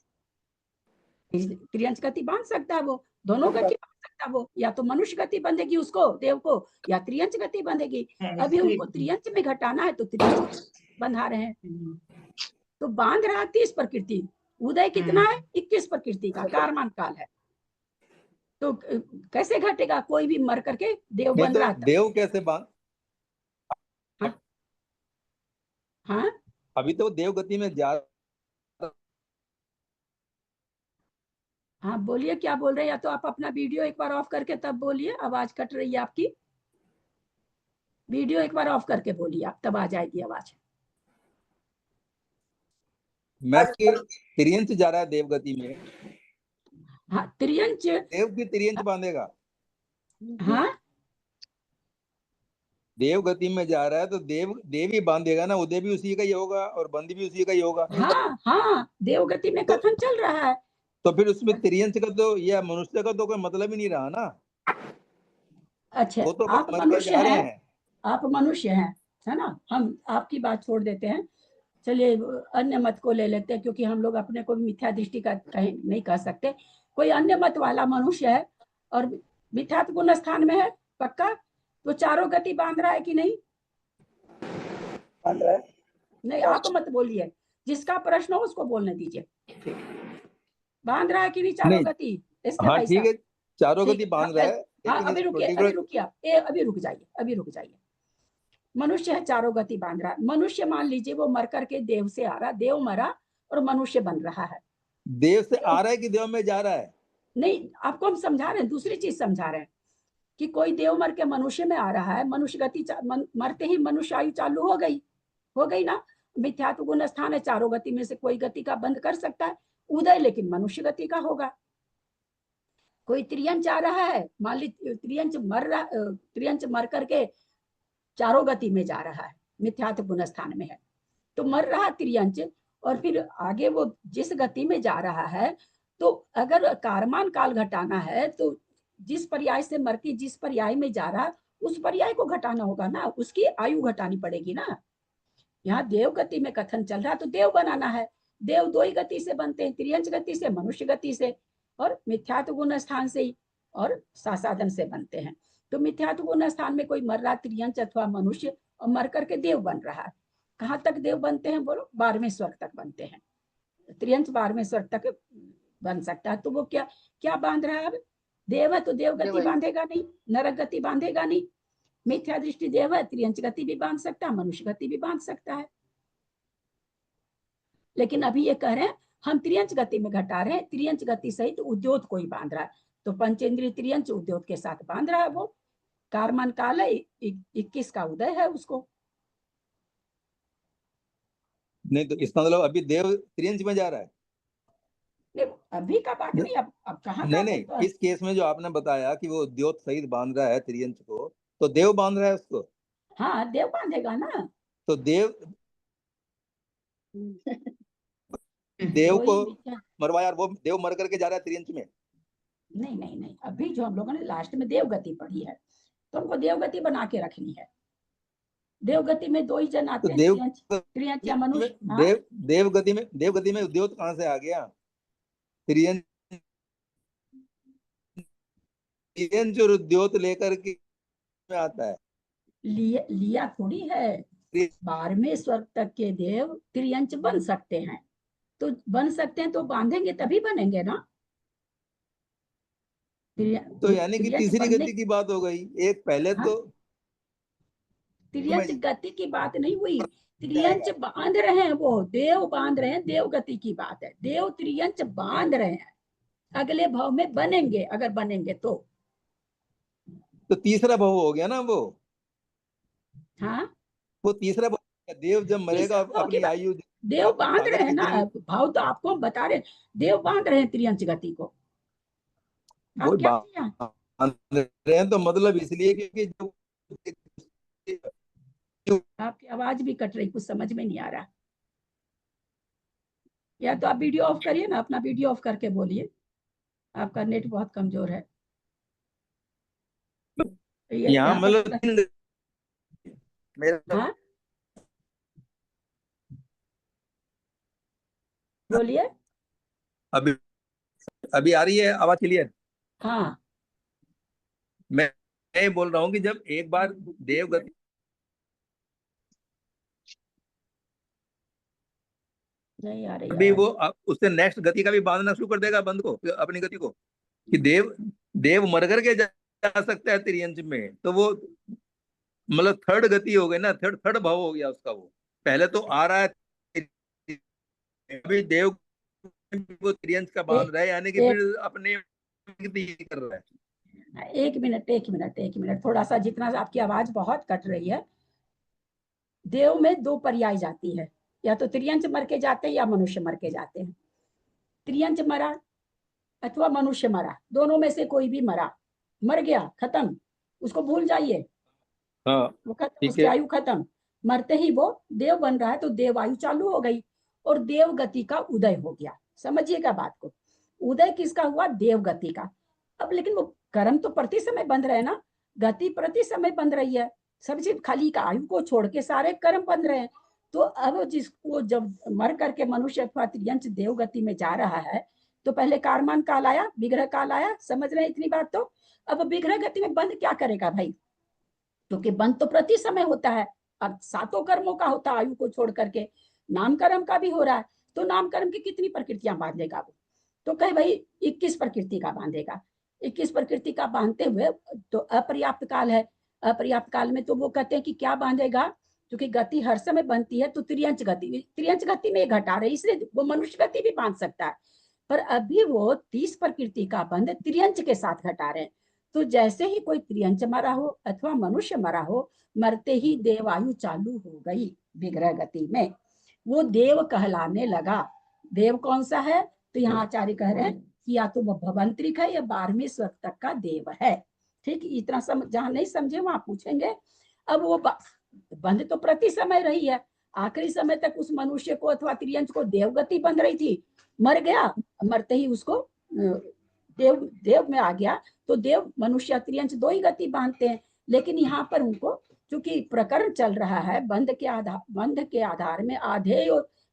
त्रियंच गति बांध सकता है वो, दोनों गति बांध सकता है वो, या तो मनुष्य गति बंधेगी उसको देव को, या त्रियंच गति बंधेगी। अभी उनको त्रियंच में घटाना है तो त्रियंच बंधा रहे हैं, तो बांध रहा 30 प्रकृति, उदय कितना है 21 प्रकृति का, कारमान काल है। तो कैसे घटेगा, कोई भी मर करके देव बन रहा था। देव कैसे बांध, हाँ अभी तो देव गति में जा, हाँ बोलिए क्या बोल रहे हैं, या तो आप अपना वीडियो एक बार ऑफ करके तब बोलिए, आवाज कट रही है आपकी, वीडियो एक बार ऑफ करके बोलिए आप, तब आ जाएगी आवाज। मैं त्रियंच जा रहा है देव गति में, हाँ त्रियंच, देव की त्रियंच बांधेगा, हाँ देव गति में जा रहा है तो देव ही बांधेगा ना, उदय भी उसी का ही होगा और बंद भी उसी का ही होगा। हाँ हाँ देव गति में कथन चल रहा है, तो फिर उसमें त्रियंच का तो या मनुष्य का तो कोई मतलब ही नहीं रहा ना। अच्छा वो तो आप मर के मनुष्य जा रहे हैं, हैं। आप मनुष्य हैं, है ना, हम आपकी बात छोड़ देते हैं, चलिए अन्य मत को ले लेते हैं, क्योंकि हम लोग अपने को मिथ्या दृष्टि का कहीं नहीं कह सकते। कोई अन्य मत वाला मनुष्य है और मिथ्यात्व गुण स्थान में है पक्का, तो चारों गति बांध रहा है कि नहीं? बांध रहा है। नहीं आप मत बोलिए, जिसका प्रश्न हो उसको बोलने दीजिए, बांध रहा है कि नहीं चारों गति? इसके हाँ भाई ठीक है, साहब चारों ठीक गति है, बांध रहा है, हाँ लेकिन अभी इस रुकिए, पर्टिकुलर अभी रुकिए, अभी रुक जाइए, अभी रुक जाइए। मनुष्य है चारों गति बांध रहा है, मनुष्य मान लीजिए वो मर करके देव से आ रहा, देव मरा और मनुष्य बन रहा है, देव से आ रहा है कि देव में जा रहा है? नहीं आपको हम समझा रहे हैं, दूसरी चीज समझा रहे हैं कि कोई देव मर के मनुष्य में आ रहा है, मनुष्य गति मरते ही मनुष्य आयु चालू हो गई ना। मिथ्यात्व गुण स्थान है, चारों गति में से कोई गति का बंद कर सकता है, उदय लेकिन मनुष्य गति का होगा। कोई त्रियंच आ रहा है, मान ली त्रियंच मर करके चारों गति में जा रहा है, मिथ्यात्व गुण स्थान में है, तो मर रहा त्रियंच, और फिर आगे वो जिस गति में जा रहा है, तो अगर कारमान काल घटाना है तो जिस पर्याय से मर के जिस पर्याय में जा रहा है उस पर्याय को घटाना होगा ना, उसकी आयु घटानी पड़ेगी ना। यहाँ देव गति में कथन चल रहा है तो देव बनाना है, देव दो ही गति से बनते हैं, त्रियंच गति से, मनुष्य गति से, और मिथ्यात्व गुण स्थान से ही और सासाधन से बनते हैं। तो मिथ्यात्व गुण स्थान में कोई मर रहा त्रियंच अथवा मनुष्य और मर करके देव बन रहा है। कहाँ तक देव बनते हैं बोलो? 12वें स्वर्ग तक बनते हैं, त्रियंच 12वें स्वर्ग तक बन सकता है। तो वो क्या क्या बांध रहा है? अब देव है तो देव गति बांधेगा नहीं, नरक गति बांधेगा नहीं, मिथ्या दृष्टि देव है, त्रियंच गति भी बांध सकता है, मनुष्य गति भी बांध सकता है। लेकिन अभी ये कह रहे हैं हम त्रियंच गति में घटा रहे हैं, त्रियंच गति सहित तो उद्योत को ही बांध रहा है, तो पंचेंद्रिय त्रियंच उद्योत के साथ बांध रहा है वो, कारमान काल है 21 का उदय है उसको। नहीं तो इसका मतलब अभी देव त्रियंच में जा रहा है? नहीं अभी का बात नहीं, अब कहाँ नहीं नहीं, इस केस में जो आपने बताया कि वो द्योत सहित बांध रहा है त्रियंच को, तो देव बांध रहा है उसको? हाँ देव बांधेगा ना, तो देव देव को मरवाया और वो देव मर करके जा रहा है त्रियंच में? नहीं नहीं नहीं, अभी जो हम लोगों ने लास्ट में देव गति पढ़ी है तो हमको देव गति बना के रखनी है। देव गति में दो ही जन आते हैं, त्रियंच या मनुष्य। देव गति में उद्योत कहाँ से आ गया? त्रियंच तिर्यंच और उद्योत लेकर के में आता है। लिया थोड़ी है। 12वें स्वर्ग तक के देव त्रियंच बन सकते हैं, तो बन सकते हैं तो बांधेंगे तभी बनेंगे ना। तो यानी कि त्रियंच तीसरी बनने, गति की बात हो गई। एक पहले हाँ, तो त्रियंच गति की बात नहीं हुई, त्रियंच बांध रहे हैं, वो देव बांध रहे हैं, देव गति की बात है। देव त्रियंच बांध रहे हैं, अगले भाव में बनेंगे, अगर बनेंगे तो। तीसरा भाव हो गया ना वो। हाँ, वो तीसरा भाव, देव जब मरेगा तीसरा भाव की अपनी बात, आयु देव बांध सागर रहे हैं की ना। गिरी भाव तो आपको हम बता रहे हैं, देव बांध रहे हैं त्रियंच गति को। वो आप क्या किया? बांध रहे हैं, तो मतलब इसलिए क्योंकि जो आपकी आवाज भी कट रही, कुछ समझ में नहीं आ रहा। या तो आप वीडियो ऑफ करिए ना, अपना वीडियो ऑफ करके बोलिए, आपका नेट बहुत कमजोर है। यहाँ यहाँ पर मतलब मेरा हाँ, बोलिए। अभी अभी आ रही है आवाज क्लियर? हाँ, मैं बोल रहा हूँ कि जब एक बार देव गति नहीं आ रही अभी आवाज। वो उससे नेक्स्ट गति का भी बांधना शुरू कर देगा बंद को, अपनी गति को, कि देव देव मर करके जा सकता है त्रियंच में। तो वो मतलब थर्ड गति हो गई ना, थर्ड थर्ड भाव हो गया उसका। वो पहले तो आ रहा है, अभी देव को त्रियंच का बांध रहा है, यानी कि फिर अपने गति कर रहा है। एक मिनट, थोड़ा सा, जितना आपकी आवाज बहुत कट रही है। देव में दो पर्याय जाती है, या तो त्रियंच मर के जाते हैं या मनुष्य मर के जाते हैं। त्रियंच मरा अथवा मनुष्य मरा, दोनों में से कोई भी मरा, मर गया, खत्म, उसको भूल जाइए, हाँ वो खत्म, ठीक उसकी है। आयु खत्म। मरते ही वो देव बन रहा है, तो देव आयु चालू हो गई और देव गति का उदय हो गया। समझिएगा बात को, उदय किसका हुआ? देव गति का। अब लेकिन वो कर्म तो प्रति समय बंध रहे हैं ना, गति प्रति समय बंध रही है, सब चीज खाली का आयु को छोड़ के सारे कर्म बंध रहे हैं। तो अब जिसको जब मर करके मनुष्य अथवा त्रियंच देव गति में जा रहा है, तो पहले कारमान काल आया, विग्रह काल आया, समझ रहे हैं इतनी बात? तो अब विग्रह गति में बंद क्या करेगा भाई? क्योंकि बंद तो प्रति समय होता है, अब सातों कर्मों का होता है, आयु को छोड़ करके नाम कर्म का भी हो रहा है। तो नाम कर्म की कितनी प्रकृतियां बांधेगा वो? तो कहे भाई 21 प्रकृति का बांधेगा। 21 प्रकृति का बांधते हुए तो अपर्याप्त काल है। अपर्याप्त काल में तो वो कहते हैं कि क्या बांधेगा, क्योंकि गति हर समय बनती है, तो त्रियंच गति में घटा रहे, इसलिए वो मनुष्य गति भी बांध सकता है। पर अभी वो 30 प्रकृति का बंध त्रियंच के साथ घटा रहे हैं। तो जैसे ही कोई त्रियंच मरा हो अथवा मनुष्य मरा हो, मरते ही देवायु चालू हो गई विग्रह गति में, वो देव कहलाने लगा। देव कौन सा है? तो यहाँ आचार्य कह रहे हैं कि या तो वो भवंतरिक है या 12वें स्वर्ग तक का देव है। ठीक, इतना जहां नहीं समझे वहां पूछेंगे। अब वो बंध तो प्रति समय रही है, आखिरी समय तक उस मनुष्य को अथवा त्रियंच को देवगति बंध रही थी, मर गया, मरते ही उसको देव में आ गया। तो देव मनुष्य त्रियंच दो ही गति बांधते हैं, लेकिन यहाँ पर उनको क्योंकि प्रकरण चल रहा है बंध के आधार में आधेय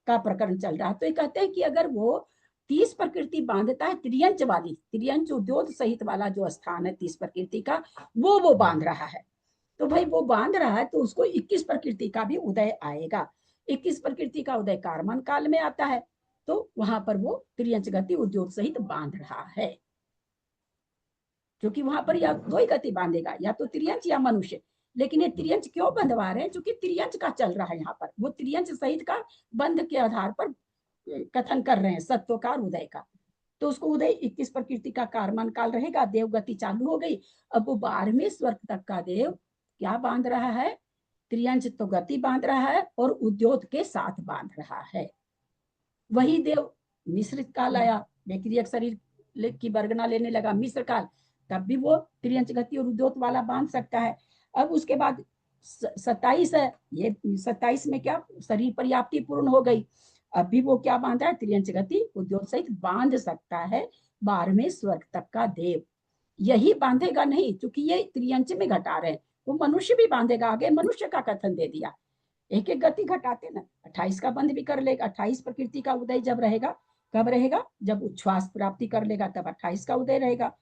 का प्रकरण चल रहा है, तो ये कहते हैं कि अगर वो 30 प्रकृति बांधता है, त्रियंच वाली, त्रियंच उद्योग सहित वाला जो स्थान है 30 प्रकृति का, वो बांध रहा है, तो भाई वो बांध रहा है, तो उसको 21 प्रकृति का भी उदय आएगा। 21 प्रकृति का उदय कारमान काल में आता है, तो वहां पर वो त्रियंच गति उद्योग सहित बांध रहा है, क्योंकि वहां पर या दो ही गति बांधेगा, या तो त्रियंच या मनुष्य। लेकिन ये त्रियंच क्यों बंधवा रहे हैं? क्योंकि त्रियंच का चल रहा है यहाँ पर, वो त्रियंच सहित का बंध के आधार पर कथन कर रहे हैं सत्वकार उदय का। तो उसको उदय 21 प्रकृति का कारमान काल रहेगा, देव गति चालू हो गई। अब वो 12वें स्वर्ग तक का देव क्या बांध रहा है? त्रियंच तो गति बांध रहा है और उद्योग के साथ बांध रहा है। वही देव मिश्रित काल आया, व्यक्ति शरीर की बरगना लेने लगा, मिश्र काल, तब भी वो त्रियंच गति और उद्योग वाला बांध सकता है। अब उसके बाद 27 है, ये 27 में क्या शरीर पर्याप्ति पूर्ण हो गई, अभी वो क्या बांधा है? त्रियंच गति उद्योग सहित बांध सकता है 12वें स्वर्ग तक का देव। यही बांधेगा नहीं, क्योंकि ये त्रियंच में घटा रहे हैं, वो मनुष्य भी बांधेगा। आगे मनुष्य का कथन दे दिया, एक एक गति घटाते ना, 28 का बंध भी कर लेगा। 28 प्रकृति का उदय जब रहेगा, कब रहेगा? जब उच्छ्वास प्राप्ति कर लेगा, तब 28 का उदय रहेगा।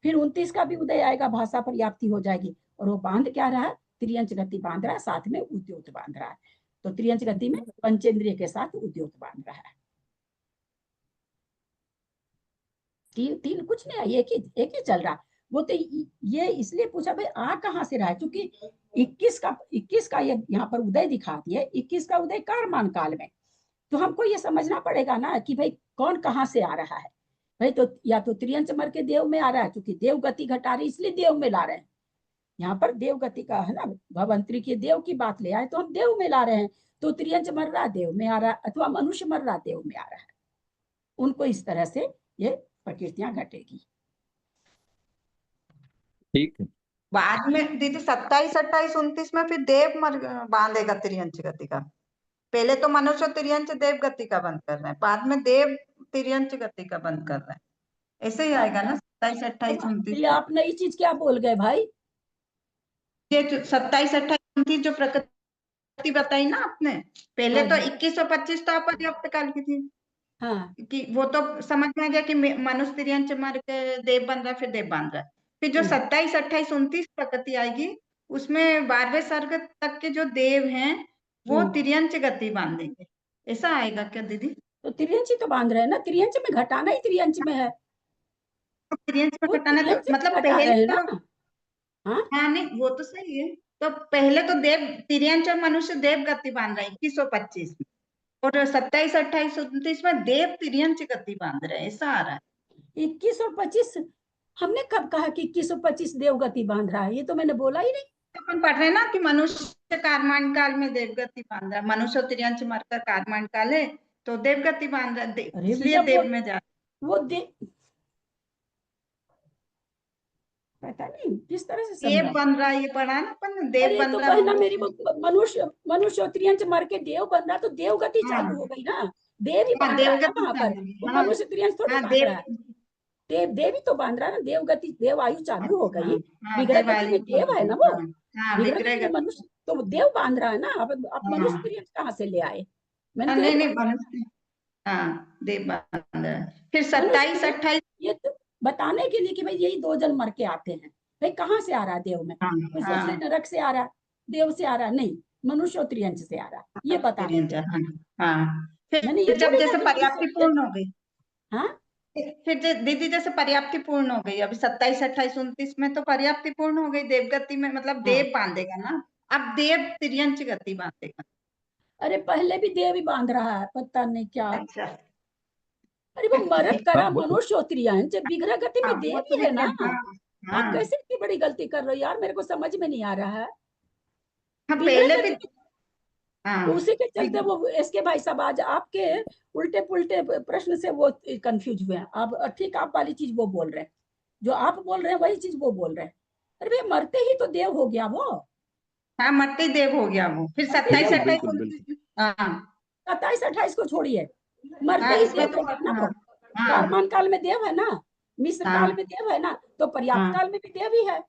फिर 29 का भी उदय आएगा, भाषा पर्याप्ति हो जाएगी, और वो बांध क्या रहा है, त्रियंच गति बांध रहा है, साथ में उद्योत बांध रहा है। तो त्रियंच गति में पंचेंद्रिय के साथ उद्योत बांध रहा है। तीन कुछ नहीं है, एक ही चल रहा। वो तो ये इसलिए पूछा भाई आ कहाँ से रहा है, क्योंकि 21 का ये यहाँ पर उदय दिखा दिया, 21 का उदय कारमान काल में। तो हमको ये समझना पड़ेगा ना कि भाई कौन कहाँ से आ रहा है। भाई तो या तो त्रियंच मर के देव में आ रहा है, क्योंकि देव गति घटा रही इसलिए देव में ला रहे हैं। यहाँ पर देव गति का है ना, भवंतरी के देव की बात ले आए तो हम देव में ला रहे हैं। तो त्रियंच मर रहा देव में आ रहा है, अथवा मनुष्य मर रहा देव में आ रहा है। उनको इस तरह से ये प्रकृतियां घटेगी। ठीक है। बाद में दीदी 27, 28, 29 में फिर देव बांधेगा त्रियंच गति का। पहले तो मनुष्य त्रियंच देव गति का बंद कर रहे हैं, बाद में देव त्रियंच गति का बंद कर रहे हैं। ऐसे ही आएगा ना 27, 28, 29। आप नई चीज क्या बोल गए भाई? ये 27, 28, 29 जो प्रकृति बताई ना आपने, पहले तो 21 और 25 तो अपर्याप्त काल की थी। हाँ, कि वो तो समझ में आ गया कि मनुष्य त्रियंच मर के देव बन रहा है, फिर देव बांध रहा है। फिर जो 27, 28, 29 प्रकृति आएगी, उसमें 12वें सर्ग तक के जो देव हैं वो त्रियंच गति बांधेंगे। ऐसा आएगा क्या दीदी? तो त्रियंच ही तो बांध रहे हैं ना, त्रियंच में घटाना ही त्रियंच में है। त्रियंच में घटाना तो मतलब घटा पहले रहे हैं तो ना। हाँ नहीं, वो तो सही है। तो पहले तो देव त्रियंच और मनुष्य देव गति बांध रहे हैं 21 और 25 में, और 27, 28, 29 में देव त्रियंच गति बांध रहे हैं। ऐसा आ रहा है। 21 और 25 हमने कब कहा कि 21 और 25 देव गति बांध रहा है? ये तो मैंने बोला ही नहीं। अपन पढ़ रहे हैं ना कि मनुष्य कारमान काल में देवगति बांध रहा है, मनुष्य त्रियंच मरकर कारमान काल है तो देवगति बांध रहा है, अरे इसलिए भैया देव में जा वो पता नहीं किस तरह से देव समझा। बन रहा है, ये पढ़ा है ना अपन, देव अरे बन तो रहा बहना है। मेरी मनुष्य और त्रियंच मर के देव बन रहा, तो देव गति चालू हो गई ना। देव ही बांध रहा है ना वहां पर, वो मनुष्य त्रियंच थोड़ी बांध रहा है। देव ही तो बांध रहा है ना, देव गति देव आयु चालू हो गई। विग्रह गति में देव है ना, वो विग्रह गति में मनुष्य, तो देव बांध रहा है ना। अब मनुष्य त्रियंच कहाँ से ले आए? मैंने नहीं मनुष्य, हाँ देव बांध रहा है। फिर 27, 28 ये तो बताने के लिए कि भाई यही 2 जन मर के आते हैं। भाई कहाँ से आ रहा है देव में? कोई सोच रहे नरक से आ रहा है, देव से आ रहा है, नहीं मनुष्य और त्रियंच से आ रहा है, ये बताने। फिर जब जैसे पर्याप्ति पूर्ण हो गई, हाँ फिर दीदी जैसे पर्याप्ति पूर्ण हो गई, अभी 27, 28, 29 में तो पर्याप्ति पूर्ण हो गई देवगति में, मतलब देव बांधेगा ना। अब देव त्रियंच गति बांधेगा। अरे पहले भी देव ही बांध रहा है, पता नहीं क्या। अच्छा, अरे वो मरद करा मनुष्य और त्रियंच, विग्रह गति में देव ही है ना। आप कैसे इतनी बड़ी गलती कर रहे हो यार, मेरे को समझ में नहीं आ रहा है। पहले भी उसी के चलते वो इसके भाई साहब आज आपके उल्टे पुल्टे प्रश्न से वो कंफ्यूज हुए हैं। आप ठीक आप वाली चीज वो बोल रहे हैं, जो आप बोल रहे हैं वही चीज वो बोल रहे हैं। अरे भैया मरते ही तो देव हो गया वो। हाँ मरते ही देव हो गया वो। फिर 27, 28, 27, 28 को छोड़िए, मरते ही देव हो गया ना वो। कारमान काल में देव है ना, मिस्र काल में देव है ना, तो पर्याप्त काल में भी देव ही है।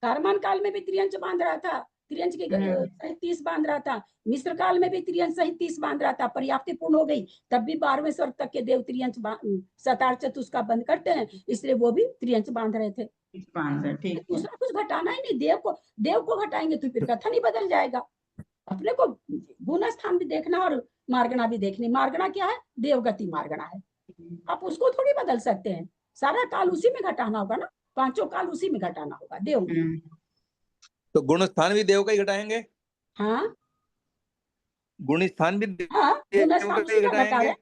कारमान काल में भी त्रियंच बांध रहा था, त्रियंच के सहित 30 बांध रहा था। मिस्र काल में भी त्रियंच सहित 30 बांध रहा था। पर्याप्ति पूर्ण हो गई तब भी 12वें स्वर्ग तक के देव त्रियंच सतार चतुष्का बंद करते हैं, इसलिए वो भी त्रियंच बांध रहे थे। दूसरा कुछ घटाना ही नहीं, देव को घटाएंगे तो फिर कथन ही बदल जाएगा। अपने को गुण स्थान भी देखना और मार्गना भी देखनी। मार्गना क्या है? देवगति मार्गना है। आप उसको थोड़ी बदल सकते हैं, सारा काल उसी में घटाना होगा ना, 5 काल उसी में घटाना होगा देव में। तो गुण स्थान भी देव का ही घटाएंगे? हाँ गुण स्थान भी गुण स्थान उसी का घटा रहे।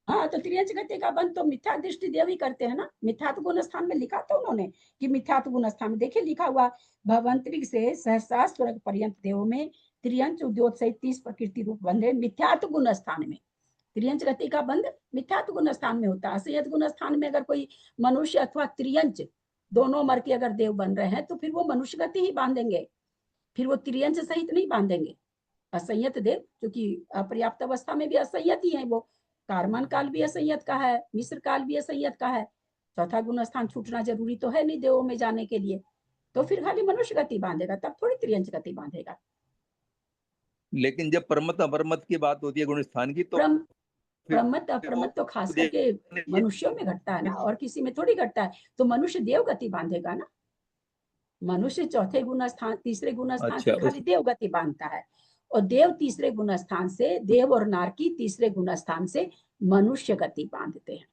हाँ तो त्रियंच गति का बंद तो मिथ्या दृष्टि देव ही करते हैं ना। मिथ्यात्व गुण स्थान में लिखा था उन्होंने कि मिथ्यात्व गुण स्थान में देखिए लिखा हुआ, भवंतरिक से सहस्रा स्वर्ग पर्यंत देव में त्रियंच उद्योत सहित 30 प्रकृति रूप बंधे मिथ्यात्व गुण स्थान में। त्रियंच गति का बंध मिथ्यात्व गुण स्थान में होता है। असंयत गुण स्थान में अगर कोई मनुष्य अथवा त्रियंच दोनों मर के अगर देव बन रहे हैं तो फिर वो मनुष्य गति ही बांधेंगे, फिर वो त्रियंच सहित नहीं बांधेंगे। असंयत देव क्योंकि अपर्याप्त अवस्था में भी असंयत ही है वो। कारमान काल भी असंयत का है, मिस्र काल भी असंयत का है। चौथा गुण स्थान छूटना जरूरी तो है नहीं देवों में जाने के लिए, तो फिर खाली मनुष्य गति बांधेगा, तब थोड़ी त्रियंच गति बांधेगा। लेकिन जब परमत अपरमत की बात होती है गुण स्थान की, तो प्रमत्त अप्रमत्त तो खास करके मनुष्यों में घटता है ना, और किसी में थोड़ी घटता है। तो मनुष्य देव गति बांधेगा ना, मनुष्य चौथे गुण स्थान तीसरे गुण स्थान अच्छा, से खाली देव गति बांधता है, और देव तीसरे गुण स्थान से, देव और नारकी तीसरे गुण स्थान से मनुष्य गति बांधते हैं।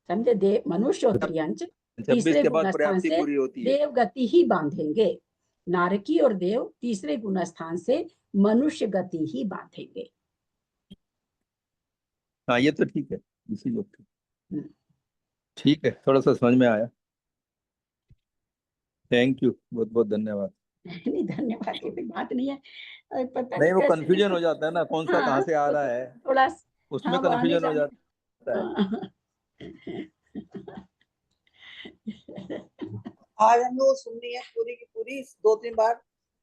समझे? देव मनुष्य और त्रियंच 26 तीसरे के गुण बाद स्थान पर्याप्ति से पूरी होती है। देव गति ही बांधेंगे, नारकी और देव तीसरे गुण स्थान से मनुष्य गति ही बांधेंगे। हाँ, ये तो ठीक है, इसी लोग हम्म। ठीक है, थोड़ा सा समझ में आया। थैंक यू, बहुत बहुत धन्यवाद। नहीं, धन्यवाद की कोई बात नहीं है। पता नहीं, वो कैसे कंफ्यूजन हो जाता है ना, कौन सा कहाँ से आ तो रहा है, थोड़ा उसमें हाँ, वो आने कंफ्यूजन हो जाने जाता है। आज हमें वो सुननी है पूरी की पूरी 2-3 बार,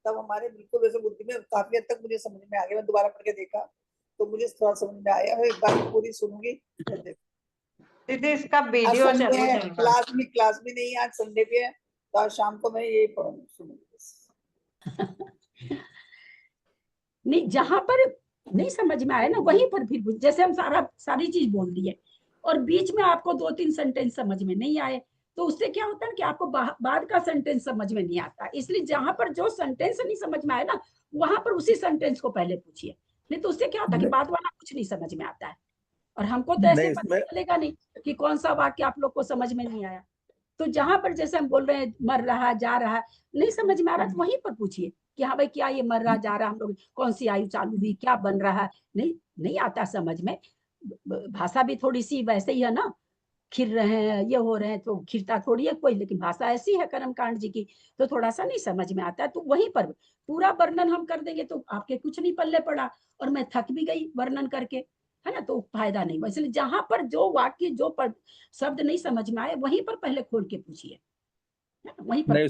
तब हमारे बिल्कुल वैसे बुद्धि में काफी हद तक मुझे समझ में आ गया। मैं दोबारा पढ़ के देखा तो मुझे थोड़ा समझ में आया। एक बार पूरी सुनूंगी। दीदी इसका आज वीडियो संडे जरूर है, डलवा। क्लास भी नहीं है, आज संडे भी है, तो आज शाम को मैं ये पढ़ूंगी, सुनूंगी बस। नहीं, जहां पर नहीं समझ में आया ना वहीं पर फिर जैसे हम सारी चीज बोल दिए और बीच में आपको 2-3 सेंटेंस समझ में नहीं आए, तो उससे क्या होता है कि आपको बाद का सेंटेंस समझ में नहीं आता। इसलिए जहां पर जो सेंटेंस नहीं समझ में आए ना, वहां पर उसी सेंटेंस को पहले पूछिए, नहीं तो उससे क्या होता है कि बाद वाला कुछ नहीं समझ में आता है, और हमको तो ऐसे नहीं, पता इसमें चलेगा नहीं कि कौन सा वाक्य आप लोग को समझ में नहीं आया। तो जहां पर जैसे हम बोल रहे हैं मर रहा जा रहा, नहीं समझ में आ रहा तो वहीं पर पूछिए कि हाँ भाई क्या ये मर रहा जा रहा, हम लोग कौन सी आयु चालू हुई, क्या बन रहा है। नहीं आता समझ में। भाषा भी थोड़ी सी वैसे ही है ना, खिर रहे हैं, ये हो रहे हैं, तो खिरता थोड़ी है कोई, लेकिन भाषा ऐसी है कर्म कांड जी की, तो थोड़ा सा नहीं समझ में आता है। तो वहीं पर पूरा वर्णन हम कर देंगे तो आपके कुछ नहीं पल्ले पड़ा, और मैं थक भी गई वर्णन करके, है ना, तो फायदा नहीं हुआ। इसलिए जहां पर जो वाक्य जो शब्द नहीं समझ में आए वहीं पर पहले खोल के पूछिए, वहीं पर। नहीं,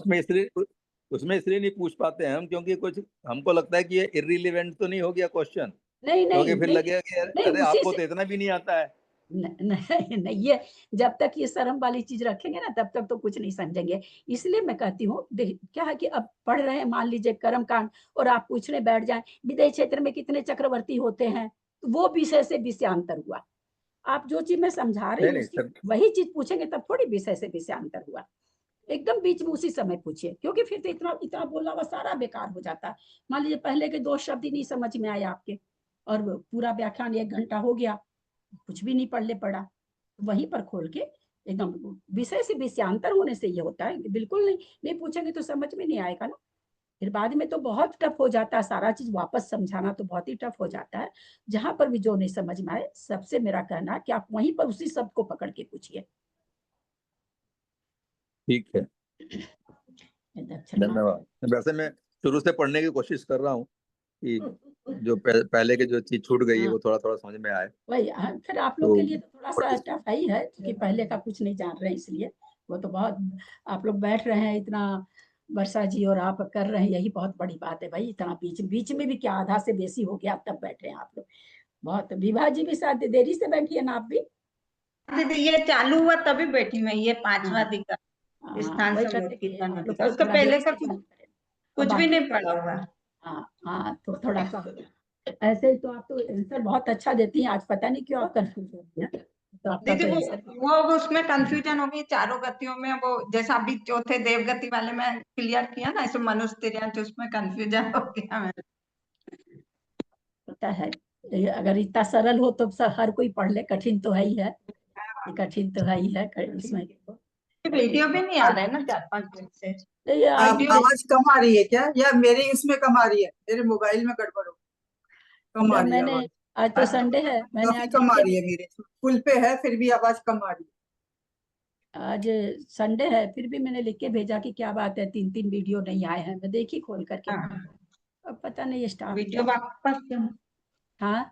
उसमें इसलिए नहीं पूछ पाते हैं हम, क्योंकि कुछ हमको लगता है कि ये इररिलेवेंट तो नहीं हो गया क्वेश्चन, नहीं क्योंकि फिर नहीं लगेगा कि नहीं, अरे उसी आपको से तो इतना भी नहीं आता है। नहीं, ये जब तक ये शर्म वाली चीज रखेंगे ना तब तक तो कुछ नहीं समझेंगे। इसलिए मैं कहती हूँ क्या है कि अब पढ़ रहे हैं मान लीजिए कर्म कांड, और आप पूछने बैठ जाएं विदेश क्षेत्र में कितने चक्रवर्ती होते हैं, तो वो विषय से विषयांतर हुआ। आप जो चीज मैं समझा रही नहीं हूँ नहीं उसकी सर, वही चीज पूछेंगे तब थोड़ी विषय से विषयांतर हुआ। एकदम बीच में उसी समय पूछिए, क्योंकि फिर तो इतना इतना बोला हुआ सारा बेकार हो जाता है। मान लीजिए पहले के 2 शब्द ही नहीं समझ में आए आपके, और पूरा व्याख्यान 1 घंटा हो गया, कुछ भी नहीं पढ़ने पड़ा। वहीं पर खोल के एकदम विषय से विषयांतर होने से ये होता है, बिल्कुल नहीं पूछेंगे तो समझ में नहीं आएगा ना। फिर बाद में तो बहुत टफ हो जाता है, सारा चीज वापस समझाना तो बहुत ही टफ हो जाता है। जहां पर भी जो नहीं समझ में आए, सबसे मेरा कहना है कि आप वहीं पर उसी शब्द को पकड़ के पूछिए। ठीक है, धन्यवाद। वैसे मैं शुरू से पढ़ने की कोशिश कर रहा हूँ कि जो पहले के जो चीज छूट गई है वो थोड़ा थोड़ा समझ में आए। वही फिर आप लोग तो के लिए तो थोड़ा सा टफ है ही है, क्योंकि पहले का कुछ नहीं जान रहे हैं, इसलिए वो तो बहुत आप लोग बैठ रहे हैं इतना, वर्षा जी और आप कर रहे हैं, यही बहुत बड़ी बात है भाई। इतना बीच बीच में भी क्या आधा से बेसी हो गया, तब बैठ रहे हैं आप लोग। बहुत विभा जी भी शायद देरी से बैठी है ना आप भी? दीदी ये चालू हुआ तभी बैठी मैं, ये 5वां हाँ दिखा हाँ, स्थान वही समूह कहते कि कीर्तन आप लोग अधिकार, उसका थोड़ा पहले देरी का से कुछ ज्वाइन करें। कुछ अब भी आप नहीं पढ़ा हुआ। हाँ तो थोड़ा सा ऐसे ही तो आप तो आंसर बहुत अच्छा देती हैं, आज पता नहीं क्यों आप कंफ्यूज हो गई हैं। तो आपका दीदी तो वो आंसर वो उसमें कंफ्यूजन हो गई चारों गतियों में, वो जैसा अभी चौथे देव गति वाले में क्लियर किया ना, इसमें मनुष्य तिर्यंत, उसमें कंफ्यूजन हो गया मेरे। होता है। ये अगर इतना सरल हो तो हर कोई पढ़ ले, कठिन तो है ही है, ये कठिन तो है ही है इसमें। वीडियो भी नहीं आ रहा है ना 4-5 दिन से। तो ये आइए, आवाज कम आ रही है क्या, या मेरे इसमें कम आ रही है, मेरे मोबाइल में गड़बड़ हो, कम आ जब रही है मैंने आवाज, आज तो संडे है, मैंने काफी आज कम लिख आ के रही है, मेरे फुल पे है फिर भी आवाज कम आ रही है। आज संडे है फिर भी मैंने लिख के भेजा कि क्या बात है 3-3 वीडियो नहीं आए हैं, मैं देखी खोल करके। हाँ, अब पता नहीं स्टाफ वीडियो क्या। वापस हाँ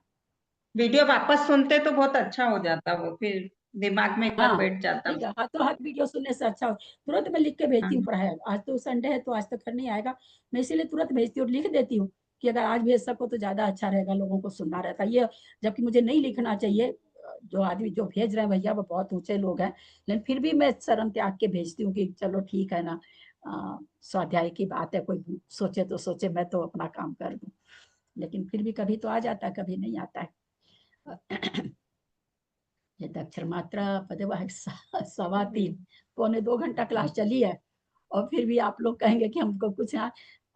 वीडियो वापस सुनते तो बहुत अच्छा हो जाता, वो फिर दिमाग में एक बार हाँ, बैठ जाता। ठीक है, हाथों हाथ वीडियो सुनने से अच्छा हो। तुरंत मैं लिख के भेजती हूँ हाँ। पढ़ाई, आज तो संडे है तो आज तक नहीं आएगा, मैं इसीलिए तुरंत भेजती हूँ और लिख देती हूँ कि अगर आज भेज सको तो ज्यादा अच्छा रहेगा, लोगों को सुनना रहता है ये। जबकि मुझे नहीं लिखना चाहिए, जो आदमी जो भेज रहे हैं भैया वो बहुत ऊंचे लोग हैं, लेकिन फिर भी मैं शर्म त्याग के भेजती हूँ कि चलो ठीक है ना, स्वाध्याय की बात है, कोई सोचे तो सोचे, मैं तो अपना काम कर दूं। लेकिन फिर भी कभी तो आ जाता है, कभी नहीं आता है। ये अक्षर मात्रा पदवाक्य 3:15 पौने 2 घंटा क्लास चली है, और फिर भी आप लोग कहेंगे कि हमको कुछ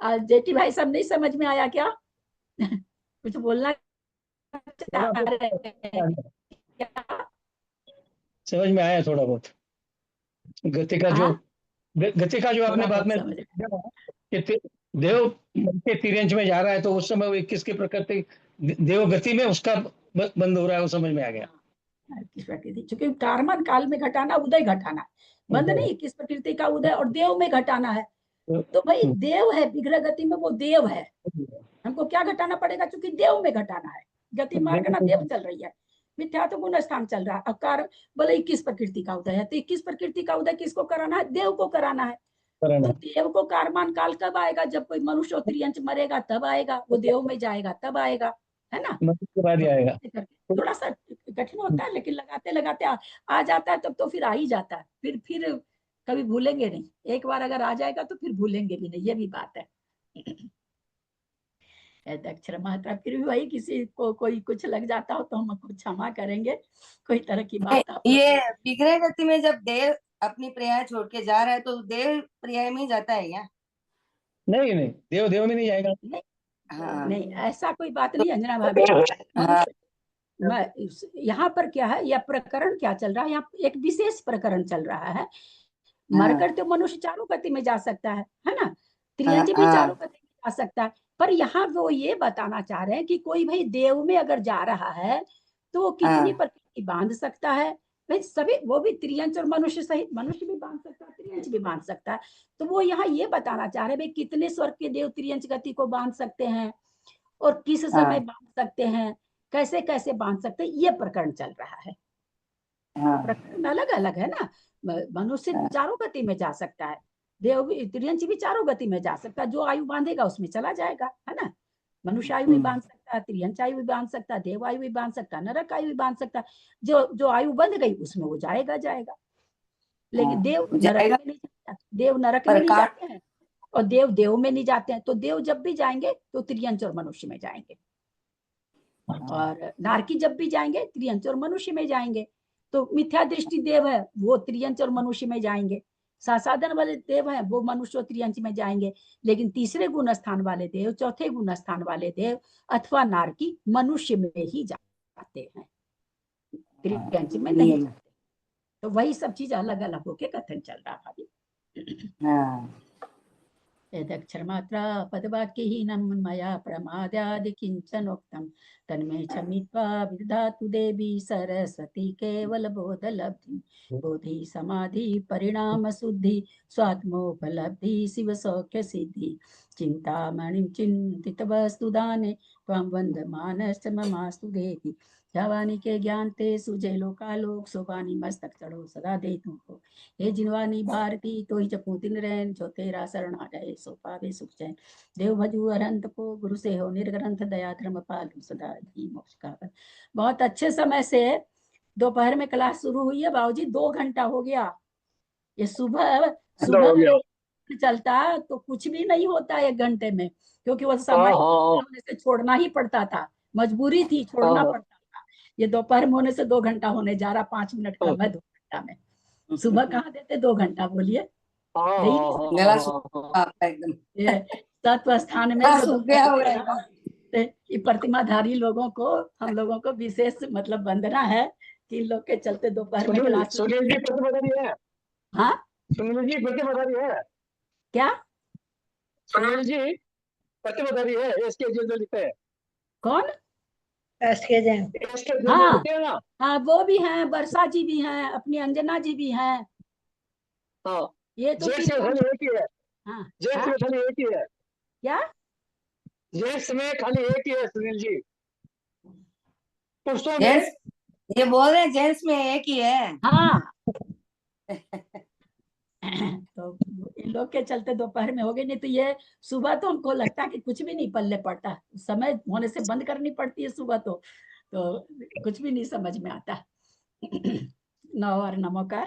जेठी भाई सब नहीं समझ में आया क्या? कुछ बोलना चाह रहे हैं क्या? समझ में आया थोड़ा बहुत। गति का जो गति का जो आपने थोड़ा बाद में बहुत समझ कि देव के तिर्यंच में जा रहा है, तो उस समय वो 21 की प्रकृति देव गति में उसका बंद हो रहा है, वो समझ में आ गया। किस प्रकृति, चूंकि कार्मन काल में घटाना उदय घटाना, बंद नहीं, किस प्रकृति का उदय और देव में घटाना है। तो भाई देव है, विग्रह गति में वो देव है, हमको क्या घटाना पड़ेगा? क्योंकि देव में घटाना है, गति मार्ग ना देव चल रही है, मिथ्या तो गुण स्थान चल रहा है। अकार बोले 21 प्रकृति का उदय है, तो 21 प्रकृति का उदय किसको कराना है? देव को कराना है। तो देव को कार्मान काल कब आएगा? जब कोई मनुष्य त्रियंच मरेगा तब आएगा, वो देव में जाएगा तब आएगा, है ना? के बाद ही आएगा। थोड़ा सा कठिन होता है, लेकिन लगाते लगाते आ जाता है, तब तो फिर आ ही जाता है, फिर कभी भूलेंगे नहीं। एक बार अगर आ जाएगा तो फिर भूलेंगे भी नहीं, ये भी बात है। अक्षर मात्रा फिर भी वही, किसी को कोई कुछ लग जाता हो तो हमको क्षमा करेंगे, कोई तरह की बात आप ये विग्रह गति में जब देव अपनी पर्याय छोड़ के जा रहा है तो देव पर्याय में जाता है क्या? नहीं नहीं, देव देव में नहीं जाएगा। नहीं, हाँ। नहीं ऐसा कोई बात नहीं अंजना भाभी। यहाँ पर क्या है, यह प्रकरण क्या चल रहा है? यहाँ एक विशेष प्रकरण चल रहा है। मरकर तो मनुष्य चारों गति में जा सकता है ना? त्रियंच भी चारों गति में जा सकता है, पर यहाँ वो ये बताना चाह रहे हैं कि कोई भाई देव में अगर जा रहा है तो वो कितनी प्रकृति बांध सकता है? भाई सभी, वो भी त्रियंच और मनुष्य सहित, मनुष्य भी बांध सकता है, त्रियंच भी बांध सकता है। तो वो यहाँ ये बताना चाह रहे हैं भाई कितने स्वर्ग के देव त्रियंच गति को बांध सकते हैं और किस समय बांध सकते हैं, कैसे कैसे बांध सकते हैं, ये प्रकरण चल रहा है। प्रकरण अलग अलग है ना। मनुष्य चारों गति में जा सकता है, देव भी, त्रियंच भी चारों गति में जा सकता है, जो आयु बांधेगा उसमें चला जाएगा, है ना? मनुष्य आयु भी बांध सकता है, त्रियंच आयु भी बांध सकता है, देव आयु भी बांध सकता है, नरक आयु भी बांध सकता है। जो आयु बंध गई उसमें वो जाएगा। लेकिन देव नरक में नहीं जाता, देव नरक में नहीं जाते हैं और देव देव में नहीं जाते हैं। तो देव जब भी जाएंगे तो त्रियंच और मनुष्य में जाएंगे, और नारकी जब भी जाएंगे त्रियंच और मनुष्य में जाएंगे। तो मिथ्या दृष्टि देव है, वो त्रियंच और मनुष्य में जाएंगे। सासाधन वाले देव हैं, वो मनुष्य और त्रियंच में जाएंगे। लेकिन तीसरे गुण स्थान वाले देव, चौथे गुण स्थान वाले देव अथवा नारकी मनुष्य में ही जाते हैं, त्रियंच में नहीं जाते। तो वही सब चीज अलग अलग होके कथन चल रहा है। यदक्षर मात्रा पदवाक्यहीनं मया प्रमादादि किंचनोक्तं तन्मे क्षमित्वा विदधातु देवी सरस्वती केवल बोधलब्धि बोधि समाधि परिणाम शुद्धि स्वात्मोपलब्धि शिव सौख्य सिद्धि चिंतामणिं चिंतित वस्तुदाने त्वां वंदमानश्च ममास्तु देति जावानी के ज्ञान ते सुजय लोकालोक सोपानी मस्तक चढ़ो सदा दे तुमको। हे जिनवानी भारती तो ही जपू दिन रैन, जो तेरा शरण आ जाए सो पावे सुख चैन। देव भजू अरंत को गुरु से हो निर्ग्रंथ, दया धर्म पालू सदा जी मोक्ष का। बहुत अच्छे समय से दोपहर में क्लास शुरू हुई है बाबूजी, 2 घंटा हो गया। ये सुबह चलता तो कुछ भी नहीं होता 1 घंटे में, क्योंकि वो समय होने से छोड़ना ही पड़ता था, मजबूरी थी, छोड़ना पड़ता था। ये दोपहर में होने से 2 घंटा होने जा रहा, 5 मिनट का मैं 2 घंटा में। सुबह कहाँ देते 2 घंटा? बोलिए। तत्व स्थान में प्रतिमाधारी लोगों को, हम लोगों को विशेष मतलब वंदना है कि इन लोग के चलते दोपहर में क्लास। हाँ सुनील जी प्रतिमाधारी है क्या? सुनील जी प्रतिमाधारी है, एसके जैन लिखते हैं। कौन? एसके जैन। हाँ हाँ, वो भी हैं, वर्षा जी भी हैं, अपनी अंजना जी भी हैं। हाँ, ये तो जेट्स में खाली एक ही है। हाँ, जेट्स में खाली एक ही है। क्या? जेट्स में खाली एक ही है सुनील जी। पुरुषों में ये बोल रहे हैं जेंट्स में एक ही है। हाँ तो इन लोग के चलते दोपहर में हो गए, नहीं तो ये सुबह तो हमको लगता है कि कुछ भी नहीं पल्ले पड़ता, समय होने से बंद करनी पड़ती है सुबह तो कुछ भी नहीं समझ में आता। नौ और नमो का